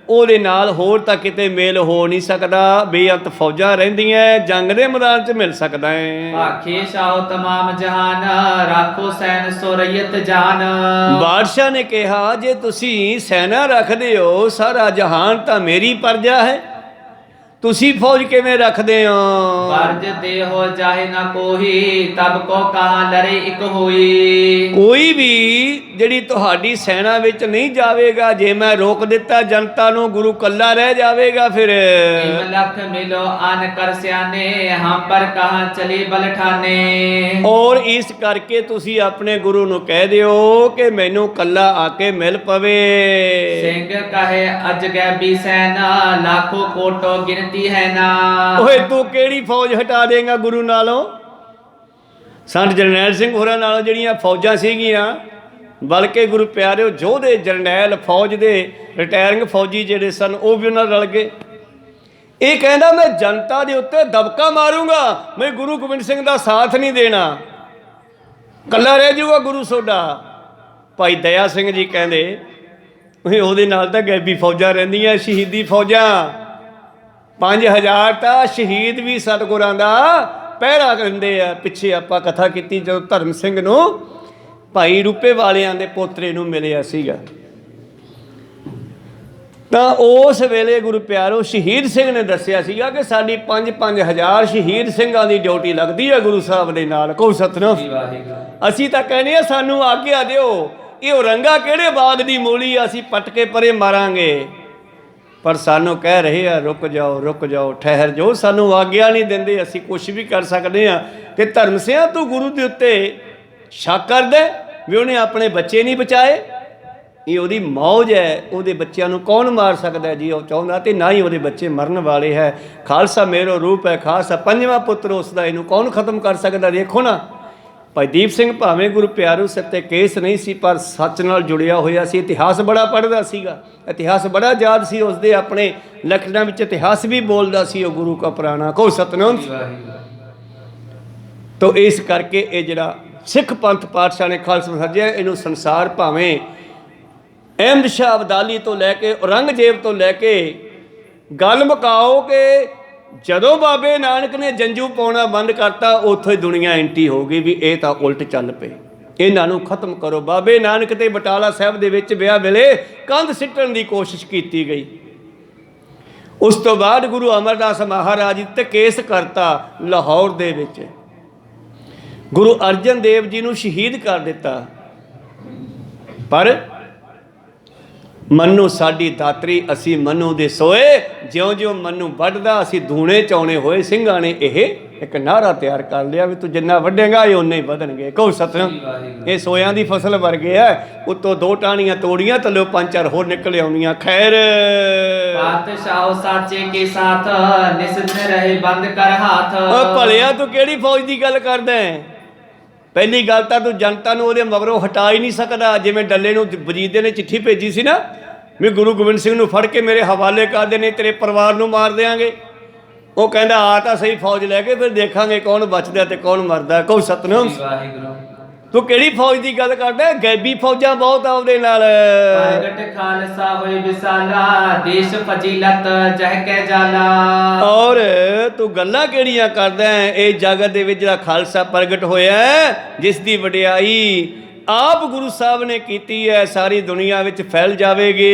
ਉਹਦੇ ਨਾਲ ਹੋਰ ਤਾਂ ਕਿਤੇ ਮੇਲ ਹੋ ਨਹੀਂ ਸਕਦਾ। ਬੇਅੰਤ ਫੌਜਾਂ ਰਹਿੰਦੀਆਂ, ਜੰਗ ਦੇ ਮੈਦਾਨ 'ਚ ਮਿਲ ਸਕਦਾ ਹੈ। ਭਾਖੇ ਸ਼ਾਹ ਤਮਾਮ ਜਹਾਨ, ਰਾਖੋ ਸੈਨ ਸੋ ਰਈਅਤ ਜਾਨ। ਬਾਦਸ਼ਾਹ ਨੇ ਕਿਹਾ ਜੇ ਤੁਸੀਂ ਸੈਨਾ ਰੱਖਦੇ ਹੋ, ਸਾਰਾ ਜਹਾਨ ਤਾਂ ਮੇਰੀ ਪਰਜਾ ਹੈ, ਤੁਸੀਂ ਫੌਜ ਕਿਵੇਂ ਰੱਖਦੇ ਹੋ? ਵਰਜ ਦੇ ਹੋ ਜਾਹੇ ਨਾ ਕੋਹੀ, ਤਬ ਕੋ ਕਹਾ ਲੜੇ ਇੱਕ ਹੋਈ। ਕੋਈ ਵੀ ਜਿਹੜੀ ਤੁਹਾਡੀ ਸੈਨਾ ਵਿੱਚ ਨਹੀਂ ਜਾਵੇਗਾ, ਜੇ ਮੈਂ ਰੋਕ ਦਿੱਤਾ ਜਨਤਾ ਨੂੰ, ਗੁਰੂ ਕੱਲਾ ਰਹਿ ਜਾਵੇਗਾ। ਫਿਰ ਇਮ ਲਖ ਮਿਲੋ ਆਨ ਕਰ ਸਿਆਨੇ, ਹਮ ਪਰ ਕਹਾ ਚਲੇ ਬਲ ਠਾਨੇ। ਔਰ ਇਸ ਕਰਕੇ ਤੁਸੀਂ ਆਪਣੇ ਗੁਰੂ ਨੂੰ ਕਹਿ ਦਿਓ ਕਿ ਮੈਨੂੰ ਕੱਲਾ ਆ ਕੇ ਮਿਲ ਪਵੇ। ਸਿੰਘ ਕਹੇ ਅਜ ਗੈਬੀ ਸੈਨਾ, ਲਾਖੋ ਕੋਟੋ ਗਿਣਤੀ ਹੈ ਨਾ। ਓਏ ਤੂੰ ਕਿਹੜੀ ਫੌਜ ਹਟਾ ਦੇਗਾ ਗੁਰੂ ਨਾਲੋਂ? ਸੰਤ ਜਰਨੈਲ ਸਿੰਘ ਹੋਰਾਂ ਨਾਲੋਂ ਜਿਹੜੀਆਂ ਫੌਜਾਂ ਸੀਗੀਆਂ, ਬਲਕਿ ਗੁਰੂ ਪਿਆਰਿਓ ਯੋਧੇ ਜਰਨੈਲ ਫੌਜ ਦੇ ਰਿਟਾਇਰਿੰਗ ਫੌਜੀ ਜਿਹੜੇ ਸਨ, ਉਹ ਵੀ ਉਹਨਾਂ ਨਾਲ ਰਲ ਗਏ। ਇਹ ਕਹਿੰਦਾ ਮੈਂ ਜਨਤਾ ਦੇ ਉੱਤੇ ਦਬਕਾ ਮਾਰੂੰਗਾ, ਮੈਂ ਗੁਰੂ ਗੋਬਿੰਦ ਸਿੰਘ ਦਾ ਸਾਥ ਨਹੀਂ ਦੇਣਾ, ਕੱਲਾ ਰਹਿ ਜਾਊਗਾ ਗੁਰੂ ਸੋਡਾ। ਭਾਈ ਦਇਆ ਸਿੰਘ ਜੀ ਕਹਿੰਦੇ ਉਹਦੇ ਨਾਲ ਤਾਂ ਗੈਬੀ ਫੌਜਾਂ ਰਹਿੰਦੀਆਂ, ਸ਼ਹੀਦੀ ਫੌਜਾਂ 5000 ਤਾਂ ਸ਼ਹੀਦ ਵੀ ਸਤਿਗੁਰਾਂ ਦਾ ਪਹਿਰਾ ਦਿੰਦੇ ਆ। ਪਿੱਛੇ ਆਪਾਂ ਕਥਾ ਕੀਤੀ ਜਦੋਂ ਧਰਮ ਸਿੰਘ ਨੂੰ ਭਾਈ ਰੂਪੇ ਵਾਲਿਆਂ ਦੇ ਪੋਤਰੇ ਨੂੰ ਮਿਲਿਆ ਸੀਗਾ, ਤਾਂ ਉਸ ਵੇਲੇ ਗੁਰੂ ਪਿਆਰੋ ਸ਼ਹੀਦ ਸਿੰਘ ਨੇ ਦੱਸਿਆ ਸੀਗਾ ਕਿ ਸਾਡੀ 5-5000 ਸ਼ਹੀਦ ਸਿੰਘਾਂ ਦੀ ਡਿਊਟੀ ਲੱਗਦੀ ਹੈ ਗੁਰੂ ਸਾਹਿਬ ਦੇ ਨਾਲ। ਕਹੋ ਸਤਨਾਮ। ਅਸੀਂ ਤਾਂ ਕਹਿੰਦੇ ਆ ਸਾਨੂੰ ਆਗਿਆ ਦਿਓ, ਇਹ ਔਰੰਗਾ ਕਿਹੜੇ ਬਾਗ ਦੀ ਮੂਲੀ ਆ, ਅਸੀਂ ਪੱਟ ਕੇ ਪਰੇ ਮਾਰਾਂਗੇ। ਪਰ ਸਾਨੂੰ ਕਹਿ ਰਹੇ ਆ ਰੁਕ ਜਾਓ, ਰੁਕ ਜਾਓ, ਠਹਿਰ ਜਾਓ, ਸਾਨੂੰ ਆਗਿਆ ਨਹੀਂ ਦਿੰਦੇ, ਅਸੀਂ ਕੁਛ ਵੀ ਕਰ ਸਕਦੇ ਹਾਂ। ਤੇ ਧਰਮ ਸਿਆ ਤੂੰ ਗੁਰੂ ਦੇ ਉੱਤੇ ਸ਼ੱਕ ਕਰਦੇ ਵੀ ਉਹਨੇ ਆਪਣੇ ਬੱਚੇ ਨਹੀਂ ਬਚਾਏ? ਇਹ ਉਹਦੀ ਮੌਜ ਹੈ। ਉਹਦੇ ਬੱਚਿਆਂ ਨੂੰ ਕੌਣ ਮਾਰ ਸਕਦਾ ਜੀ ਉਹ ਚਾਹੁੰਦਾ, ਤੇ ਨਾ ਹੀ ਉਹਦੇ ਬੱਚੇ ਮਰਨ ਵਾਲੇ ਹੈ। ਖਾਲਸਾ ਮੇਰੋ ਰੂਪ ਹੈ ਖਾਲਸਾ, ਪੰਜਵਾਂ ਪੁੱਤਰ ਉਸ ਦਾ, ਇਹਨੂੰ ਕੌਣ ਖਤਮ ਕਰ ਸਕਦਾ। ਦੇਖੋ ਨਾ, ਭਾਈ ਦੀਪ ਸਿੰਘ ਭਾਵੇਂ ਗੁਰੂ ਪਿਆਰੂ ਸਿਰ 'ਤੇ ਕੇਸ ਨਹੀਂ ਸੀ, ਪਰ ਸੱਚ ਨਾਲ ਜੁੜਿਆ ਹੋਇਆ ਸੀ। ਇਤਿਹਾਸ ਬੜਾ ਪੜ੍ਹਦਾ ਸੀਗਾ, ਇਤਿਹਾਸ ਬੜਾ ਯਾਦ ਸੀ ਉਸਦੇ, ਆਪਣੇ ਲੱਖਣਾਂ ਵਿੱਚ ਇਤਿਹਾਸ ਵੀ ਬੋਲਦਾ ਸੀ ਉਹ ਗੁਰੂ ਕਾ ਪੁਰਾਣਾ। ਕਹੋ ਸਤਨਾਮ। ਤੋ ਇਸ ਕਰਕੇ ਇਹ ਜਿਹੜਾ ਸਿੱਖ ਪੰਥ ਪਾਤਸ਼ਾਹ ਨੇ ਖਾਲਸਾ ਸੱਜਿਆ, ਇਹਨੂੰ ਸੰਸਾਰ ਭਾਵੇਂ ਅਹਿਮਦ ਸ਼ਾਹ ਅਬਦਾਲੀ ਤੋਂ ਲੈ ਕੇ ਔਰੰਗਜ਼ੇਬ ਤੋਂ ਲੈ ਕੇ ਗੱਲ ਮੁਕਾਓ ਕਿ ਜਦੋਂ ਬਾਬੇ ਨਾਨਕ ਨੇ ਜੰਜੂ ਪਾਉਣਾ ਬੰਦ ਕਰਤਾ, ਉੱਥੋਂ ਹੀ ਦੁਨੀਆ ਐਂਟੀ ਹੋ ਗਈ ਵੀ ਇਹ ਤਾਂ ਉਲਟ ਚੱਲ ਪਏ, ਇਹਨਾਂ ਨੂੰ ਖਤਮ ਕਰੋ। ਬਾਬੇ ਨਾਨਕ ਤੇ ਬਟਾਲਾ ਸਾਹਿਬ ਦੇ ਵਿੱਚ ਵਿਆਹ ਵੇਲੇ ਕੰਧ ਸਿੱਟਣ ਦੀ ਕੋਸ਼ਿਸ਼ ਕੀਤੀ ਗਈ। ਉਸ ਤੋਂ ਬਾਅਦ ਗੁਰੂ ਅਮਰਦਾਸ ਮਹਾਰਾਜ ਤੇ ਕੇਸ ਕਰਤਾ ਲਾਹੌਰ ਦੇ ਵਿੱਚ, ਗੁਰੂ ਅਰਜਨ ਦੇਵ ਜੀ ਨੂੰ ਸ਼ਹੀਦ ਕਰ ਦਿੱਤਾ। ਪਰ ਮਨੂੰ ਸਾਡੀ ਦਾਤਰੀ, ਅਸੀਂ ਮਨੂੰ ਦੇ ਸੋਏ, ਜਿਉਂ-ਜਿਉਂ ਮਨੂੰ ਵੱਢਦਾ ਅਸੀਂ ਧੂਣੇ ਚਾਉਣੇ ਹੋਏ। ਸਿੰਘਾਂ ਨੇ ਇਹ ਇੱਕ ਨਾਅਰਾ ਤਿਆਰ ਕਰ ਲਿਆ ਵੀ ਤੂੰ ਜਿੰਨਾ ਵੱਢੇਗਾ ਇਹ ਓਨੇ ਹੀ ਵਧਣਗੇ। ਕਹੋ ਸਤਿਨਾਮ। ਇਹ ਸੋਇਆਂ ਦੀ ਫਸਲ ਵਰਗੇ ਆ, ਉੱਤੋਂ 2 ਟਾਹਣੀਆਂ ਤੋੜੀਆਂ, ਥੱਲੇ 5-4 ਹੋਰ ਨਿਕਲ ਆਉਣੀਆਂ। ਖੈਰ ਪਾਤਸ਼ਾਹ ਸਾਚੇ ਕੇ ਸਾਥ, ਨਿਸਨ ਰਹੇ ਬੰਦ ਕਰ ਹੱਥ। ਓ ਭਲਿਆ, ਤੂੰ ਕਿਹੜੀ ਫੌਜ ਦੀ ਗੱਲ ਕਰਦਾ ਹੈ? ਪਹਿਲੀ ਗੱਲ ਤਾਂ ਤੂੰ ਜਨਤਾ ਨੂੰ ਉਹਦੇ ਮਗਰੋਂ ਹਟਾ ਹੀ ਨਹੀਂ ਸਕਦਾ। ਜਿਵੇਂ ਡੱਲੇ ਨੂੰ ਵਜੀਦੇ ਨੇ ਚਿੱਠੀ ਭੇਜੀ ਸੀ ਨਾ ਵੀ ਗੁਰੂ ਗੋਬਿੰਦ ਸਿੰਘ ਨੂੰ ਫੜ ਕੇ ਮੇਰੇ ਹਵਾਲੇ ਕਰ ਦੇ, ਨਹੀਂ ਤੇਰੇ ਪਰਿਵਾਰ ਨੂੰ ਮਾਰ ਦਿਆਂਗੇ। ਉਹ ਕਹਿੰਦਾ ਆ ਤਾਂ ਸਹੀ ਫੌਜ ਲੈ ਕੇ, ਫਿਰ ਦੇਖਾਂਗੇ ਕੌਣ ਬਚਦਾ ਤੇ ਕੌਣ ਮਰਦਾ। ਕਹੋ ਸਤਨਾਮ। ਤੂੰ ਕਿਹੜੀ ਫੌਜ ਦੀ ਗੱਲ ਕਰਦਾ? ਗੈਬੀ ਫੌਜਾਂ ਬਹੁਤ ਆ ਉਹਦੇ ਨਾਲ। ਪ੍ਰਗਟ ਖਾਲਸਾ ਹੋਏ ਵਿਸਾਲਾ, ਦੇਸ਼ ਫਜ਼ੀਲਤ ਜਹ ਕੇ ਜਾਲਾ। ਔਰ ਤੂੰ ਗੱਲਾਂ ਕਿਹੜੀਆਂ ਕਰਦਾ? ਇਹ ਜਗਤ ਦੇ ਵਿੱਚ ਜਿਹੜਾ ਖਾਲਸਾ ਪ੍ਰਗਟ ਹੋਇਆ, ਜਿਸ ਦੀ ਵਡਿਆਈ ਆਪ ਗੁਰੂ ਸਾਹਿਬ ਨੇ ਕੀਤੀ ਹੈ, ਸਾਰੀ ਦੁਨੀਆ ਵਿੱਚ ਫੈਲ ਜਾਵੇਗੀ।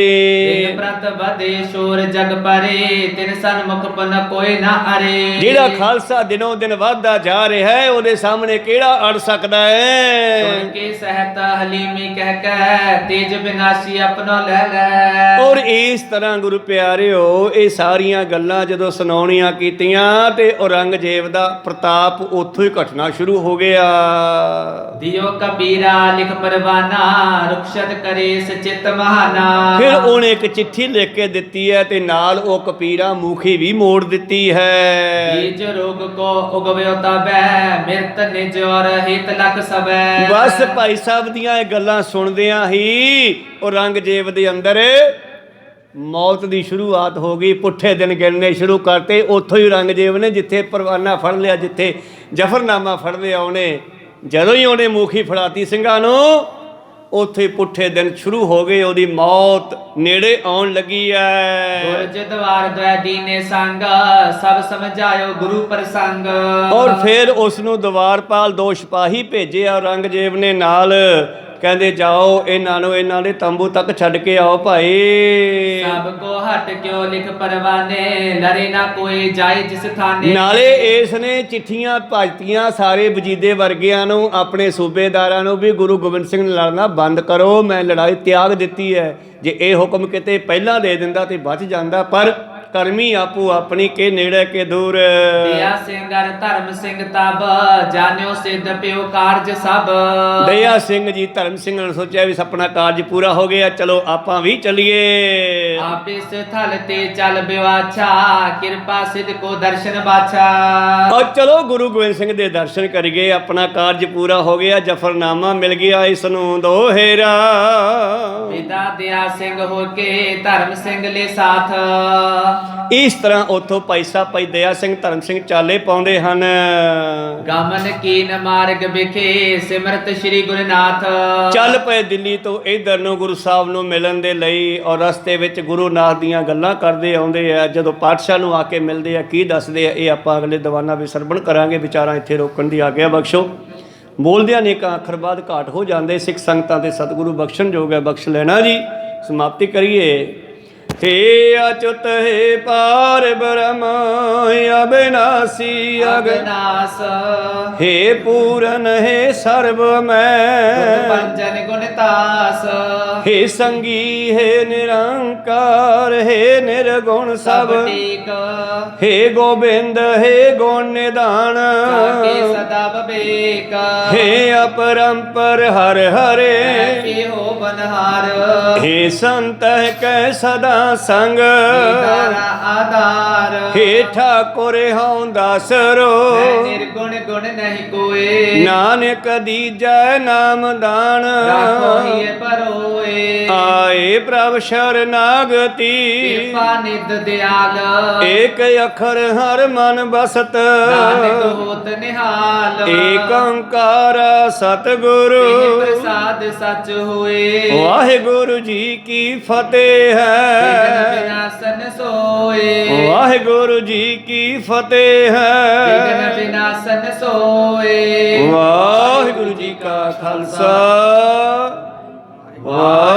ਦਿਨ ਪ੍ਰਤ ਵਧੇ ਸ਼ੋਰ ਜਗ ਪਰੇ, ਤਿਨ ਸਨਮੁਖ ਪਨ ਕੋਈ ਨਾ ਅਰੇ। ਜਿਹੜਾ ਖਾਲਸਾ ਦਿਨੋਂ ਦਿਨ ਵੱਧਦਾ ਜਾ ਰਿਹਾ ਹੈ, ਉਹਦੇ ਸਾਹਮਣੇ ਕਿਹੜਾ ਅੜ ਸਕਦਾ ਹੈ? ਸੁਣ ਕੇ ਸਹਿਤ ਹਲੀਮੀ ਕਹਿ ਕੇ, ਤੇਜ ਬਿਨਾਸ਼ੀ ਆਪਣਾ ਲੈ ਲੈ। ਔਰ ਇਸ ਤਰ੍ਹਾਂ ਗੁਰੂ ਪਿਆਰਿਓ, ਇਹ ਸਾਰੀਆਂ ਗੱਲਾਂ ਜਦੋਂ ਸੁਣਾਉਣੀਆਂ ਕੀਤੀਆਂ ਤੇ ਔਰੰਗਜ਼ੇਬ ਦਾ ਪ੍ਰਤਾਪ ਉੱਥੋਂ ਹੀ ਘਟਣਾ ਸ਼ੁਰੂ ਹੋ ਗਿਆ। ਦਿਓ ਕਬੀਰਾ ਲਿਖ ਪਰਵਾਨਾ, ਰੁਖਸ਼ਤ ਕਰੇ ਸਚਿਤ ਮਹਾਨਾ। ਫਿਰ ਉਹਨੇ ਇੱਕ ਚਿੱਠੀ ਲਿਖ ਕੇ ਦਿੱਤੀ ਹੈ ਤੇ ਨਾਲ ਉਹ ਕਪੀਰਾ ਮੂਖੀ ਵੀ ਮੋੜ ਦਿੱਤੀ ਹੈ। ਬੀਜ ਰੋਗ ਕੋ ਉਗਵਿਓ ਤਬੈ, ਮਿਰਤ ਨਿਜ ਔਰ ਹਿਤ ਲਖ ਸਬੈ। ਬਸ ਭਾਈ ਸਾਹਿਬ ਦੀਆਂ ਇਹ ਗੱਲਾਂ ਸੁਣਦਿਆਂ ਹੀ ਔਰੰਗਜ਼ੇਬ ਦੇ ਅੰਦਰ ਮੌਤ ਦੀ ਸ਼ੁਰੂਆਤ ਹੋ ਗਈ। ਪੁੱਠੇ ਦਿਨ ਗਿਣਨੇ ਸ਼ੁਰੂ ਕਰਤੇ। ਉੱਥੋਂ ਹੀ ਔਰੰਗਜ਼ੇਬ ਨੇ ਜਿੱਥੇ ਪਰਵਾਨਾ ਫੜ ਲਿਆ, ਜਿੱਥੇ ਜ਼ਫਰਨਾਮਾ ਫੜ ਲਿਆ, ਉਹਨੇ ਜਦੋਂ ਹੀ ਉਹਨੇ ਮੂਖੀ ਫੜਾਤੀ ਸਿੰਘਾਂ ਨੂੰ, ਉੱਥੇ ਪੁੱਠੇ ਦਿਨ ਸ਼ੁਰੂ ਹੋ ਗਏ। ਉਹਦੀ ਮੌਤ ਨੇੜੇ ਆਉਣ ਲੱਗੀ ਹੈ। ਗੁਰਜ ਦਵਾਰ ਦਇ ਦੀਨੇ ਸੰਗ, ਸਭ ਸਮਝਾਇਓ ਗੁਰੂ ਪ੍ਰਸੰਗ। ਔਰ ਫਿਰ ਉਸ ਨੂੰ ਦਵਾਰਪਾਲ 2 ਸਿਪਾਹੀ ਭੇਜੇ ਔਰੰਗਜ਼ੇਬ ਨੇ ਨਾਲ, ਕਹਿੰਦੇ ਜਾਓ ਇਹਨਾਂ ਦੇ ਤੰਬੂ ਤੱਕ ਛੱਡ ਕੇ ਆਓ ਭਾਈ। ਸਭ ਕੋ ਹਟ ਕਿਉ ਲਿਖ ਪਰਵਾਨੇ, ਲੜੇ ਨਾ ਕੋਈ ਜਾਏ ਜਿਸ ਥਾਨੇ। ਨਾਲੇ ਇਸ ਨੇ ਚਿੱਠੀਆਂ ਭਜਤੀਆਂ ਸਾਰੇ ਵਜੀਦੇ ਵਰਗਿਆਂ ਨੂੰ, ਆਪਣੇ ਸੂਬੇਦਾਰਾਂ ਨੂੰ ਵੀ ਗੁਰੂ ਗੋਬਿੰਦ ਸਿੰਘ ਨਾਲ ਲੜਨਾ ਬੰਦ ਕਰੋ, ਮੈਂ ਲੜਾਈ ਤਿਆਗ ਦਿੱਤੀ ਹੈ। ਜੇ ਇਹ ਹੁਕਮ ਕਿਤੇ ਪਹਿਲਾਂ ਦੇ ਦਿੰਦਾ ਤੇ ਬਚ ਜਾਂਦਾ, ਪਰ ਕਰਮੀ ਆਪੂ ਆਪਣੀ ਕੇ ਨੇੜੇ ਕੇ ਦੂਰ। ਦਇਆ ਸਿੰਘ ਅਰ ਧਰਮ ਸਿੰਘ ਤਬ, ਜਾਣਿਓ ਸਿੱਧ ਪਿਓ ਕਾਰਜ ਸਭ। ਦਇਆ ਸਿੰਘ ਜੀ ਧਰਮ ਸਿੰਘ ਨੇ ਸੋਚਿਆ ਵੀ ਆਪਣਾ ਕਾਰਜ ਪੂਰਾ ਹੋ ਗਿਆ, ਚਲੋ ਆਪਾਂ ਵੀ ਚੱਲੀਏ। ਆਪੇ ਸਥਲ ਤੇ ਚੱਲ ਬਿਵਾਛਾ, ਕਿਰਪਾ ਸਿੱਧ ਕੋ ਦਰਸ਼ਨ ਬਾਛਾ। ਔਰ ਚਲੋ ਗੁਰੂ ਗੋਬਿੰਦ ਸਿੰਘ ਦੇ ਦਰਸ਼ਨ ਕਰੀਏ, ਆਪਣਾ ਕਾਰਜ ਪੂਰਾ ਹੋ ਗਿਆ, ਜ਼ਫਰਨਾਮਾ ਮਿਲ ਗਿਆ ਇਸ ਨੂੰ ਦੋਹੇਰਾ। ਪਿਤਾ ਦਇਆ ਸਿੰਘ ਹੋ ਕੇ ਧਰਮ ਸਿੰਘ ਲੈ ਸਾਥ। ਇਸ ਤਰ੍ਹਾਂ ਉੱਥੋਂ ਭਾਈ ਸਾਹਿਬ ਭਾਈ ਦਇਆ ਸਿੰਘ ਧਰਮ ਸਿੰਘ ਚਾਲੇ ਪਾਉਂਦੇ ਹਨ। ਗਮਨ ਕੀਨ ਮਾਰਗ ਵਿਖੇ, ਸਿਮਰਤ ਸ੍ਰੀ ਗੁਰਨਾਥ। ਚੱਲ ਪਏ ਦਿੱਲੀ ਤੋਂ ਇਧਰ ਨੂੰ ਗੁਰੂ ਸਾਹਿਬ ਨੂੰ ਮਿਲਣ ਦੇ ਲਈ, ਔਰ ਰਸਤੇ ਵਿੱਚ ਗੁਰੂ ਨਾਥ ਦੀਆਂ ਗੱਲਾਂ ਕਰਦੇ ਆਉਂਦੇ ਆ। ਜਦੋਂ ਪਾਤਸ਼ਾਹ ਨੂੰ ਆ ਕੇ ਮਿਲਦੇ ਆ, ਕੀ ਦੱਸਦੇ ਆ, ਇਹ ਆਪਾਂ ਅਗਲੇ ਦੀਵਾਨਾਂ ਵਿੱਚ ਸਰਵਣ ਕਰਾਂਗੇ। ਵਿਚਾਰਾਂ ਇੱਥੇ ਰੋਕਣ ਦੀ ਆਗਿਆ ਬਖਸ਼ੋ। ਬੋਲਦਿਆਂ ਅਨੇਕਾਂ ਅੱਖਰ ਬਾਅਦ ਘਾਟ ਹੋ ਜਾਂਦੇ, ਸਿੱਖ ਸੰਗਤਾਂ ਦੇ ਸਤਿਗੁਰੂ ਬਖਸ਼ਣ ਯੋਗ ਹੈ, ਬਖਸ਼ ਲੈਣਾ ਜੀ। ਸਮਾਪਤੀ ਕਰੀਏ। हे अच्युत हे पार ब्रह्म अविनाशी अगनास हे पूरन हे सर्व गुण मैं पंजन गुण तास हे संगी हे निरंकार हे निर्गुण सब सब टीक हे गोविंद हे गुण निधान जाके सदा बबेक हे अपरंपर हर हरे के हो बनहार हे संत कै सदा संग दारा आधार हे ठाकुर हऊँ दासरो है निर्गुण गुण नहीं कोई नानक दीजै नाम दान राखो ही परोए आए प्रभ शरणागति कृपा निध दयाल एक अखर हर मन बसत नानक होत निहाल एक ओंकार सतगुरु तिन्हि प्रसाद सच हुए वाहिगुरु जी की फतेह विघ्न है विनाशन सोए वाहिगुरु जी की फतेह विघ्न है विनाशन सोए वाहिगुरु जी का खालसा वाहिगुरु